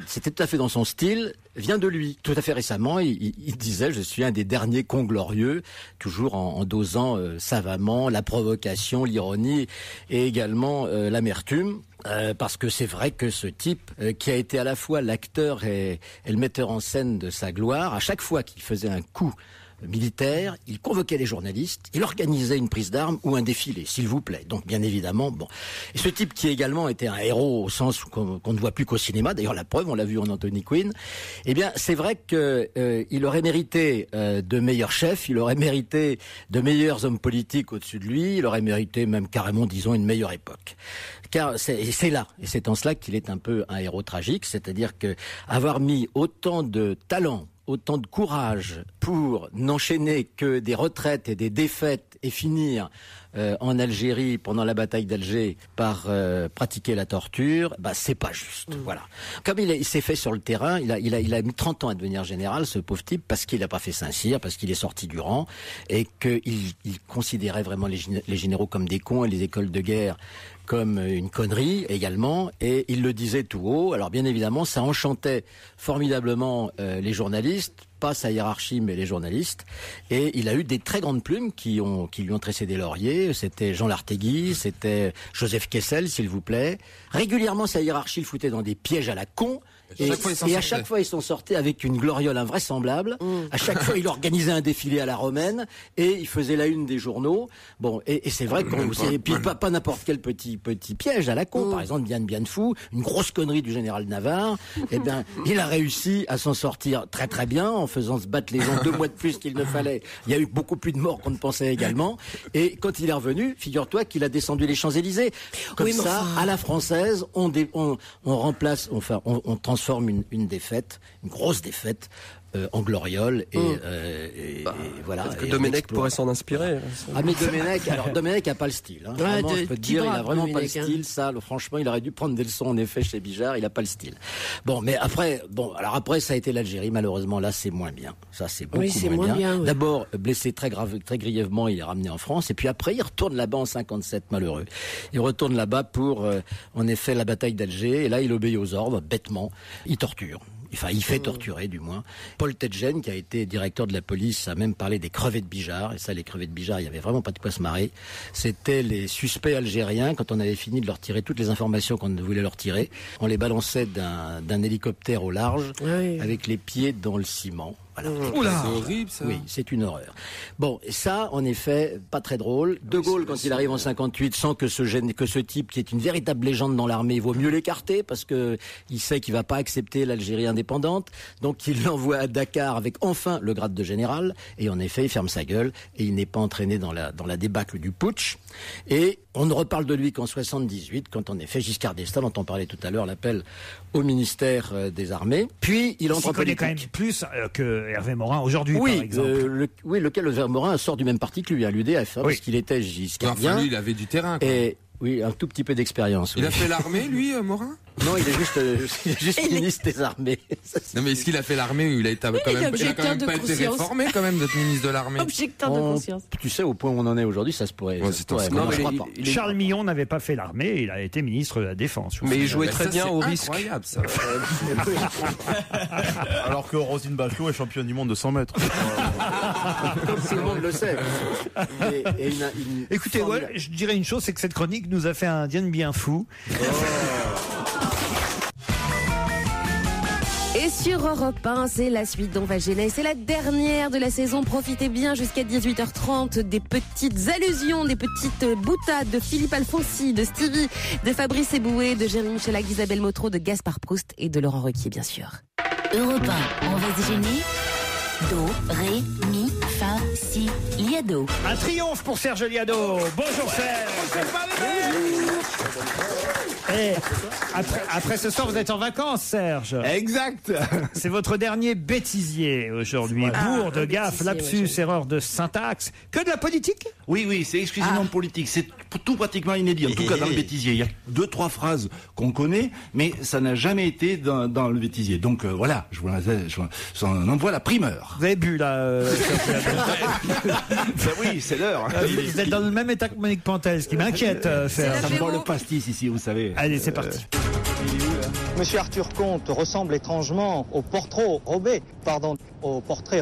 c'était tout à fait dans son style, vient de lui. Tout à fait récemment, il disait « Je suis un des derniers conglorieux », toujours en dosant savamment la provocation, l'ironie et également l'amertume. Parce que c'est vrai que ce type, qui a été à la fois l'acteur et le metteur en scène de sa gloire, à chaque fois qu'il faisait un coup militaire, il convoquait les journalistes, il organisait une prise d'armes ou un défilé, s'il vous plaît. Donc bien évidemment, bon. Et ce type qui également était un héros au sens qu'on ne voit plus qu'au cinéma, d'ailleurs la preuve, on l'a vu en Anthony Quinn, eh bien c'est vrai que il aurait mérité de meilleurs chefs, il aurait mérité de meilleurs hommes politiques au-dessus de lui, il aurait mérité même carrément, disons, une meilleure époque. Car c'est là, et c'est en cela qu'il est un peu un héros tragique, c'est-à-dire que avoir mis autant de talent, autant de courage pour n'enchaîner que des retraites et des défaites et finir en Algérie pendant la bataille d'Alger par pratiquer la torture, c'est pas juste. Voilà. Comme il s'est fait sur le terrain, il a mis 30 ans à devenir général, ce pauvre type, parce qu'il n'a pas fait Saint-Cyr, parce qu'il est sorti du rang et qu'il considérait vraiment les généraux comme des cons et les écoles de guerre comme une connerie également, et il le disait tout haut. Alors bien évidemment, ça enchantait formidablement les journalistes, pas sa hiérarchie, mais les journalistes. Et il a eu des très grandes plumes qui lui ont tressé des lauriers. C'était Jean Lartégui, c'était Joseph Kessel, s'il vous plaît. Régulièrement, sa hiérarchie le foutait dans des pièges à la con. Et à chaque fois, ils s'en sortaient avec une gloriole invraisemblable. À chaque fois, il organisait un défilé à la romaine et il faisait la une des journaux. Bon, et c'est vrai et puis pas n'importe quel petit piège à la con. Par exemple, Diane Bianfou, une grosse connerie du général Navarre. Eh bien, il a réussi à s'en sortir très très bien en faisant se battre les gens 2 mois de plus qu'il ne fallait. Il y a eu beaucoup plus de morts qu'on ne pensait également. Et quand il est revenu, figure-toi qu'il a descendu les Champs-Élysées. Comme ça, à la française, on remplace, on transforme une défaite, une grosse défaite, en gloriole et voilà.
Peut-être que Domenech pourrait s'en inspirer.
Ah mais Domenech a pas le style. Hein. Vraiment, je peux te dire, il a vraiment pas le style. Ça, franchement, il aurait dû prendre des leçons en effet chez Bijard. Il a pas le style. Bon, mais après, ça a été l'Algérie. Malheureusement, là, c'est moins bien. Ça, c'est beaucoup moins bien. Oui. D'abord, blessé très grièvement, il est ramené en France. Et puis après, il retourne là-bas en 57, malheureux. Il retourne là-bas pour, en effet, la bataille d'Alger. Et là, il obéit aux ordres, bêtement. Il torture. Enfin, il fait torturer, du moins. Paul Tedjen, qui a été directeur de la police, a même parlé des crevets de Bijard. Et ça, les crevets de Bijard, il y avait vraiment pas de quoi se marrer. C'était les suspects algériens. Quand on avait fini de leur tirer toutes les informations qu'on voulait leur tirer, on les balançait d'un hélicoptère au large, avec les pieds dans le ciment. Voilà.
C'est horrible, ça.
Oui, c'est une horreur. Bon, et ça, en effet, pas très drôle. De Gaulle, quand il arrive en 58, sent que ce type, qui est une véritable légende dans l'armée, il vaut mieux l'écarter parce que il sait qu'il va pas accepter l'Algérie indépendante. Donc, il l'envoie à Dakar avec enfin le grade de général. Et en effet, il ferme sa gueule et il n'est pas entraîné dans la débâcle du putsch. Et on ne reparle de lui qu'en 78, quand en effet Giscard d'Estaing, dont on parlait tout à l'heure, l'appelle au ministère des Armées. Puis il entre en politique.
Quand même plus que Hervé Morin aujourd'hui, par exemple.
Lequel Hervé Morin sort du même parti que lui, à l'UDF, parce qu'il était giscardien.
Enfin, lui, il avait du terrain, quoi.
Oui, un tout petit peu d'expérience.
Il a fait l'armée, lui, Morin?
Non, il est juste ministre des armées.
Non, mais est-ce qu'il a fait l'armée ou il a quand même pas été réformé quand même d'être ministre de l'armée?
Objecteur de conscience.
Tu sais, au point où on en est aujourd'hui, ça se pourrait.
Charles Millon n'avait pas fait l'armée, il a été ministre de la Défense.
Mais il jouait très bien au risque.
Incroyable, ça.
Alors que Roselyne Bachelot est championne du monde de 100 mètres.
Comme tout le monde le sait.
Écoutez, je dirais une chose, c'est que cette chronique nous a fait un Diane bien fou.
Et sur Europe 1, c'est la suite d'On va gêner. C'est la dernière de la saison. Profitez bien jusqu'à 18h30 des petites allusions, des petites boutades de Philippe Alfonsi, de Stevie, de Fabrice Eboué, de Jérémy Michalak, d'Isabelle Motro, de Gaspard Proust et de Laurent Ruquier, bien sûr.
Europe 1, on va gêner. Do, ré, mi, fa, si, liado.
Un triomphe pour Serge Liado. Bonjour Serge. Et après ce soir, vous êtes en vacances, Serge.
Exact.
C'est votre dernier bêtisier aujourd'hui. Bourde, gaffe, lapsus, erreur de syntaxe. Que de la politique?
Oui, c'est exclusivement politique. C'est tout pratiquement inédit. En tout cas, dans le bêtisier. Il y a 2-3 phrases qu'on connaît, mais ça n'a jamais été dans le bêtisier. Donc voilà, je vous en envoie la primeur.
Vous avez bu là
oui, c'est l'heure.
Vous êtes dans le même état que Monique Pantel, ce qui m'inquiète, Serge.
Ça me voit le pastis ici, vous savez.
Allez, c'est parti.
Monsieur Arthur Comte ressemble étrangement au portrait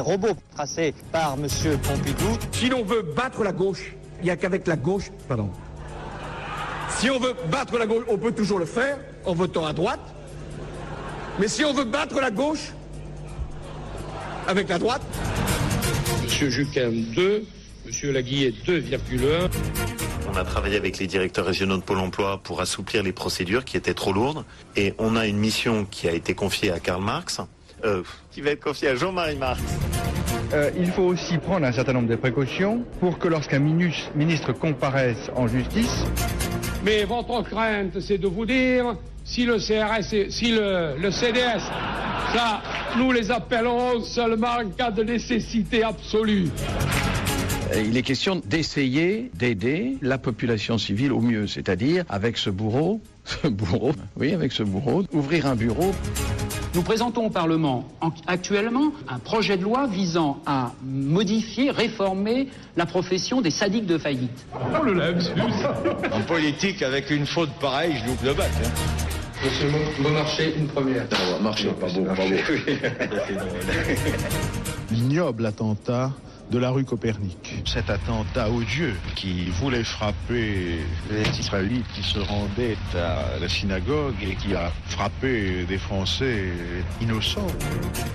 robot tracé par Monsieur Pompidou.
Si l'on veut battre la gauche, il n'y a qu'avec la gauche. Pardon. Si on veut battre la gauche, on peut toujours le faire en votant à droite. Mais si on veut battre la gauche, avec la droite.
Monsieur Juquin 2, Monsieur Laguillet 2,1.
On a travaillé avec les directeurs régionaux de Pôle emploi pour assouplir les procédures qui étaient trop lourdes. Et on a une mission qui a été confiée à Karl Marx, qui va être confiée à Jean-Marie Marx.
Il faut aussi prendre un certain nombre de précautions pour que lorsqu'un ministre comparaisse en justice...
Mais votre crainte, c'est de vous dire, si le CRS, si le CDS, ça, nous les appellerons seulement en cas de nécessité absolue.
Il est question d'essayer d'aider la population civile au mieux, c'est-à-dire avec ce bourreau, ouvrir un bureau.
Nous présentons au Parlement actuellement un projet de loi visant à modifier, réformer la profession des sadiques de faillite.
Oh le lapsus.
En politique, avec une faute pareille, je loupe le bac.
Monsieur Beaumarchais, une première.
Marché, pas beau.
L'ignoble attentat de la rue Copernic. Cet attentat odieux qui voulait frapper les Israélites qui se rendaient à la synagogue et qui a frappé des Français innocents.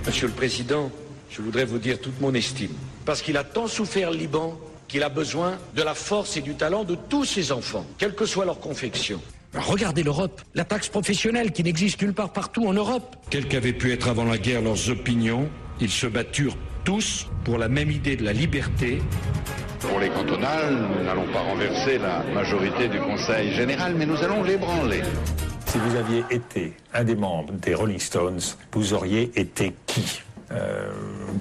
Monsieur le Président, je voudrais vous dire toute mon estime. Parce qu'il a tant souffert le Liban qu'il a besoin de la force et du talent de tous ses enfants, quelle que soit leur confection. Regardez l'Europe, la taxe professionnelle qui n'existe nulle part partout en Europe. Quelles qu'avaient pu être avant la guerre leurs opinions, ils se batturent tous pour la même idée de la liberté.
Pour les cantonales, nous n'allons pas renverser la majorité du Conseil général, mais nous allons l'ébranler.
Si vous aviez été un des membres des Rolling Stones, vous auriez été qui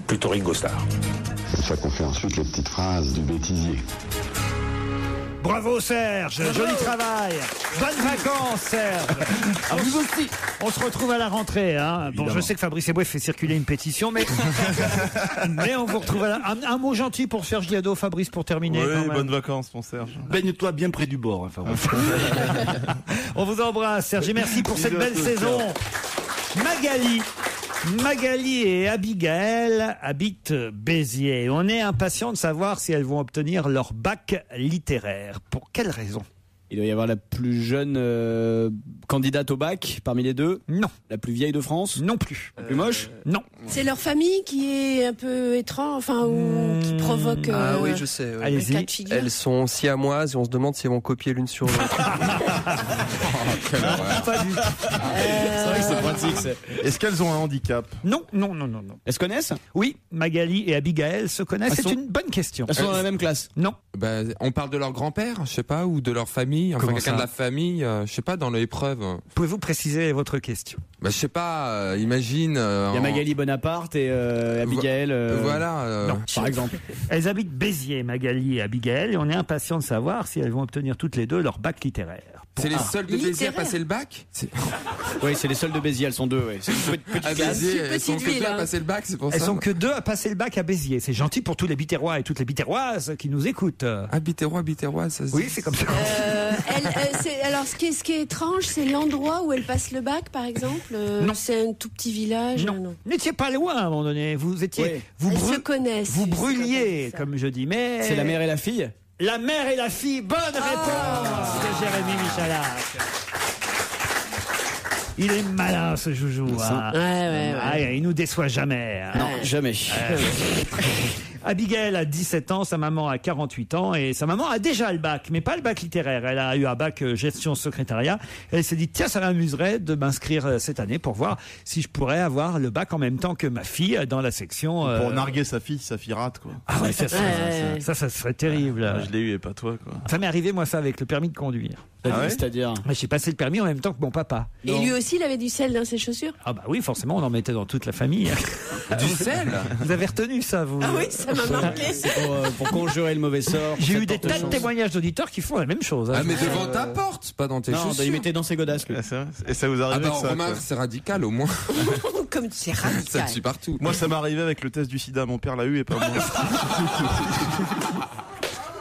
plutôt Ringo Starr.
C'est ça qu'on fait ensuite les petites phrases du bêtisier.
Bravo Serge, joli travail. Bonnes vacances Serge.
À vous aussi.
On se retrouve à la rentrée. Hein. Bon, je sais que Fabrice Eboué fait circuler une pétition, mais on vous retrouve à un mot gentil pour Serge Diado, Fabrice, pour terminer.
Oui, bonnes vacances mon Serge.
Baigne-toi bien près du bord, Fabrice.
On vous embrasse Serge et merci pour cette belle saison. Magali et Abigail habitent Béziers. On est impatient de savoir si elles vont obtenir leur bac littéraire. Pour quelle raison ?
Il doit y avoir la plus jeune candidate au bac parmi les deux.
Non.
La plus vieille de France.
Non plus.
La plus moche.
Non.
C'est leur famille qui est un peu étrange, enfin, ou qui provoque.
Ah oui, je sais. Ouais.
Allez-y.
Cas de figure.
Elles sont siamoises et on se demande si elles vont copier l'une sur l'autre.
Pas du tout.
C'est vrai que c'est pratique.
Est-ce qu'elles ont un handicap ?
Non.
Elles se connaissent ?
Oui, Magali et Abigail se connaissent. C'est une bonne question.
Elles sont dans la même classe ?
Non.
On parle de leur grand-père, je sais pas, ou de leur famille, enfin
Comment
quelqu'un
ça
de la famille, je sais pas, dans l'épreuve.
Pouvez-vous préciser votre question ?
Je sais pas, imagine...
Il y a Magali Bonaparte et Abigail...
Voilà.
Non.
Par exemple.
Elles habitent Béziers, Magali et Abigail, et on est impatient de savoir si elles vont obtenir toutes les deux leur bac littéraire.
C'est les seules de Béziers à passer le bac ?
Oui, c'est les seules de Béziers, elles sont deux. Ouais. C'est une petite classe.
Béziers, elles sont que deux à passer le bac, c'est pour ça.
Elles sont que deux à passer le bac à Béziers. C'est gentil pour tous les Biterrois et toutes les Biterroises qui nous écoutent.
Ah, Biterrois, ça se dit.
Oui, c'est comme ça.
Alors, ce qui est étrange, c'est l'endroit où elles passent le bac, par exemple.
Non.
C'est un tout petit village.
Non. Vous n'étiez pas loin à un moment donné. Vous étiez.
Oui. Elles se connaissent.
Vous brûliez, comme je dis. Mais.
C'est la mère et la fille ?
La mère et la fille. Bonne réponse de Jérémy Michalak. Il est malin ce joujou. Hein. Ouais. Il nous déçoit jamais. Hein.
Non, jamais.
Abigail a 17 ans, sa maman a 48 ans et sa maman a déjà le bac, mais pas le bac littéraire. Elle a eu un bac gestion secrétariat. Elle s'est dit tiens, ça m'amuserait de m'inscrire cette année pour voir si je pourrais avoir le bac en même temps que ma fille dans la section.
Pour narguer sa fille rate quoi.
Ah ouais, ça serait terrible.
Je l'ai eu et pas toi quoi.
Ça m'est arrivé moi ça avec le permis de conduire.
C'est-à-dire
j'ai passé le permis en même temps que mon papa.
Et lui aussi, il avait du sel dans ses chaussures ?
Ah bah oui, forcément, on en mettait dans toute la famille.
Du sel ?
Vous avez retenu ça, vous ?
Ah oui, ça m'a marqué.
Pour conjurer le mauvais sort.
J'ai eu des tas de témoignages d'auditeurs qui font la même chose.
Ah mais devant ta porte, pas dans tes chaussures.
Non, il mettait dans ses godasses.
Et ça vous arrive
remarque, c'est radical au moins.
comme c'est radical.
Ça te suit partout.
Moi, ça m'est arrivé avec le test du sida. Mon père l'a eu et pas moi.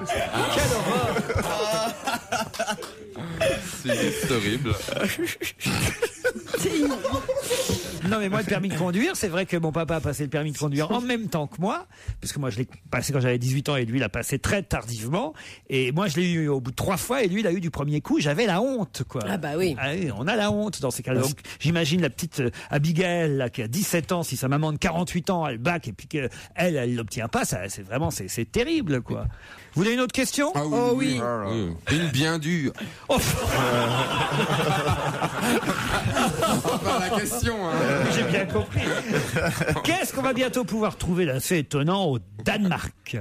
Quelle horreur.
C'est horrible.
Non mais moi le permis de conduire, c'est vrai que mon papa a passé le permis de conduire en même temps que moi, parce que moi je l'ai passé quand j'avais 18 ans et lui l'a passé très tardivement, et moi je l'ai eu au bout de 3 fois et lui il l'a eu du premier coup. J'avais la honte quoi.
Ah bah oui.
Ah oui, on a la honte dans ces cas-là. Donc j'imagine la petite Abigail là, qui a 17 ans, si sa maman de 48 ans elle bac et puis qu'elle l'obtient pas, ça c'est vraiment c'est terrible quoi. Vous voulez une autre question?
Ah oui,
Oh oui.
Une bien dure.
Oh.
Pas la question. Hein.
J'ai bien compris. Qu'est-ce qu'on va bientôt pouvoir trouver d'assez étonnant au Danemark?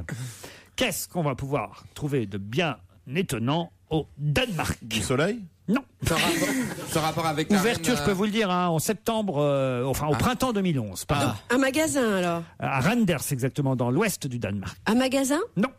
Qu'est-ce qu'on va pouvoir trouver de bien étonnant au Danemark?
Du soleil?
Non.
Ce rapport avec
ouverture, je peux vous le dire, hein, en septembre, au printemps 2011. Pardon.
Un magasin alors?
À Randers, exactement, dans l'ouest du Danemark.
Un magasin?
Non.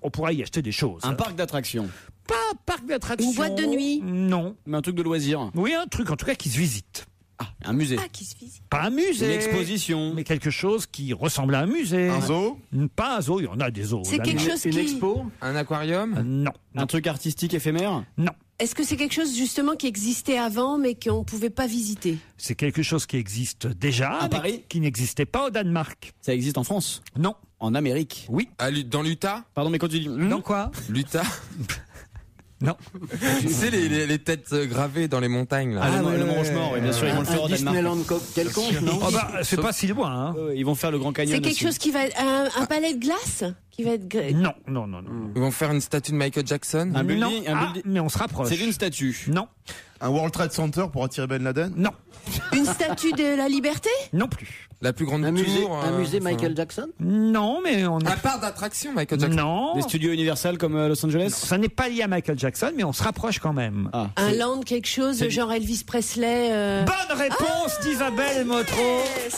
On pourra y acheter des choses.
Un parc d'attractions.
Pas un parc d'attractions.
Une boîte de nuit?
Non.
Mais un truc de loisirs.
Oui, un truc en tout cas qui se visite.
Ah, un musée.
Ah, qui se visite.
Pas un musée.
Une exposition.
Mais quelque chose qui ressemble à un musée.
Un zoo?
Pas un zoo, il y en a des zoos.
C'est quelque chose
Une
qui...
expo.
Un aquarium?
Non.
Un truc artistique éphémère.
Non.
Est-ce que c'est quelque chose justement qui existait avant mais qu'on ne pouvait pas visiter?
C'est quelque chose qui existe déjà,
À Paris?
qui n'existait pas au Danemark.
Ça existe en France?
Non.
En Amérique?
Oui.
Dans l'Utah?
Pardon, mais quand tu dis...
Dans quoi?
L'Utah?
Non.
Tu sais, les têtes gravées dans les montagnes, là.
le Mont Rochemort, oui, bien sûr, ils vont le faire au Danemark.
Disneyland quelconque, non?
Oh bah, c'est pas si loin. Hein.
Ils vont faire le Grand Canyon.
C'est quelque
aussi.
chose qui va être un palais de glace qui va être
Non.
Ils vont faire une statue de Michael Jackson?
Un
Non.
building,
Mais on se rapproche.
C'est une statue.
Non.
Un World Trade Center pour attirer Ben Laden?
Non.
une statue de la liberté?
Non plus.
La plus grande
Un
tour.
musée Michael Jackson?
Non, mais on
Un parc d'attraction, Michael Jackson?
Non.
Des studios Universal comme Los Angeles?
Non, ça n'est pas lié à Michael Jackson, mais on se rapproche quand même.
Ah,
Un land, quelque chose, genre Elvis Presley.
Bonne réponse d'Isabelle Motro.
Yes.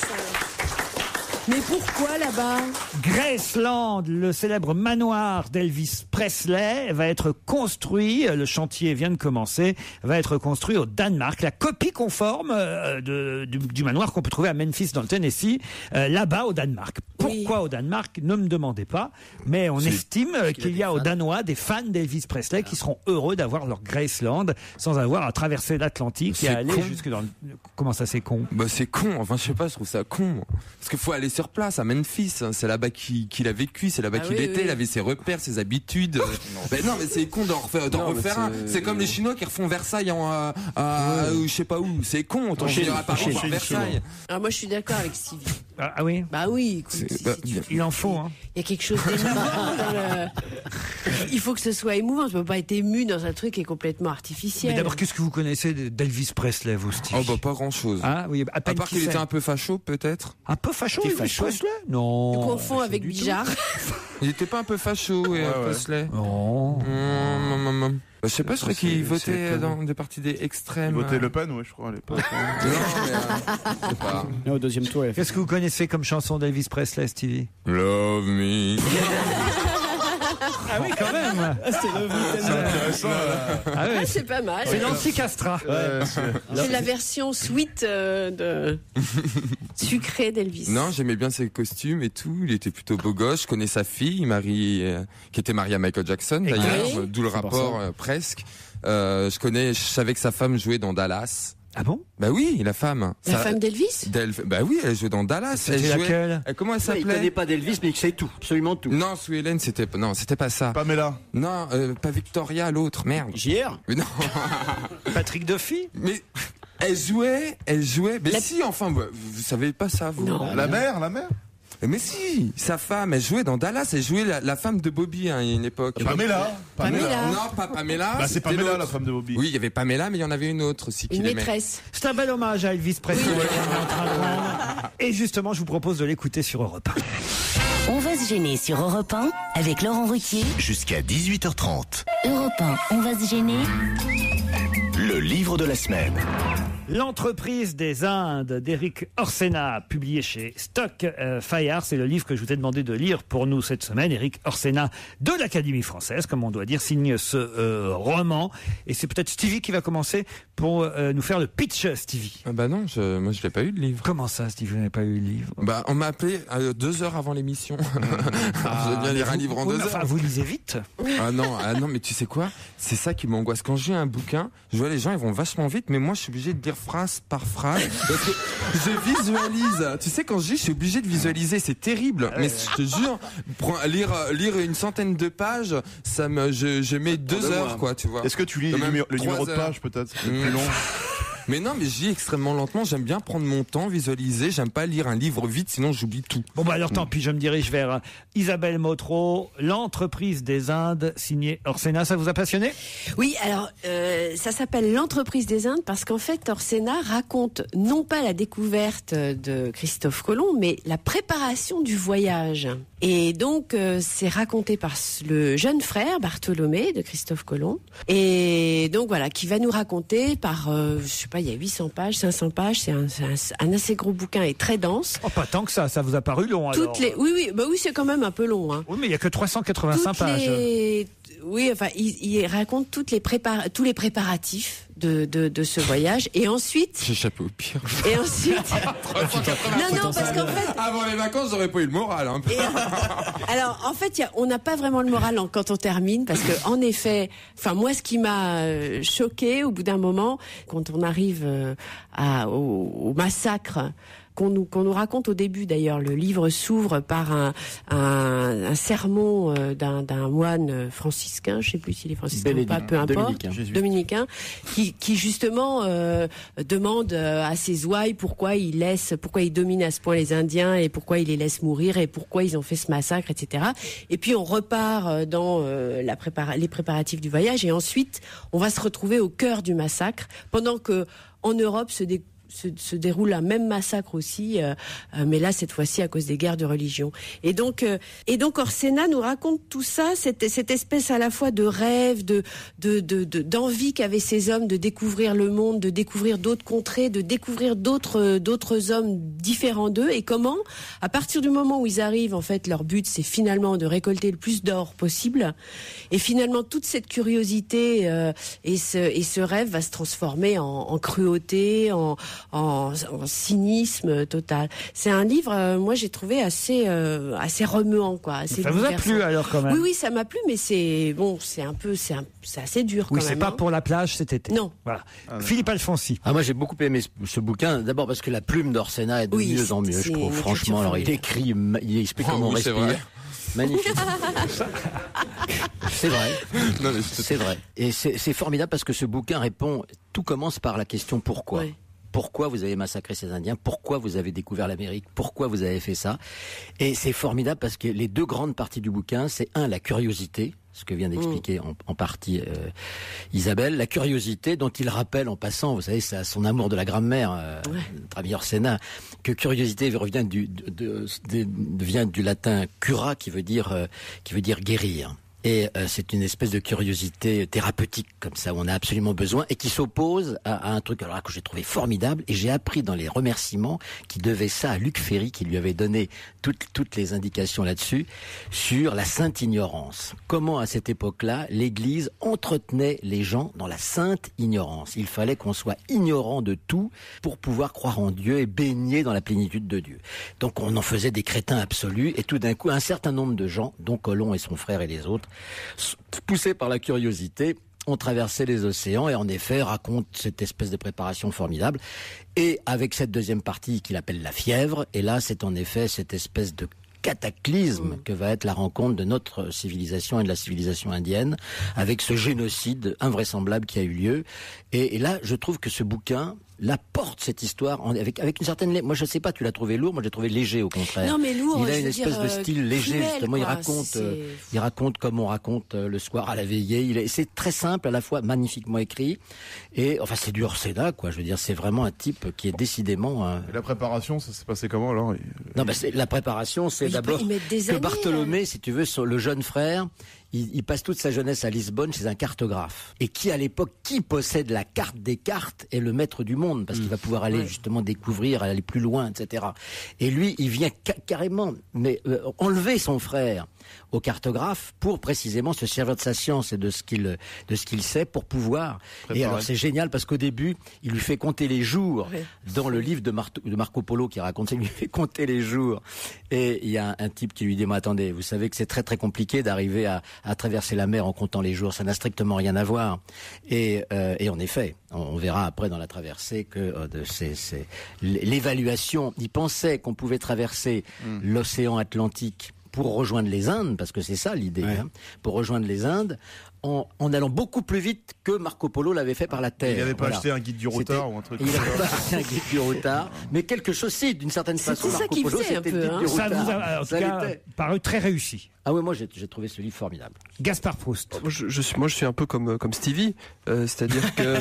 Mais pourquoi là-bas?
Graceland, le célèbre manoir d'Elvis Presley, va être construit, le chantier vient de commencer, va être construit au Danemark. La copie conforme du manoir qu'on peut trouver à Memphis dans le Tennessee, là-bas au Danemark. Pourquoi au Danemark? Ne me demandez pas, mais on estime qu'il y a aux Danois des fans d'Elvis Presley qui seront heureux d'avoir leur Graceland sans avoir à traverser l'Atlantique et à aller jusque dans le... Comment ça, c'est con?
Bah c'est con, enfin je sais pas, je trouve ça con. Parce qu'il faut aller sur place à Memphis, c'est là-bas qu'il a vécu, c'est là-bas qu'il était, il avait ses repères, ses habitudes. Non mais c'est con d'en refaire un. C'est comme les Chinois qui refont Versailles je sais pas où, c'est con, on finira par revoir Versailles.
Alors moi je suis d'accord avec Stevie.
Ah oui?
Bah oui, écoute,
il en faut. Hein.
Il y a quelque chose d'émouvant dans le... Il faut que ce soit émouvant, je peux pas être ému dans un truc qui est complètement artificiel.
Mais d'abord, qu'est-ce que vous connaissez d'Elvis Presley, vous, Steve?
Oh bah pas grand-chose.
Ah oui,
à part qu'il était un peu facho, peut-être.
Un peu facho, Elvis Presley? Non.
Tu confonds avec Bijard.
Il était pas un peu facho, Presley?
Non.
Je sais pas, je crois qu'il votait dans des partis des extrêmes.
Il votait Le Pen, oui, je crois, à l'époque.
Au deuxième tour.
Qu'est-ce que vous connaissez comme chanson d'Elvis Presley, Stevie?
Love me.
Ah oui, quand même.
C'est intéressant.
Ah oui.
C'est pas mal.
C'est l'anti-Castra.
C'est la version sweet de sucrée d'Elvis.
Non, j'aimais bien ses costumes et tout. Il était plutôt beau gosse. Je connais sa fille, Marie, qui était mariée à Michael Jackson d'ailleurs, d'où le rapport presque. Je savais que sa femme jouait dans Dallas.
Ah bon?
Bah oui, la femme.
La femme d'Elvis?
Bah oui, elle jouait dans Dallas.
C'était laquelle?
Comment elle s'appelait?
Il connaît pas d'Elvis, mais il sait tout, absolument tout.
Non, Sue Ellen, c'était pas ça.
Pamela.
Non, pas Victoria, l'autre. Merde.
JR?
Mais non.
Patrick Duffy?
Mais elle jouait. Mais si, enfin, vous savez pas ça, vous.
Non.
La mère?
Mais si, sa femme, elle jouait dans Dallas, elle jouait la femme de Bobby à une époque.
Pamela.
Non, pas Pamela.
Bah, c'est Pamela, la femme de Bobby.
Oui, il y avait Pamela, mais il y en avait une autre aussi qui
Une
l'aimait.
maîtresse.
C'est un bel hommage à Elvis Presley. qu'on est en train de rendre. Et justement, je vous propose de l'écouter sur Europe 1.
On va se gêner sur Europe 1 avec Laurent Ruquier.
Jusqu'à 18h30.
Europe 1, on va se gêner.
Le livre de la semaine.
L'entreprise des Indes d'Éric Orsena, publié chez Stock Fayard. C'est le livre que je vous ai demandé de lire pour nous cette semaine. Éric Orsena de l'Académie française, comme on doit dire, signe ce roman. Et c'est peut-être Stevie qui va commencer pour nous faire le pitch, Stevie.
Bah non, moi je l'ai pas eu le livre.
Comment ça, Stevie, vous n'avez pas eu le livre?
Bah on m'a appelé 2 heures avant l'émission. Je vais bien lire un livre en 2 heures.
Enfin, vous lisez vite.
Ah non, mais tu sais quoi? C'est ça qui m'angoisse. Quand je lis un bouquin, je vois les gens, ils vont vachement vite, mais moi je suis obligé de dire phrase par phrase parce que je visualise. Tu sais, quand je lis, je suis obligé de visualiser. C'est terrible. Mais je te jure, lire une centaine de pages, je mets 2 heures, quoi, tu vois.
Est-ce que tu lis le numéro de page, peut-être? C'est plus long.
Mais non, mais je lis extrêmement lentement. J'aime bien prendre mon temps, visualiser. J'aime pas lire un livre vite, sinon j'oublie tout.
Bon, bah alors tant pis, je me dirige vers Isabelle Motro, L'entreprise des Indes, signé Orsena. Ça vous a passionné?
Oui, alors ça s'appelle L'entreprise des Indes parce qu'en fait, Orsena raconte non pas la découverte de Christophe Colomb, mais la préparation du voyage. Et donc, c'est raconté par le jeune frère Bartholomé de Christophe Colomb. Et donc voilà, qui va nous raconter par, je sais pas, il y a 800 pages, 500 pages. C'est un assez gros bouquin et très dense.
Oh, pas tant que ça. Ça vous a paru long, alors?
Oui, c'est quand même un peu long. Hein.
Oui, mais il y a que 385 pages.
Oui, enfin, il raconte tous les préparatifs de ce voyage, et ensuite.
J'ai échappé au pire.
Et ensuite. non, parce qu'en fait.
Avant les vacances, j'aurais pas eu le moral. Hein.
Alors, en fait, on n'a pas vraiment le moral quand on termine, parce que, en effet, enfin, moi, ce qui m'a choqué au bout d'un moment, quand on arrive au massacre. Qu'on nous raconte au début, d'ailleurs. Le livre s'ouvre par un sermon d'un moine franciscain, je sais plus s'il est franciscain ou pas, peu importe, dominicain, qui justement demande à ses ouailles pourquoi il domine à ce point les Indiens et pourquoi il les laisse mourir et pourquoi ils ont fait ce massacre, etc. Et puis on repart dans les préparatifs du voyage, et ensuite on va se retrouver au cœur du massacre, pendant que en Europe se déroule un même massacre aussi, mais là cette fois-ci à cause des guerres de religion. Et donc Orsena nous raconte tout ça, cette espèce à la fois de rêve, d'envie qu'avaient ces hommes de découvrir le monde, de découvrir d'autres contrées, de découvrir d'autres hommes différents d'eux, et comment, à partir du moment où ils arrivent, en fait, leur but c'est finalement de récolter le plus d'or possible, et finalement toute cette curiosité et ce rêve va se transformer en cruauté, en cynisme total. C'est un livre, moi j'ai trouvé assez remuant, quoi. Assez
ça vous a plu alors, quand même?
Oui, ça m'a plu, mais c'est assez dur.
Oui,
quand
c'est
même,
pas
hein.
pour la plage cet été.
Non.
Voilà. Philippe Alfonsi.
Moi j'ai beaucoup aimé ce bouquin. D'abord parce que la plume d'Orsena est de mieux en mieux, je trouve. Franchement, alors il écrit, il explique comment on respire. Magnifique. C'est vrai. C'est vrai. Et c'est formidable parce que ce bouquin répond. Tout commence par la question pourquoi. Oui. Pourquoi vous avez massacré ces Indiens? Pourquoi vous avez découvert l'Amérique? Pourquoi vous avez fait ça? Et c'est formidable parce que les deux grandes parties du bouquin, c'est la curiosité, ce que vient d'expliquer en partie Isabelle, la curiosité dont il rappelle en passant, vous savez, c'est son amour de la grammaire, notre ami Orsena, que curiosité vient du latin cura, qui veut dire guérir. Et c'est une espèce de curiosité thérapeutique comme ça, où on a absolument besoin, et qui s'oppose à un truc alors que j'ai trouvé formidable. Et j'ai appris dans les remerciements qu'il devait ça à Luc Ferry, qui lui avait donné toutes les indications là-dessus, sur la sainte ignorance. Comment à cette époque-là, l'Église entretenait les gens dans la sainte ignorance. Il fallait qu'on soit ignorant de tout pour pouvoir croire en Dieu et baigner dans la plénitude de Dieu. Donc on en faisait des crétins absolus, et tout d'un coup, un certain nombre de gens, dont Colomb et son frère et les autres, poussés par la curiosité, ont traversé les océans, et en effet raconte cette espèce de préparation formidable. Et avec cette deuxième partie qu'il appelle la fièvre, et là c'est en effet cette espèce de cataclysme que va être la rencontre de notre civilisation et de la civilisation indienne, avec ce génocide invraisemblable qui a eu lieu. Et là, je trouve que ce bouquin la porte, cette histoire, avec une certaine... Moi, je sais pas, tu l'as trouvé lourd, moi j'ai trouvé léger, au contraire.
Non, mais lourd,
il a
je
une
veux
espèce
dire,
de style léger,
cruel,
justement.
quoi.
Il raconte comme on raconte le soir à la veillée. C'est très simple, à la fois magnifiquement écrit. Et enfin, c'est du Orsena, quoi. Je veux dire, c'est vraiment un type qui est décidément...
Et la préparation, ça s'est passé comment, alors?
Non, la préparation, c'est d'abord que Bartholomé, si tu veux, le jeune frère... Il passe toute sa jeunesse à Lisbonne chez un cartographe. Et qui, à l'époque, qui possède la carte des cartes est le maître du monde, parce qu'il va pouvoir aller justement découvrir, aller plus loin, etc. Et lui, il vient carrément enlever son frère au cartographe pour précisément se servir de sa science et de ce qu'il sait pour pouvoir. Et alors c'est génial parce qu'au début, il lui fait compter les jours dans le livre de Marco Polo qui raconte ça, il lui fait compter les jours. Et il y a un type qui lui dit, mais attendez, vous savez que c'est très très compliqué d'arriver à traverser la mer en comptant les jours, ça n'a strictement rien à voir. Et en effet, on verra après dans la traversée que c'est l'évaluation. Il pensait qu'on pouvait traverser l'océan Atlantique pour rejoindre les Indes, parce que c'est ça l'idée, pour rejoindre les Indes, en allant beaucoup plus vite que Marco Polo l'avait fait par la terre.
Il n'avait pas acheté un guide du routard ou un truc.
Il n'avait pas acheté un guide du routard, mais quelque chose, si, d'une certaine façon.
C'est ça qu'il faisait un peu.
Ça vous a en tout cas paru très réussi.
Ah oui, moi j'ai trouvé ce livre formidable.
Gaspard Proust.
Moi je suis un peu comme Stevie, c'est-à-dire que...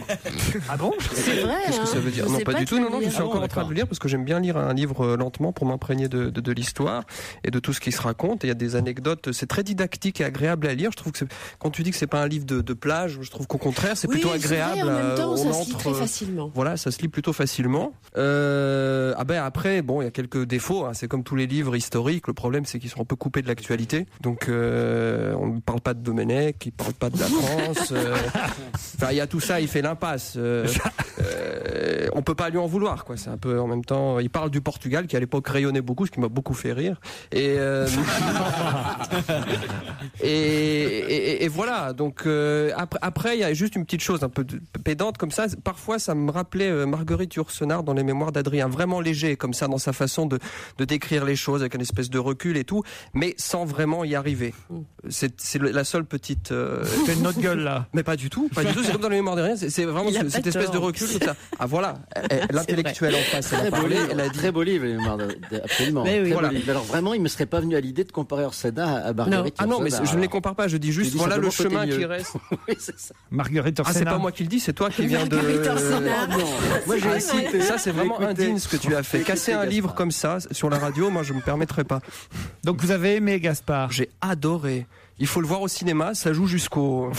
Ah bon?
C'est vrai.
Qu'est-ce que ça veut dire? Non, pas du tout. Non, je suis encore en train de le lire parce que j'aime bien lire un livre lentement pour m'imprégner de l'histoire et de tout ce qui se raconte. Et il y a des anecdotes. C'est très didactique et agréable à lire. Je trouve que quand tu dis que c'est pas un livre de plage, je trouve qu'au contraire c'est plutôt agréable.
Vrai, en même temps, ça se lit très facilement.
Voilà, ça se lit plutôt facilement. Après, bon, il y a quelques défauts. C'est comme tous les livres historiques. Le problème, c'est qu'ils sont un peu coupés de l'actualité. Donc, on ne parle pas de Domenech, il ne parle pas de la France. Enfin, il y a tout ça, il fait l'impasse. On peut pas lui en vouloir, quoi. C'est un peu en même temps. Il parle du Portugal qui à l'époque rayonnait beaucoup, ce qui m'a beaucoup fait rire. Et voilà. Donc après, il y a juste une petite chose un peu pédante comme ça. Parfois, ça me rappelait Marguerite Yourcenar dans les Mémoires d'Adrien, vraiment léger comme ça dans sa façon de décrire les choses avec une espèce de recul et tout, mais sans vraiment y arriver. C'est la seule petite.
C'est une autre gueule là.
Mais pas du tout. C'est comme dans les Mémoires d'Adrien. C'est vraiment cette espèce de recul comme ça. Ah voilà. L'intellectuelle en face, elle a parlé. Elle a dit
très beau livre, les Mémoires d'Adrien. Absolument.
Mais oui.
Voilà. Alors vraiment, il me serait pas venu à l'idée de comparer Orsena à Marguerite.
Ah non, mais je ne les compare pas. Je dis juste voilà le chemin qui reste.
Oui, c'est ça.
Marguerite Orsena.
Ah, c'est pas moi qui le dis, c'est toi qui viens de.
Moi, j'ai essayé.
Ça, c'est vraiment indigne ce que tu as fait. Casser un livre comme ça sur la radio, moi, je me permettrais pas.
Donc vous avez aimé Gaspard?
J'ai adoré. Il faut le voir au cinéma, ça joue jusqu'au.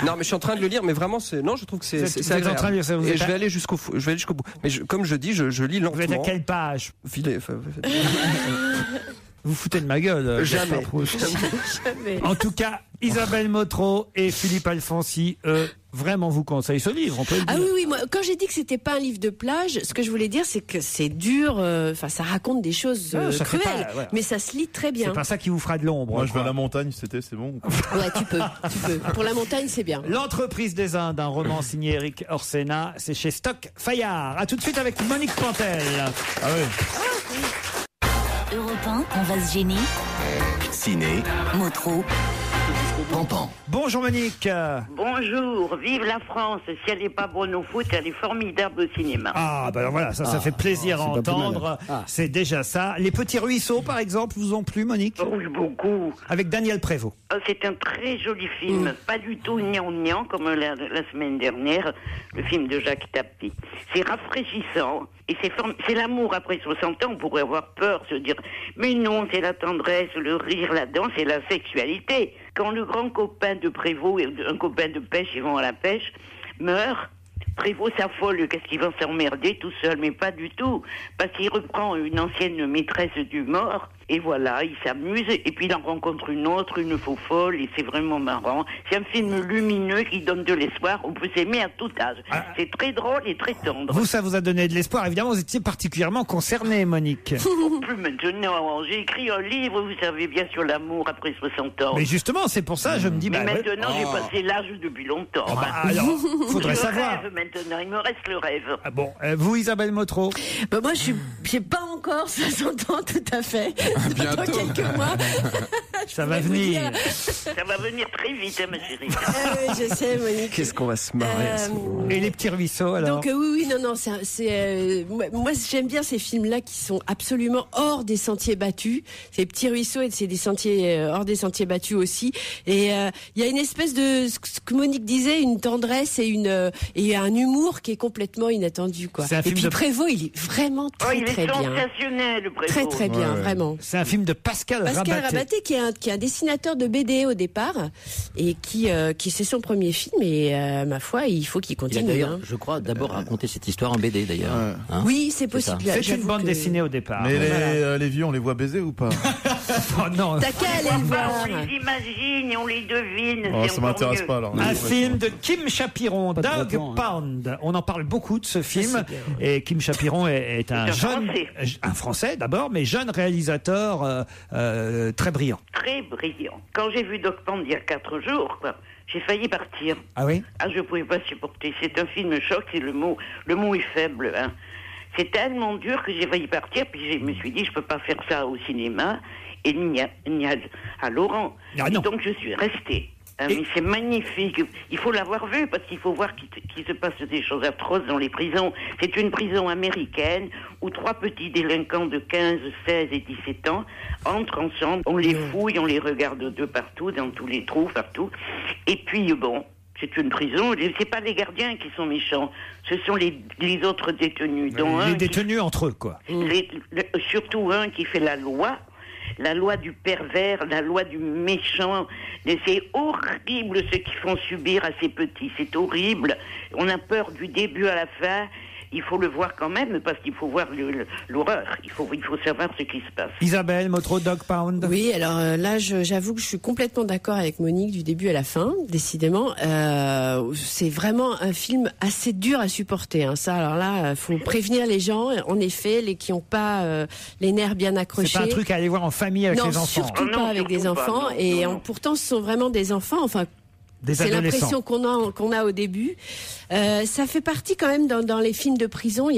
Non, mais je suis en train de le lire, mais vraiment, je trouve que c'est agréable. En train de lire, et je vais aller jusqu'au bout. Mais comme je dis, je lis lentement.
Vous êtes à quelle page? Vous foutez de ma gueule.
Jamais.
Jamais.
En tout cas, Isabelle Motro et Philippe Alfonsi, vraiment vous conseillent ce livre, on peut le dire.
Ah oui, moi, quand j'ai dit que c'était pas un livre de plage, ce que je voulais dire, c'est que c'est dur, ça raconte des choses cruelles, mais ça se lit très bien.
C'est pas ça qui vous fera de l'ombre.
Moi, je vais à la montagne, c'est bon.
Ouais, tu peux. Pour la montagne, c'est bien.
L'entreprise des Indes, un roman signé Eric Orsena, c'est chez Stock Fayard. À tout de suite avec Monique Pantel.
Ah oui.
Europe 1, on va se gêner.
Ciné.
Motro.
Pampan.
Bonjour Monique.
Bonjour, vive la France. Si elle n'est pas bonne au foot, elle est formidable au cinéma.
Ah, ben alors voilà, ça fait plaisir à entendre. C'est déjà ça. Les petits ruisseaux, par exemple, vous ont plu, Monique?
Oui, beaucoup.
Avec Daniel Prévost.
C'est un très joli film, pas du tout gnangnan comme la semaine dernière, le film de Jacques Tati. C'est rafraîchissant et c'est l'amour après 60 ans. On pourrait avoir peur, se dire mais non, c'est la tendresse, le rire, la danse et la sexualité. Quand le grand copain de Prévost, un copain de pêche, ils vont à la pêche, meurt, Prévost s'affole, qu'est-ce qu'il va s'emmerder tout seul, mais pas du tout, parce qu'il reprend une ancienne maîtresse du mort, et voilà, il s'amuse, et puis il en rencontre une autre, une faux folle, et c'est vraiment marrant. C'est un film lumineux qui donne de l'espoir, on peut s'aimer à tout âge. C'est très drôle et très tendre.
Vous, ça vous a donné de l'espoir, évidemment, vous étiez particulièrement concernée, Monique.
Plus maintenant, j'ai écrit un livre, vous savez bien, sur l'amour après 60 ans.
Mais justement, c'est pour ça, je me dis...
Mais maintenant, j'ai passé l'âge depuis longtemps.
Alors, faudrait savoir.
Rêve maintenant, il me reste le rêve.
Ah bon, vous, Isabelle Motro?
Moi, j'ai pas encore 60 ans, tout à fait.
Bientôt.
Dans quelques mois.
Ça va venir.
Ça va venir très vite, hein, ma chérie.
Oui, je sais, Monique.
Qu'est-ce qu'on va se marrer à ce moment.
Et les petits ruisseaux, alors?
Donc oui, non, moi j'aime bien ces films-là qui sont absolument hors des sentiers battus. Ces petits ruisseaux, et c'est des sentiers hors des sentiers battus aussi. Et il y a une espèce de, ce que Monique disait, une tendresse et un humour qui est complètement inattendu, quoi.
C'est un
Et
film
puis
de-
Prévost, il est vraiment très
il est
très bien.
sensationnel, Prévost.
Très bien, vraiment.
C'est un film de Pascal
Rabaté qui est un dessinateur de BD au départ et qui c'est son premier film et ma foi il faut qu'il
Il a
continue.
d'ailleurs,
hein.
je crois, d'abord raconté cette histoire en BD d'ailleurs. Hein,
Oui, c'est possible.
ça.
C'est une
J'avoue
bande
que-
dessinée au départ.
Mais
Voilà.
les vieux, on les voit baiser ou pas?
Oh non.
T'as qu'à aller le voir.
On les imagine et on les devine.
Oh,
c'est
ça
encore
m'intéresse
mieux.
pas alors.
Un film de Kim Chapiron,
Pas de
Dog
vêtements,
Pound. On en parle beaucoup de ce film.
c'est bien.
Et Kim Chapiron est un
C'est un
jeune,
Français.
un Français d'abord, mais jeune réalisateur très brillant.
Très brillant. Quand j'ai vu Doc Pound il y a 4 jours, quoi, j'ai failli partir.
Ah oui?
Ah, je pouvais pas supporter. C'est un film choc, c'est le mot est faible. Hein. C'est tellement dur que j'ai failli partir, puis je me suis dit, je peux pas faire ça au cinéma. Et à Laurent.
Ah non.
Donc je suis restée. Ah, mais c'est magnifique. Il faut l'avoir vu parce qu'il faut voir qu'il se passe des choses atroces dans les prisons. C'est une prison américaine où 3 petits délinquants de 15, 16 et 17 ans entrent ensemble. On les fouille, on les regarde de partout, dans tous les trous, partout. Et puis, bon, c'est une prison. C'est pas les gardiens qui sont méchants. Ce sont les autres détenus. Dont
Les
un
détenus entre eux, quoi.
surtout un qui fait la loi du pervers, la loi du méchant. Et c'est horrible ce qu'ils font subir à ces petits. C'est horrible. On a peur du début à la fin. Il faut le voir quand même parce qu'il faut voir l'horreur. Il faut savoir ce qui se passe.
Isabelle, Motro, Dog Pound.
Oui, alors là, j'avoue que je suis complètement d'accord avec Monique du début à la fin, décidément. C'est vraiment un film assez dur à supporter. Hein. Ça, alors là, faut prévenir les gens. En effet, les qui n'ont pas les nerfs bien accrochés.
C'est pas un truc à aller voir en famille avec
non,
les enfants.
surtout
Oh non,
pas avec des
surtout pas,
enfants.
non,
Et
non.
pourtant, ce sont vraiment des enfants. Enfin.
Des
C'est
adolescents.
l'impression qu'on a au début. Ça fait partie quand même dans les films de prison.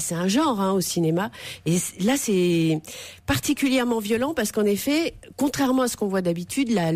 C'est un genre hein, au cinéma. Et là, c'est particulièrement violent parce qu'en effet, contrairement à ce qu'on voit d'habitude, là,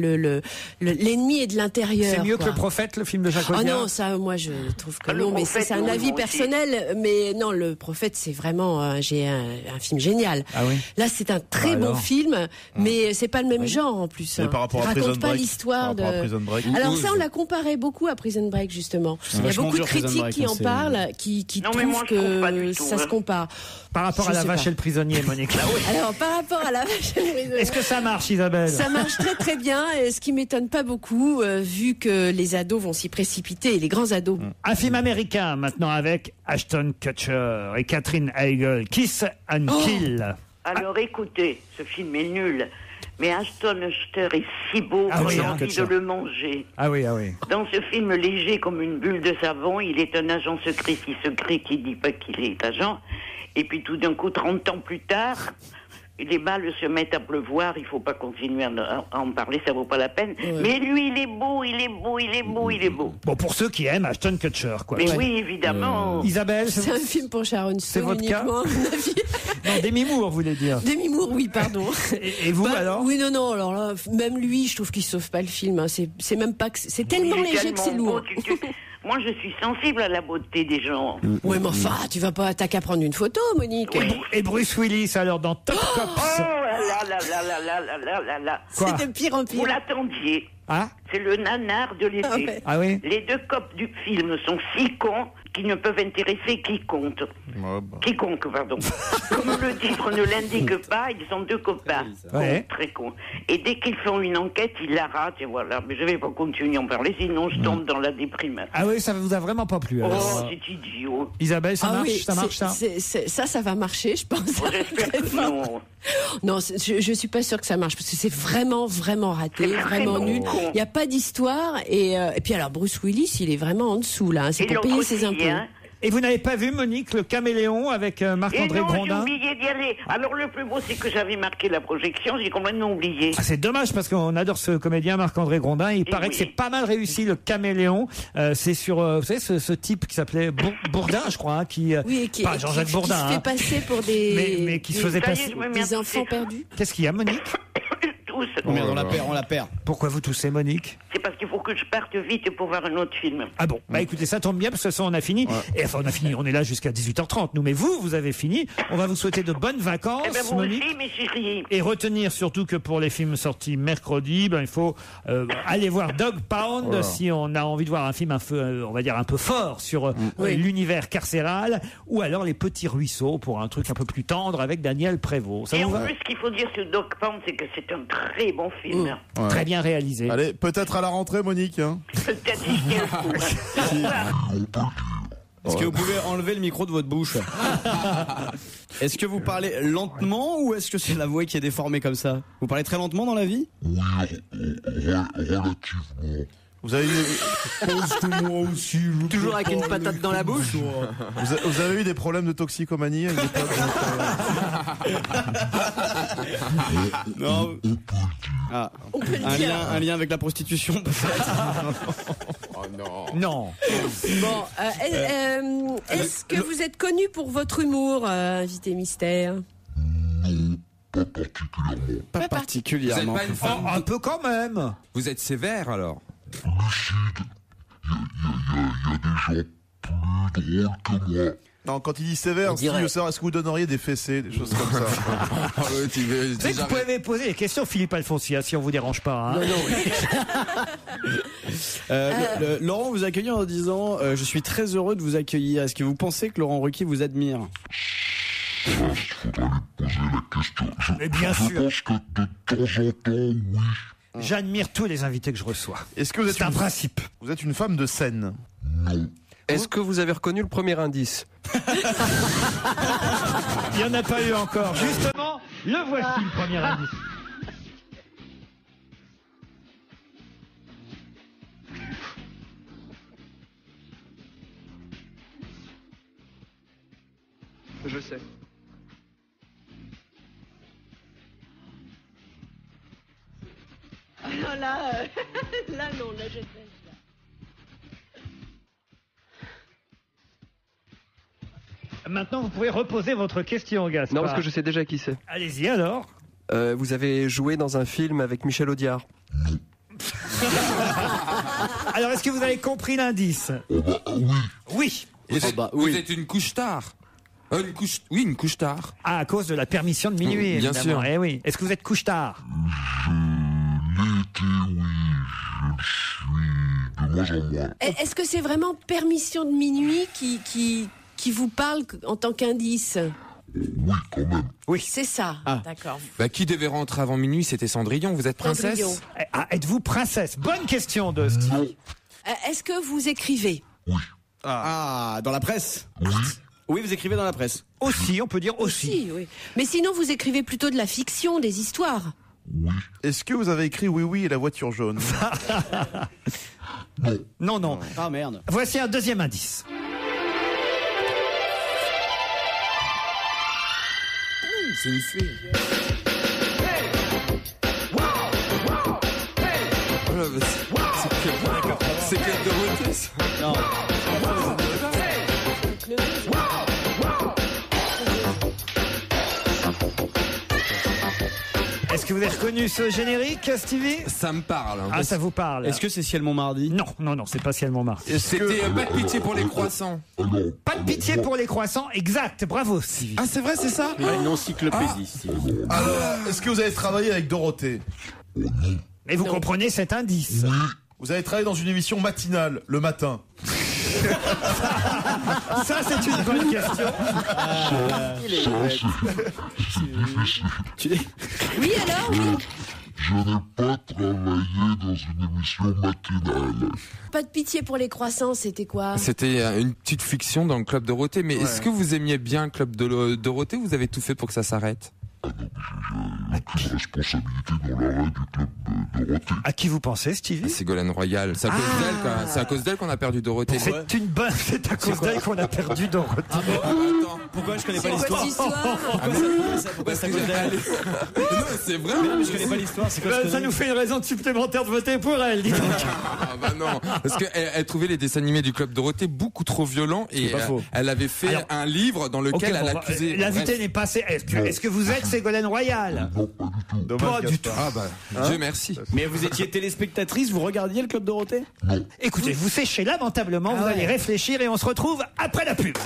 l'ennemi est de l'intérieur.
C'est mieux
quoi.
que Le Prophète, le film de Jacques
Ah
Audiard.
non, ça, moi, je trouve que
Ah, Le
non. Mais
Prophète,
c'est un
non,
avis
moi aussi.
personnel. Mais non, Le Prophète, c'est vraiment j'ai un film génial.
Ah oui.
Là, c'est un très bon
alors.
film, mais c'est pas le même genre en plus.
Mais
hein.
par rapport
Il
à Prison
raconte pas
Break,
l'histoire
par rapport à Prison Break.
Alors ça, on l'a comparé beaucoup à Prison Break justement. Il y a
vachement
beaucoup de
dur, Prison
critiques
Break,
qui
hein,
en
c'est-
parlent, qui
Non, mais moi,
trouvent
je trouve pas
que
du tout,
ça se
hein.
compare.
Par rapport
Je
à La
sais
Vache
pas.
et le prisonnier, Monique.
Alors par rapport à La Vache et le prisonnier,
Est-ce que ça marche, Isabelle?
ça marche très très bien, et ce qui m'étonne pas beaucoup, vu que les ados vont s'y précipiter, et les grands ados.
Un film américain maintenant avec Ashton Kutcher et Catherine Heigl, Kiss and Kill.
Alors écoutez, ce film est nul. Mais Ashton Kutcher est si beau
Ah
qu'on
oui,
a
hein,
envie
Kutcher.
de le manger.
Ah oui, ah oui.
Dans ce film léger comme une bulle de savon, il est un agent secret si secret qu'il dit pas qu'il est agent. Et puis tout d'un coup, 30 ans plus tard, les balles se mettent à pleuvoir. Il faut pas continuer à en parler, ça vaut pas la peine.
Ouais.
Mais lui, il est beau, il est beau, il est beau, il est beau.
Bon, pour ceux qui aiment Ashton Kutcher, quoi.
Mais oui, évidemment.
Isabelle,
C'est un film pour Sharon
C'est
Stone
votre cas
uniquement, à mon avis.
non, Demi Moore, vous voulez dire.
Demi Moore, oui, pardon.
Et vous,
Bah,
alors?
Oui, non, alors là, même lui, je trouve qu'il sauve pas le film. Hein. C'est même pas que c'est tellement
Il est
léger que c'est
tellement beau,
lourd.
Moi, je suis sensible à la beauté des gens.
Ouais, mais enfin, tu vas pas, t'as qu'à prendre une photo, Monique.
Et Bruce Willis, alors, dans Top Cops.
Oh là là là là là là là là là.
Quoi?
C'est de pire en pire.
Vous l'attendiez.
Ah?
C'est le nanar de l'été.
Ah ouais.
Ah oui?
Les 2 cops du film sont si cons qu'ils ne peuvent intéresser quiconque. Quiconque, pardon. Comme le titre ne l'indique pas, ils sont 2 copains.
Ouais.
Cons, très cons. Et dès qu'ils font une enquête, ils la ratent, et voilà. Mais je vais pas continuer à en parler, sinon je tombe dans la déprime.
Ah oui, ça vous a vraiment pas plu,
Oh,
alors.
c'est idiot.
Isabelle, ça
Ah
marche,
oui,
ça marche, ça?
ça va marcher, je pense.
Oh, j'espère que non.
Non, je suis pas sûre que ça marche parce que c'est vraiment raté,
C'est
vraiment
vraiment
nul.
con.
Il y a pas d'histoire et puis alors Bruce Willis, il est vraiment en dessous là. Hein. C'est
Et
pour
l'autre
payer ses
aussi,
impôts.
hein.
Et vous n'avez pas vu, Monique, le caméléon avec
Et
Marc-André
non, j'ai
Grondin?
oublié d'y aller. Alors le plus beau, c'est que j'avais marqué la projection, j'ai complètement oublié.
Ah, c'est dommage parce qu'on adore ce comédien Marc-André Grondin. Il paraît
oui.
que c'est pas mal réussi, le caméléon. C'est sur, vous savez, ce type qui s'appelait Bourdin, je crois, hein, qui,
Oui, et qui,
pas Jean-Jacques
qui
Bourdin,
se fait
hein.
passer pour des
Mais qui se faisait
Ça y est,
passer.
je me mets
des
à
enfants
pousser.
perdus.
Qu'est-ce qu'il y a, Monique?
tousse.
Merde, on la perd.
Pourquoi vous toussez, Monique?
C'est parce qu'il faut que je parte vite pour voir un autre film.
Ah bon, bah écoutez, ça tombe bien parce que ça, on a fini. Et enfin, on est là jusqu'à 18h30, nous. Mais vous avez fini. On va vous souhaiter de bonnes vacances,
Eh ben vous
Monique.
aussi, mes chéris.
Et retenir surtout que pour les films sortis mercredi, il faut aller voir Dog Pound si on a envie de voir un film on va dire un peu fort sur l'univers carcéral, ou alors Les Petits Ruisseaux pour un truc un peu plus tendre avec Daniel Prévost. Ça
Et
vous
en
va?
plus, ce qu'il faut dire sur Dog Pound, c'est que c'est un très bon film.
Ouais.
Très bien réalisé.
Allez, peut-être à la rentrée, Monique. Hein.
Peut-être si je tiens le coup.
Est-ce que vous pouvez enlever le micro de votre bouche? Est-ce que vous parlez lentement ou est-ce que c'est la voix qui est déformée comme ça? Vous parlez très lentement dans la vie?
Oui, relativement.
Vous avez
Moi aussi, toujours avec une patate dans la bouche.
Vous avez eu des problèmes de toxicomanie à une époque?
Non. Ah, un lien avec la prostitution peut-être.
Oh non.
Non.
Bon, est-ce que vous êtes connu pour votre humour, invité mystère?
Pas particulièrement.
Vous êtes pas une femme
Un peu quand même.
Vous êtes sévère alors?
Il y a des gens plus drôles que moi.
Non, quand il dit sévère, Steve, est-ce que vous donneriez des fessées, des choses comme ça?
Vous savez que vous pouvez poser des questions, Philippe Alfonsi, si on vous dérange pas. Hein.
Laurent vous accueille en disant je suis très heureux de vous accueillir. Est-ce que vous pensez que Laurent Ruquier vous admire?
Il faudrait lui poser la question.
Mais bien sûr.
Je pense que de temps en temps, oui.
J'admire tous les invités que je reçois.
Est-ce que vous êtes
un principe?
Vous êtes une femme de scène?
Non.
Est-ce que vous avez reconnu le premier indice?
Il n'y en a pas eu encore. Justement, le voici, le premier indice.
Je sais.
Alors là, non, là, je sais.
Maintenant, vous pouvez reposer votre question, Gaspard.
Non, parce que je sais déjà qui c'est.
Allez-y alors.
Vous avez joué dans un film avec Michel Audiard?
Alors, est-ce que vous avez compris l'indice? Oui.
Vous êtes une couche tard. Une couche tard.
Ah, à cause de la permission de minuit,
bien
évidemment.
sûr.
Eh oui. Est-ce que vous êtes couche tard?
L'été, oui, je le suis de moins en moins.
Est-ce que c'est vraiment permission de minuit qui vous parle en tant qu'indice?
Oui, quand même.
Oui.
C'est ça, d'accord.
Bah, qui devait rentrer avant minuit? C'était Cendrillon. Vous êtes princesse?
Cendrillon.
Ah, êtes-vous princesse? Bonne question de Steve.
Est-ce que vous écrivez?
Oui.
Ah, dans la presse?
Oui.
Oui, vous écrivez dans la presse.
Aussi, on peut dire aussi.
Oui. Mais sinon, vous écrivez plutôt de la fiction, des histoires.
Oui.
Est-ce que vous avez écrit Oui, oui et la voiture jaune?
Non, non.
Ah merde.
Voici un deuxième indice.
C'est une fée. C'est Claire Dorothée, ça.
Non.
Est-ce que vous avez reconnu ce générique, Stevie?
Ça me parle.
Ah, ça vous parle.
Est-ce que c'est Ciel Montmardi?
Non, non, non, c'est pas Ciel Montmardi.
C'était pas de pitié pour les croissants.
Pas de pitié pour les croissants, exact. Bravo, Stevie.
Ah, c'est vrai, c'est ça?
Une encyclopédie.
Alors, est-ce que vous avez travaillé avec Dorothée?
Mais vous comprenez cet indice?
Vous avez travaillé dans une émission matinale, le matin?
Ça, c'est une bonne question.
Oui, alors?
Je n'ai pas travaillé dans une émission matinale.
Pas de pitié pour les croissants, c'était quoi?
C'était une petite fiction dans le Club Dorothée. Mais est-ce que vous aimiez bien le Club de Dorothée ou vous avez tout fait pour que ça s'arrête?
J'ai pris responsabilité dans l'arrêt du Club de Dorothée.
À qui vous pensez, Stevie?
Ségolène Royal. C'est à cause d'elle, quoi. C'est à cause d'elle qu'on a perdu Dorothée.
C'est une bonne. C'est à cause d'elle qu'on a perdu Dorothée.
Attends.
Pourquoi je connais pas
C'est quoi
l'histoire?
cette
Pourquoi ça cause d'elle?
Non, c'est vrai.
Mais je connais pas l'histoire. C'est quoi
Ça nous fait une raison supplémentaire de voter pour elle, dis donc.
Ah bah non, parce qu'elle trouvait les dessins animés du Club Dorothée beaucoup trop violents et
pas faux.
elle avait fait
Alors,
un livre dans lequel elle accusait.
L'invité n'est pas assez. Est-ce que vous êtes Ségolène Royal?
Dommage,
Pas du tout.
Ah bah, Dieu merci.
Mais vous étiez téléspectatrice, vous regardiez le Club Dorothée?
Écoutez, vous séchez lamentablement, vous allez réfléchir et on se retrouve après la pub.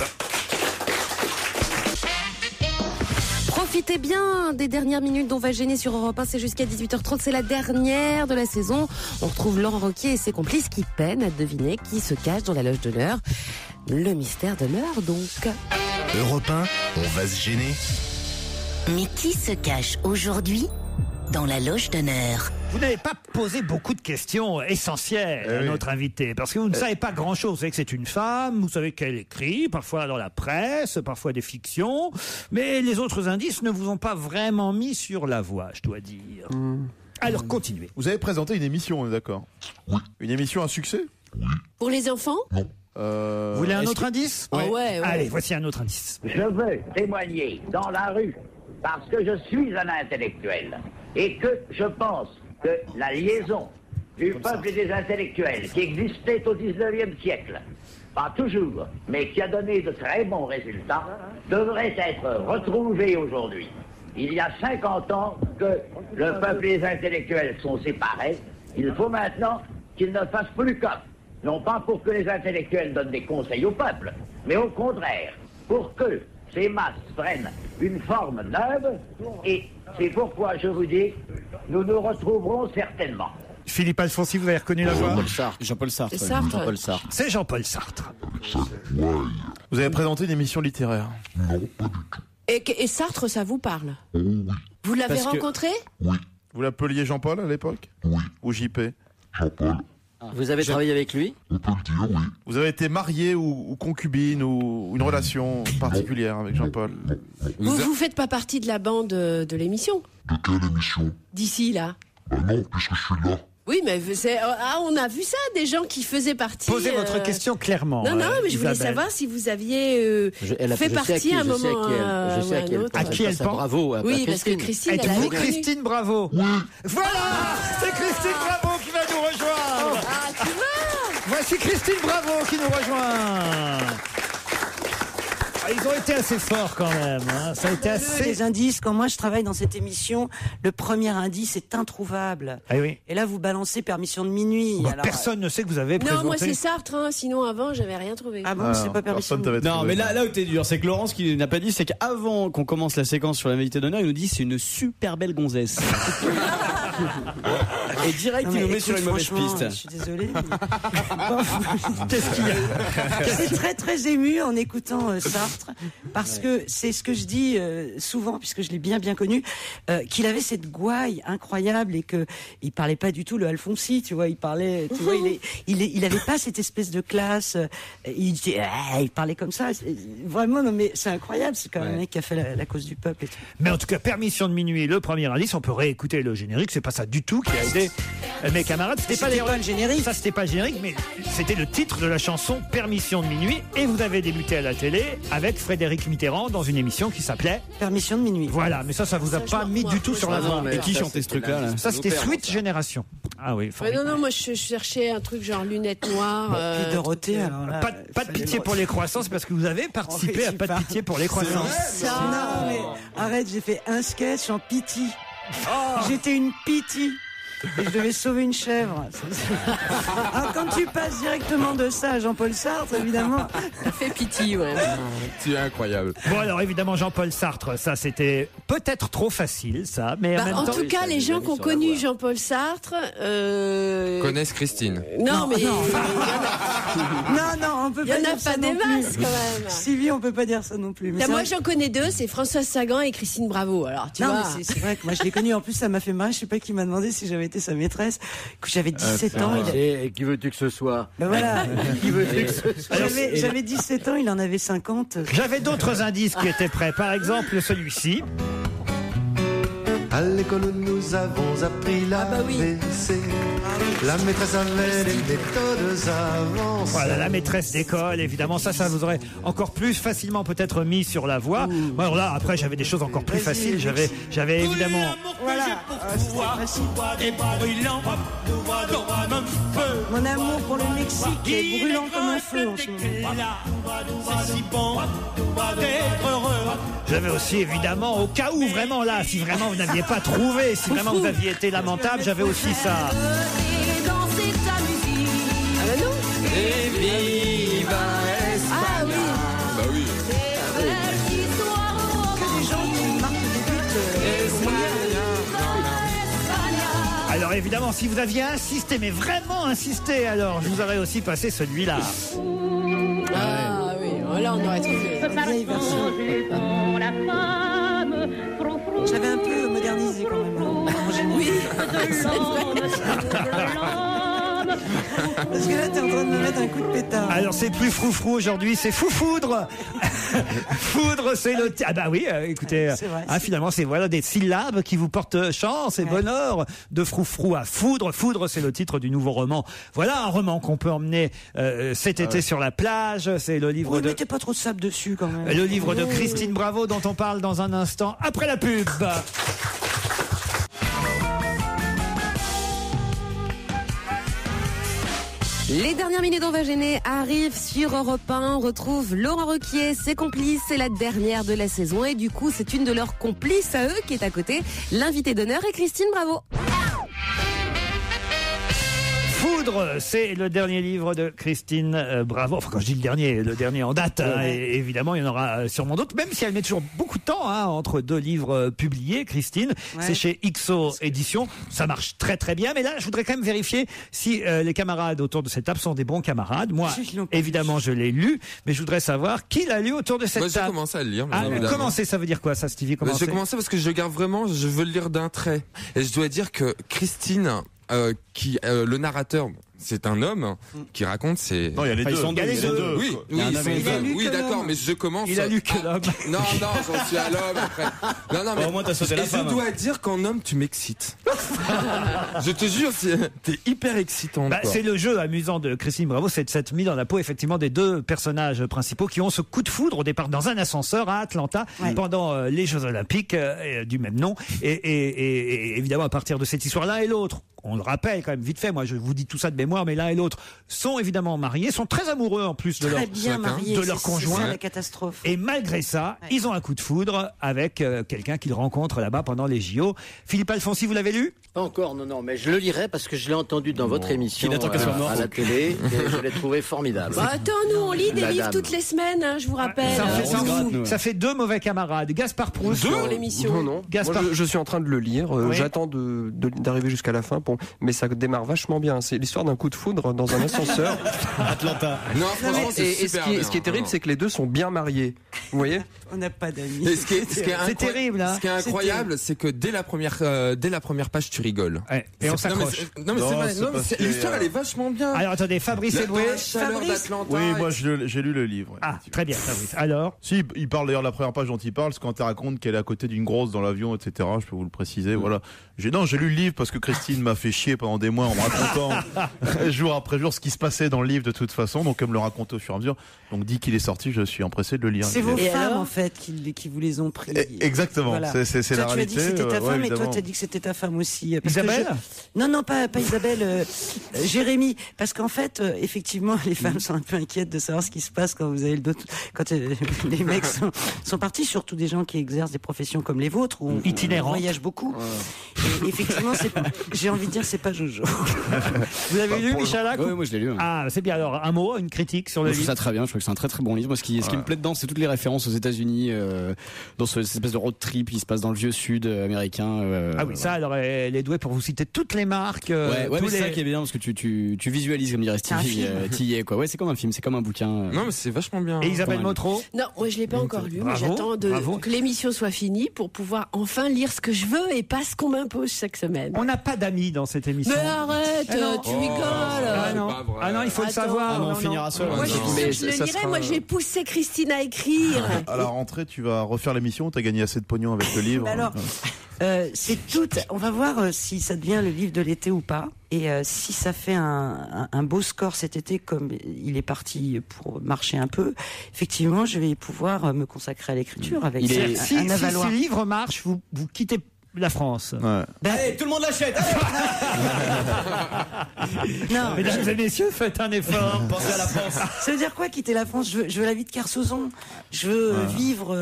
Profitez bien des dernières minutes dont va gêner sur Europe 1, c'est jusqu'à 18h30, c'est la dernière de la saison. On retrouve Laurent Ruquier et ses complices qui peinent à deviner qui se cache dans la loge d'honneur. Le mystère demeure donc.
Europe 1, on va se gêner.
Mais qui se cache aujourd'hui dans la loge d'honneur?
Vous n'avez pas posé beaucoup de questions essentielles à notre invité, parce que vous ne savez pas grand-chose. Vous savez que c'est une femme, vous savez qu'elle écrit, parfois dans la presse, parfois des fictions, mais les autres indices ne vous ont pas vraiment mis sur la voie, je dois dire. Alors, continuez.
Vous avez présenté une émission, on est d'accord? Oui. Une émission à succès?
Pour les enfants?
Vous voulez un autre indice?
Ouais.
Allez, voici un autre indice.
Je veux témoigner dans la rue parce que je suis un intellectuel et que je pense que la liaison du peuple et des intellectuels qui existait au 19e siècle, pas toujours, mais qui a donné de très bons résultats, devrait être retrouvée aujourd'hui. Il y a 50 ans que le peuple et les intellectuels sont séparés. Il faut maintenant qu'ils ne fassent plus comme. Non pas pour que les intellectuels donnent des conseils au peuple, mais au contraire, pour que ces masses prennent une forme neuve, et c'est pourquoi je vous dis, nous nous retrouverons certainement.
Philippe Alfonsi, vous avez reconnu la voix?
Jean-Paul Sartre.
C'est Sartre.
Jean-Paul Sartre.
C'est Jean-Paul Sartre.
Vous avez présenté une émission littéraire?
Et Sartre, ça vous parle? Vous l'avez
Parce que-
rencontré?
Vous l'appeliez Jean-Paul à l'époque? Oui. Ou JP?
Vous avez travaillé avec lui?
Vous avez été marié ou concubine ou une relation particulière avec Jean-Paul?
Vous faites pas partie de la bande de l'émission?
De quelle émission?
D'ici, là?
Bah non, puisque je suis là.
Oui, mais on a vu ça, des gens qui faisaient partie...
Posez votre question clairement.
Non, mais je voulais
Isabelle.
savoir si vous aviez fait partie à un moment ou un autre.
À qui elle pense?
Bravo.
Oui, parce que Christine, elle
Êtes-vous
avait connu.
Christine Bravo? Voilà, c'est Christine Bravo qui va nous rejoindre.
Ah, tu vois?
Voici Christine Bravo qui nous rejoint. Ah, ils ont été assez forts quand même. Hein. Ça a été assez.
Les indices, quand moi je travaille dans cette émission, le premier indice est introuvable.
Ah oui.
Et là, vous balancez Permission de minuit.
Bon,
Alors,
personne ne sait que vous avez présenté.
Non, moi c'est Sartre, hein. Sinon avant j'avais rien trouvé.
Ah bon, c'est pas Permission de minuit.
Non, mais là où t'es dur, c'est que Laurence, ce qu'il n'a pas dit, c'est qu'avant qu'on commence la séquence sur l'invité d'honneur, il nous dit c'est une super belle gonzesse. Et direct,
Non,
il
mais
nous met sur une mauvaise
franchement,
piste.
Je suis désolée. Qu'est-ce qu'il y a? Je suis très très émue en écoutant Sartre, parce que c'est ce que je dis souvent, puisque je l'ai bien connu, qu'il avait cette gouaille incroyable et que il parlait pas du tout le Alfonsi, tu vois, il parlait, tu vois, il avait pas cette espèce de classe, il parlait comme ça, vraiment, non mais c'est incroyable, c'est quand même un mec qui a fait la cause du peuple et tout.
Mais en tout cas, Permission de minuit, le premier indice, on peut réécouter le générique, c'est pas ça du tout qui a aidé mes camarades. C'était pas
le générique.
Ça, c'était pas le générique, mais c'était le titre de la chanson Permission de minuit. Et vous avez débuté à la télé avec Frédéric Mitterrand dans une émission qui s'appelait
Permission de minuit.
Voilà, mais ça vous a pas mis du tout sur la voie.
Et qui chantait ce truc-là là
Ça, c'était Sweet Génération. Ah oui,
Ouais, non, moi je cherchais un truc genre lunettes noires.
Puis Dorothée, alors là,
pas de pitié pour les croissants, c'est parce que vous avez participé à Pas de pitié pour les croissants.
Non, mais arrête, j'ai fait un sketch en pitié. J'étais une pitié. Et je devais sauver une chèvre. Alors, quand tu passes directement de ça à Jean-Paul Sartre, évidemment.
Ça fait pitié, ouais.
Tu es incroyable.
Bon, alors évidemment, Jean-Paul Sartre, ça c'était peut-être trop facile, ça, mais en même
En
temps.
tout cas, les gens qui ont connu Jean-Paul Sartre.
Connaissent Christine.
Non, mais.
Non, on peut
Il y
pas
en
dire
a
ça
pas
non
des
plus.
masses, quand même.
Sylvie, on peut pas dire ça non plus. Mais
Là,
c'est
moi
vrai-
j'en connais deux, c'est Françoise Sagan et Christine Bravo. Alors, tu
non,
vois.
mais c'est vrai que moi je l'ai connu. En plus, ça m'a fait marrer. Je sais pas qui m'a demandé si j'avais été sa maîtresse. Quand j'avais 17 ans.
Et qui veux-tu que ce soit?
Ben voilà.
Qui veux-tu que ce soit?
J'avais 17 ans, il en avait 50.
J'avais d'autres indices qui étaient prêts. Par exemple, celui-ci.
À l'école, nous avons appris l'ABC. La maîtresse avait les méthodes avancées.
Voilà, la maîtresse d'école, évidemment, ça vous aurait encore plus facilement peut-être mis sur la voie. Bon, alors là, après, j'avais des choses encore plus faciles. J'avais évidemment...
Voilà. Mon amour pour le Mexique est brûlant comme un feu en ce moment.
J'avais aussi évidemment, au cas où vraiment là, si vraiment vous n'aviez pas trouvé, si vraiment vous aviez été lamentable, j'avais aussi ça.
Et viva Espagne.
Ah oui.
Bah oui.
Que des gens qui marquent des buts.
Alors évidemment, si vous aviez insisté, mais vraiment insisté, alors je vous aurais aussi passé celui-là.
Ah oui, là on aurait trouvé la vieille version.
Je l'avais un peu modernisé quand même.
Oui,
parce que là, t'es en train de me mettre un coup de pétard.
Alors c'est plus froufrou aujourd'hui, c'est foufoudre. Foudre, c'est le... Ah bah oui, écoutez, finalement c'est des syllabes qui vous portent chance et bonheur. De froufrou à foudre. Foudre, c'est le titre du nouveau roman. Voilà un roman qu'on peut emmener cet été sur la plage. C'est le livre de...
mettez pas trop de sable dessus quand même.
Le livre de Christine Bravo dont on parle dans un instant après la pub.
Les dernières minutes d'On va gêner arrivent sur Europe 1. On retrouve Laurent Ruquier, ses complices. C'est la dernière de la saison et du coup, c'est une de leurs complices à eux qui est à côté. L'invité d'honneur est Christine Bravo.
Foudre, c'est le dernier livre de Christine Bravo. Enfin, quand je dis le dernier en date, et évidemment, il y en aura sûrement d'autres, même si elle met toujours beaucoup de temps entre deux livres publiés, Christine. Ouais. C'est chez XO Éditions. Ça marche très très bien. Mais là, je voudrais quand même vérifier si les camarades autour de cette table sont des bons camarades. Moi, évidemment, je l'ai lu, mais je voudrais savoir qui l'a lu autour de cette table.
Moi, j'ai commencé à le lire.
Commencer, ça veut dire quoi, ça, Stevie?
J'ai commencé parce que je veux le lire d'un trait. Et je dois dire que Christine... le narrateur, c'est un homme qui raconte ses...
Non, il y a les deux.
Oui, d'accord, mais je commence...
Il a lu que l'homme.
Non, j'en suis à l'homme après. Non, mais...
Au moins, t'as sauté la femme.
Je dois dire qu'en homme, tu m'excites. Je te jure, t'es hyper excitant.
C'est le jeu amusant de Christine Bravo, c'est de s'être mis dans la peau, effectivement, des deux personnages principaux qui ont ce coup de foudre au départ dans un ascenseur à Atlanta pendant les Jeux Olympiques du même nom. Et évidemment, à partir de cette histoire, l'un et l'autre, on le rappelle quand même vite fait, moi je vous dis tout ça de mémoire, mais l'un et l'autre sont évidemment mariés, sont très amoureux en plus de leur conjoint.
C'est la catastrophe.
Et malgré ça, ils ont un coup de foudre avec quelqu'un qu'ils rencontrent là-bas pendant les JO. Philippe Alfonsi, vous l'avez lu?
Pas encore, non, mais je le lirai parce que je l'ai entendu dans votre émission à la télé et je l'ai trouvé formidable.
Attends, nous on lit des livres toutes les semaines, je vous rappelle.
Ça fait deux mauvais camarades. Gaspard Proust.
Pour l'émission.
Non. Moi, je suis en train de le lire. J'attends d'arriver jusqu'à la fin. Mais ça démarre vachement bien. C'est l'histoire d'un coup de foudre dans un ascenseur.
Atlanta.
Non, franchement, c'est super bien.
Ce qui est terrible, c'est que les deux sont bien mariés. Vous voyez?
On n'a pas d'amis.
C'est terrible.
Ce qui est incroyable, c'est que dès la première page, tu rigoles.
Ouais. Et on s'accroche.
Non, mais l'histoire, elle est vachement bien.
Alors attendez, Fabrice Eboué.
La chaleur d'Atlanta.
Oui, moi j'ai lu le livre.
Ah, très bien, Fabrice. Alors?
Si, il parle d'ailleurs, la première page dont il parle, c'est quand tu racontes qu'elle est à côté d'une grosse dans l'avion, etc. Je peux vous le préciser. Voilà. J'ai lu le livre parce que Christine m'a fait chier pendant des mois en me racontant jour après jour ce qui se passait dans le livre de toute façon, donc elle me le raconte au fur et à mesure. Donc dès qu'il est sorti, je suis empressé de le lire.
C'est vos femmes en fait qui vous les ont pris.
Exactement, voilà. C'est la réalité.
Tu as dit que c'était ta femme et toi tu as dit que c'était ta femme aussi.
Isabelle?
Non, pas Isabelle, Jérémy. Parce qu'en fait, effectivement, les femmes sont un peu inquiètes de savoir ce qui se passe quand vous avez le dos, quand les mecs sont partis, surtout des gens qui exercent des professions comme les vôtres, où on voyage beaucoup. Et effectivement, j'ai envie de dire, c'est pas Jojo.
Vous avez lu, Michalak?
Oui, moi je l'ai lu.
Ah, c'est bien. Alors, un mot, une critique sur le livre?
Je trouve ça très bien, je trouve que c'est un très très bon livre. Moi, ce qui me plaît dedans, c'est toutes les références aux États-Unis, dans cette espèce de road trip qui se passe dans le vieux sud américain.
Ah oui, ça, alors, elle est douée pour vous citer toutes les marques.
Mais c'est ça qui est bien, parce que tu visualises, comme dirait Stevie, t'y es, quoi. Ouais, c'est comme un film, c'est comme un bouquin.
Non, mais c'est vachement bien.
Et Isabelle Motro?
Non, moi je l'ai pas encore lu, mais j'attends que l'émission soit finie pour pouvoir enfin lire ce que je veux et pas ce qu'on m'impose chaque semaine.
On n'a pas d'amis dans cette émission.
Mais arrête, tu rigoles.
Ah non, il faut le savoir.
On finira seul.
Moi, je le lirai. Moi, j'ai poussé Christine à écrire.
À la rentrée, tu vas refaire l'émission. T'as gagné assez de pognon avec le livre.
Alors, C'est tout. On va voir si ça devient le livre de l'été ou pas. Et si ça fait un beau score cet été, comme il est parti pour marcher un peu, effectivement, je vais pouvoir me consacrer à l'écriture avec
Si
un avaloir.
ce livre marche, vous quittez la France.
Ouais.
Allez, tout le monde l'achète.
Non,
Mesdames et messieurs, faites un effort.
Pensez à la France.
ça veut dire quoi quitter la France? Je veux la vie de Kersozon. Je veux vivre.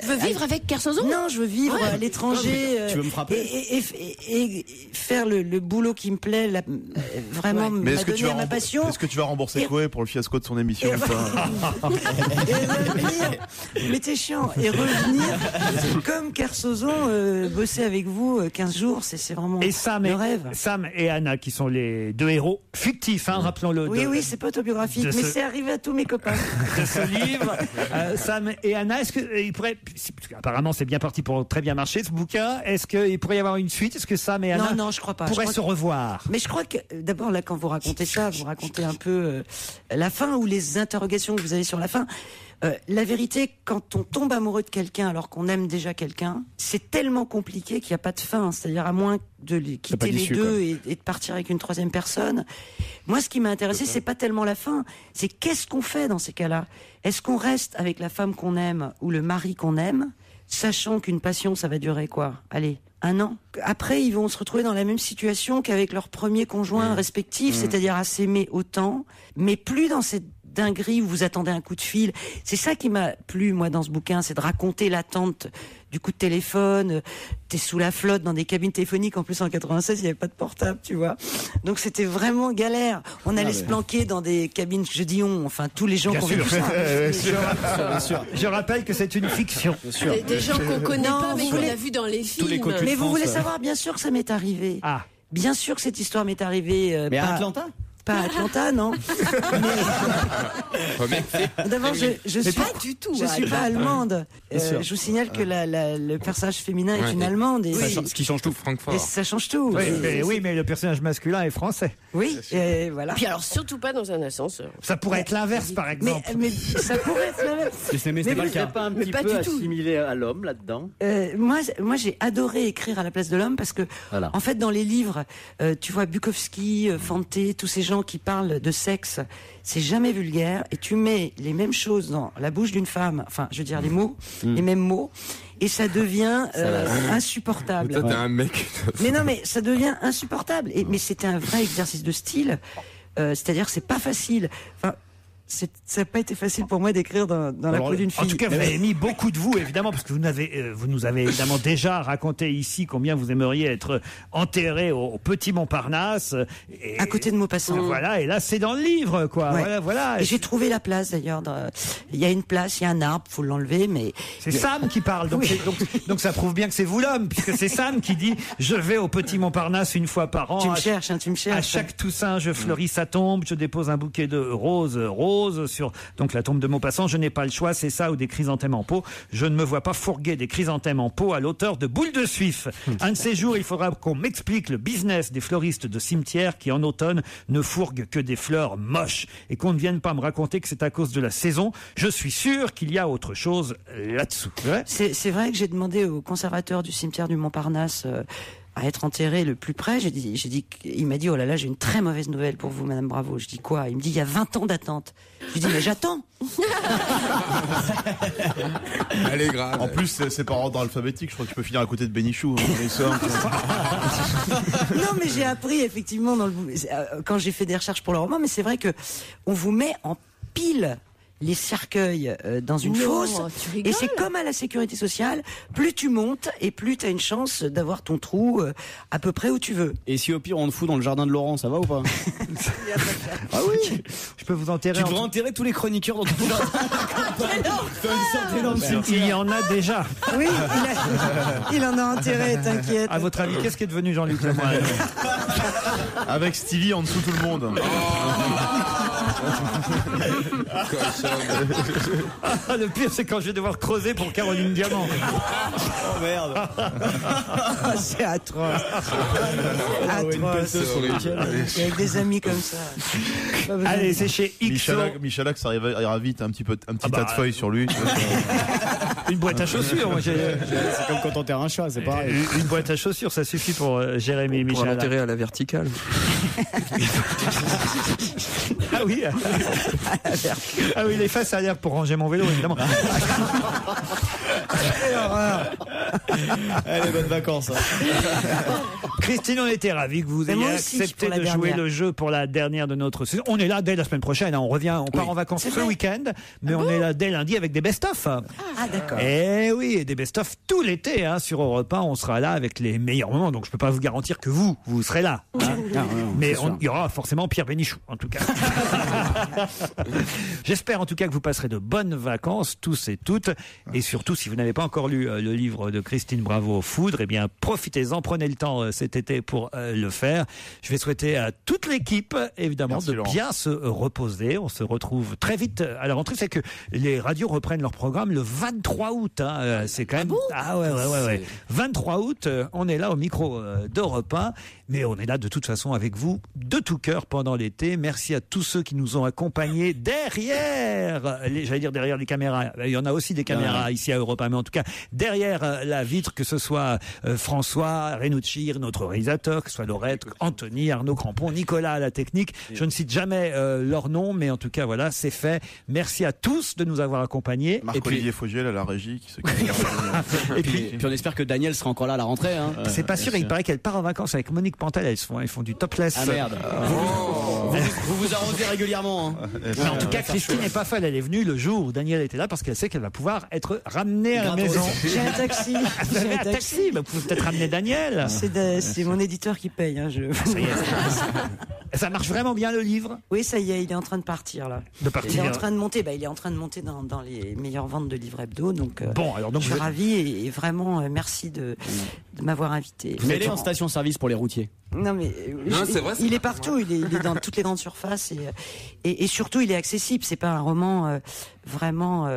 Tu veux vivre avec Kersozon?
Non, je veux vivre à l'étranger.
Tu veux me frapper?
Et faire le boulot qui me plaît, vraiment
Mais
m'a donné à ma passion.
est-ce que tu vas rembourser Koé pour le fiasco de son émission ou pas?
Et revenir, mais t'es chiant, et revenir comme Kersozon, bosser avec vous 15 jours, c'est vraiment
Et Sam
le rêve.
Sam et Anna, qui sont les deux héros fictifs, rappelons-le.
Oui, c'est pas autobiographique, mais c'est arrivé à tous mes copains.
De ce livre, Sam et Anna, est-ce qu'il pourrait, parce qu'apparemment c'est bien parti pour très bien marcher ce bouquin, est-ce qu'il pourrait y avoir une suite? Est-ce que Sam et Anna
Non, je crois pas.
pourraient se revoir?
Mais je crois que, d'abord, là, quand vous racontez ça, vous racontez un peu la fin ou les interrogations que vous avez sur la fin. La vérité, quand on tombe amoureux de quelqu'un alors qu'on aime déjà quelqu'un, c'est tellement compliqué qu'il n'y a pas de fin. C'est-à-dire à moins de quitter les deux et de partir avec une troisième personne. Moi, ce qui m'a intéressé, c'est pas tellement la fin, c'est qu'est-ce qu'on fait dans ces cas-là. Est-ce qu'on reste avec la femme qu'on aime ou le mari qu'on aime, sachant qu'une passion, ça va durer quoi? Allez, 1 an. Après, ils vont se retrouver dans la même situation qu'avec leur premier conjoint respectif, c'est-à-dire à s'aimer autant, mais plus dans cette dinguerie où vous attendez un coup de fil. C'est ça qui m'a plu, moi, dans ce bouquin, c'est de raconter l'attente du coup de téléphone. T'es sous la flotte dans des cabines téléphoniques. En plus, en 96, il n'y avait pas de portable, tu vois. Donc, c'était vraiment galère. On allait se planquer dans des cabines, je dis enfin, tous les gens qui ont vécu ça.
Je rappelle que c'est une fiction.
Des gens qu'on connaît pas, mais
vous
qu'on
voulez-
a vu dans les films.
Mais vous voulez savoir, bien sûr que ça m'est arrivé.
Ah.
Bien sûr que cette histoire m'est arrivée.
Mais à
pas-
Atlanta?
Pas à Atlanta, non. D'abord, je suis
pas du tout.
Je suis pas allemande.
sûr.
Je vous signale que le personnage féminin est une allemande. Et,
Ce qui change tout.
et ça change tout.
Mais le personnage masculin est français.
Oui, et voilà.
Puis alors, surtout pas dans un ascenseur.
Ça pourrait être l'inverse, par exemple.
Mais ça pourrait être l'inverse.
Mais c'est pas le cas.
pas un petit
pas
peu
du tout.
assimilé à l'homme là-dedans?
Moi, j'ai adoré écrire à la place de l'homme parce que,
Voilà.
en fait, dans les livres, tu vois Bukowski, Fante, tous ces gens qui parlent de sexe, c'est jamais vulgaire et tu mets les mêmes choses dans la bouche d'une femme, enfin, je veux dire les mots, les mêmes mots, et ça devient insupportable.
Toi, t'es un mec.
Mais non, mais ça devient insupportable. Mais c'était un vrai exercice de style. C'est-à-dire, que c'est pas facile. Enfin, ça n'a pas été facile pour moi d'écrire dans la peau d'une fille.
En tout cas, vous avez mis beaucoup de vous, évidemment, parce que vous nous avez évidemment déjà raconté ici combien vous aimeriez être enterré au Petit Montparnasse.
À côté de Maupassant.
Voilà, et là, c'est dans le livre, quoi.
Ouais.
Voilà.
Et j'ai trouvé la place d'ailleurs. Il y a une place, il y a un arbre, faut l'enlever, mais
C'est Sam qui parle, donc, donc ça prouve bien que c'est vous l'homme, puisque c'est Sam qui dit « Je vais au Petit Montparnasse une fois par an.
tu me cherches, tu me cherches.
À chaque Toussaint, je fleuris sa tombe, je dépose un bouquet de roses sur donc la tombe de Maupassant. Je n'ai pas le choix, c'est ça ou des chrysanthèmes en pot. Je ne me vois pas fourguer des chrysanthèmes en pot à l'auteur de Boule de Suif. Un de ces jours, il faudra qu'on m'explique le business des fleuristes de cimetière qui en automne ne fourguent que des fleurs moches et qu'on ne vienne pas me raconter que c'est à cause de la saison. Je suis sûr qu'il y a autre chose là-dessous. Ouais.
C'est vrai que j'ai demandé au conservateur du cimetière du Montparnasse à être enterré le plus près. Il m'a dit, oh là là, j'ai une très mauvaise nouvelle pour vous, Madame Bravo. Je dis quoi? Il me dit, il y a 20 ans d'attente. Je lui dis, mais j'attends.
Elle est grave.
En plus, c'est par ordre alphabétique. Je crois que tu peux finir à côté de Bénichou.
Non, mais j'ai appris effectivement quand j'ai fait des recherches pour le roman, mais c'est vrai que on vous met en pile les cercueils dans une fosse, et c'est comme à la sécurité sociale, plus tu montes et plus tu as une chance d'avoir ton trou à peu près où tu veux.
Et si au pire on te fout dans le jardin de Laurent, ça va ou pas?
Ah oui, je peux vous enterrer.
Tu devrais enterrer tous les chroniqueurs dans ton jardin.
Il y en a déjà.
Oui, il en a enterré, t'inquiète.
À votre avis, qu'est-ce qui est devenu Jean-Luc Lemoyne?
Avec Stevie en dessous tout le monde.
Le pire, c'est quand je vais devoir creuser pour Caroline Diamant.
Oh merde.
C'est atroce. Atroce. Avec des amis comme ça.
Allez, c'est chez XO.
Michalak, ça ira vite, un petit tas de feuilles sur lui.
Une boîte à chaussures. Moi,
c'est comme quand on enterre un chat, c'est pareil.
Une boîte à chaussures, ça suffit pour Jérémy
Pour
Michalak.
l'enterrer à la verticale.
Ah oui. Ah oui, les faces à l'air pour ranger mon vélo, évidemment. Quelle horreur.
Allez, bonnes vacances.
Christine, on était ravis que vous ayez accepté de jouer le jeu pour la dernière de notre saison. On est là dès la semaine prochaine. On revient, on part en vacances ce week-end, mais on est là dès lundi avec des best-of.
Ah, d'accord.
Eh oui, des best-of tout l'été sur Europe 1. On sera là avec les meilleurs moments. Donc je peux pas vous garantir que vous serez là. Mais il y aura forcément Pierre Bénichou, en tout cas. J'espère en tout cas que vous passerez de bonnes vacances, tous et toutes. Et surtout, si vous n'avez pas encore lu le livre de Christine Bravo, Foudre, eh bien profitez-en, prenez le temps cet été pour le faire. Je vais souhaiter à toute l'équipe, évidemment,
Merci,
de
Laurent.
bien se reposer. On se retrouve très vite à la rentrée. C'est que les radios reprennent leur programme le 23 août. C'est quand même... ouais. 23 août, on est là au micro d'Europe 1. Mais on est là de toute façon avec vous, de tout cœur pendant l'été. Merci à tous ceux qui nous ont accompagnés derrière, j'allais dire derrière les caméras. Il y en a aussi des caméras ici à Europe 1, mais en tout cas derrière la vitre, que ce soit François, Renucci, notre réalisateur, que ce soit Laurette, Anthony, Arnaud Crampon, Nicolas à la technique. Je ne cite jamais leur nom, mais en tout cas voilà, c'est fait. Merci à tous de nous avoir accompagnés.
Marc-Olivier Fogiel à la régie qui s'occupe.
Et puis on espère que Daniel sera encore là à la rentrée.
C'est pas sûr, il paraît qu'elle part en vacances avec Monique Pantel, ils font du topless.
Ah merde. Vous arrosez régulièrement.
Mais en tout cas, Christine n'est pas folle. Elle est venue le jour où Daniel était là parce qu'elle sait qu'elle va pouvoir être ramenée à la maison.
J'ai un taxi.
Vous avez un taxi. Vous pouvez peut-être ramener Daniel.
C'est mon éditeur qui paye.
Ça y est. Ça marche vraiment bien le livre.
Oui, ça y est, il est en train de partir là.
De partir.
Il est en train de monter. Il est en train de monter dans les meilleures ventes de livres hebdo. Donc,
donc
je suis ravie et vraiment merci de m'avoir invité.
Vous allez en station-service pour les routiers.
Non mais
c'est vrai,
il est partout, il est dans toutes les grandes surfaces et surtout il est accessible. C'est pas un roman vraiment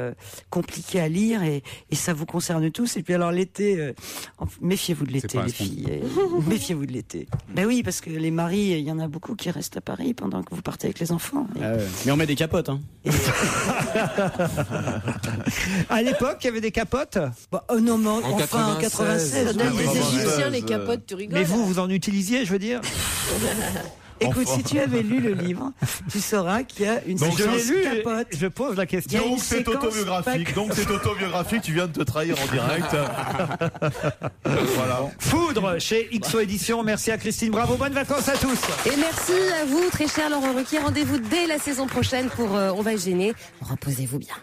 compliqué à lire et ça vous concerne tous. Et puis alors l'été, méfiez-vous de l'été les filles, méfiez-vous de l'été. Ben oui, parce que les maris, il y en a beaucoup qui restent à Paris pendant que vous partez avec les enfants.
Mais on met des capotes.
À l'époque, il y avait des capotes.
Non, mais enfin en 96.
Ça donne des Égyptiens les capotes, tu rigoles.
Mais vous en utilisiez, je veux dire.
Écoute, si tu avais lu le livre, tu sauras qu'il y a une séquence capote.
Je pose la question.
Donc c'est autobiographique. Tu viens de te trahir en direct. Voilà.
Foudre chez XO Éditions. Merci à Christine. Bravo. Bonnes vacances à tous.
Et merci à vous, très cher Laurent Ruquier. Rendez-vous dès la saison prochaine pour On va se gêner. Reposez-vous bien.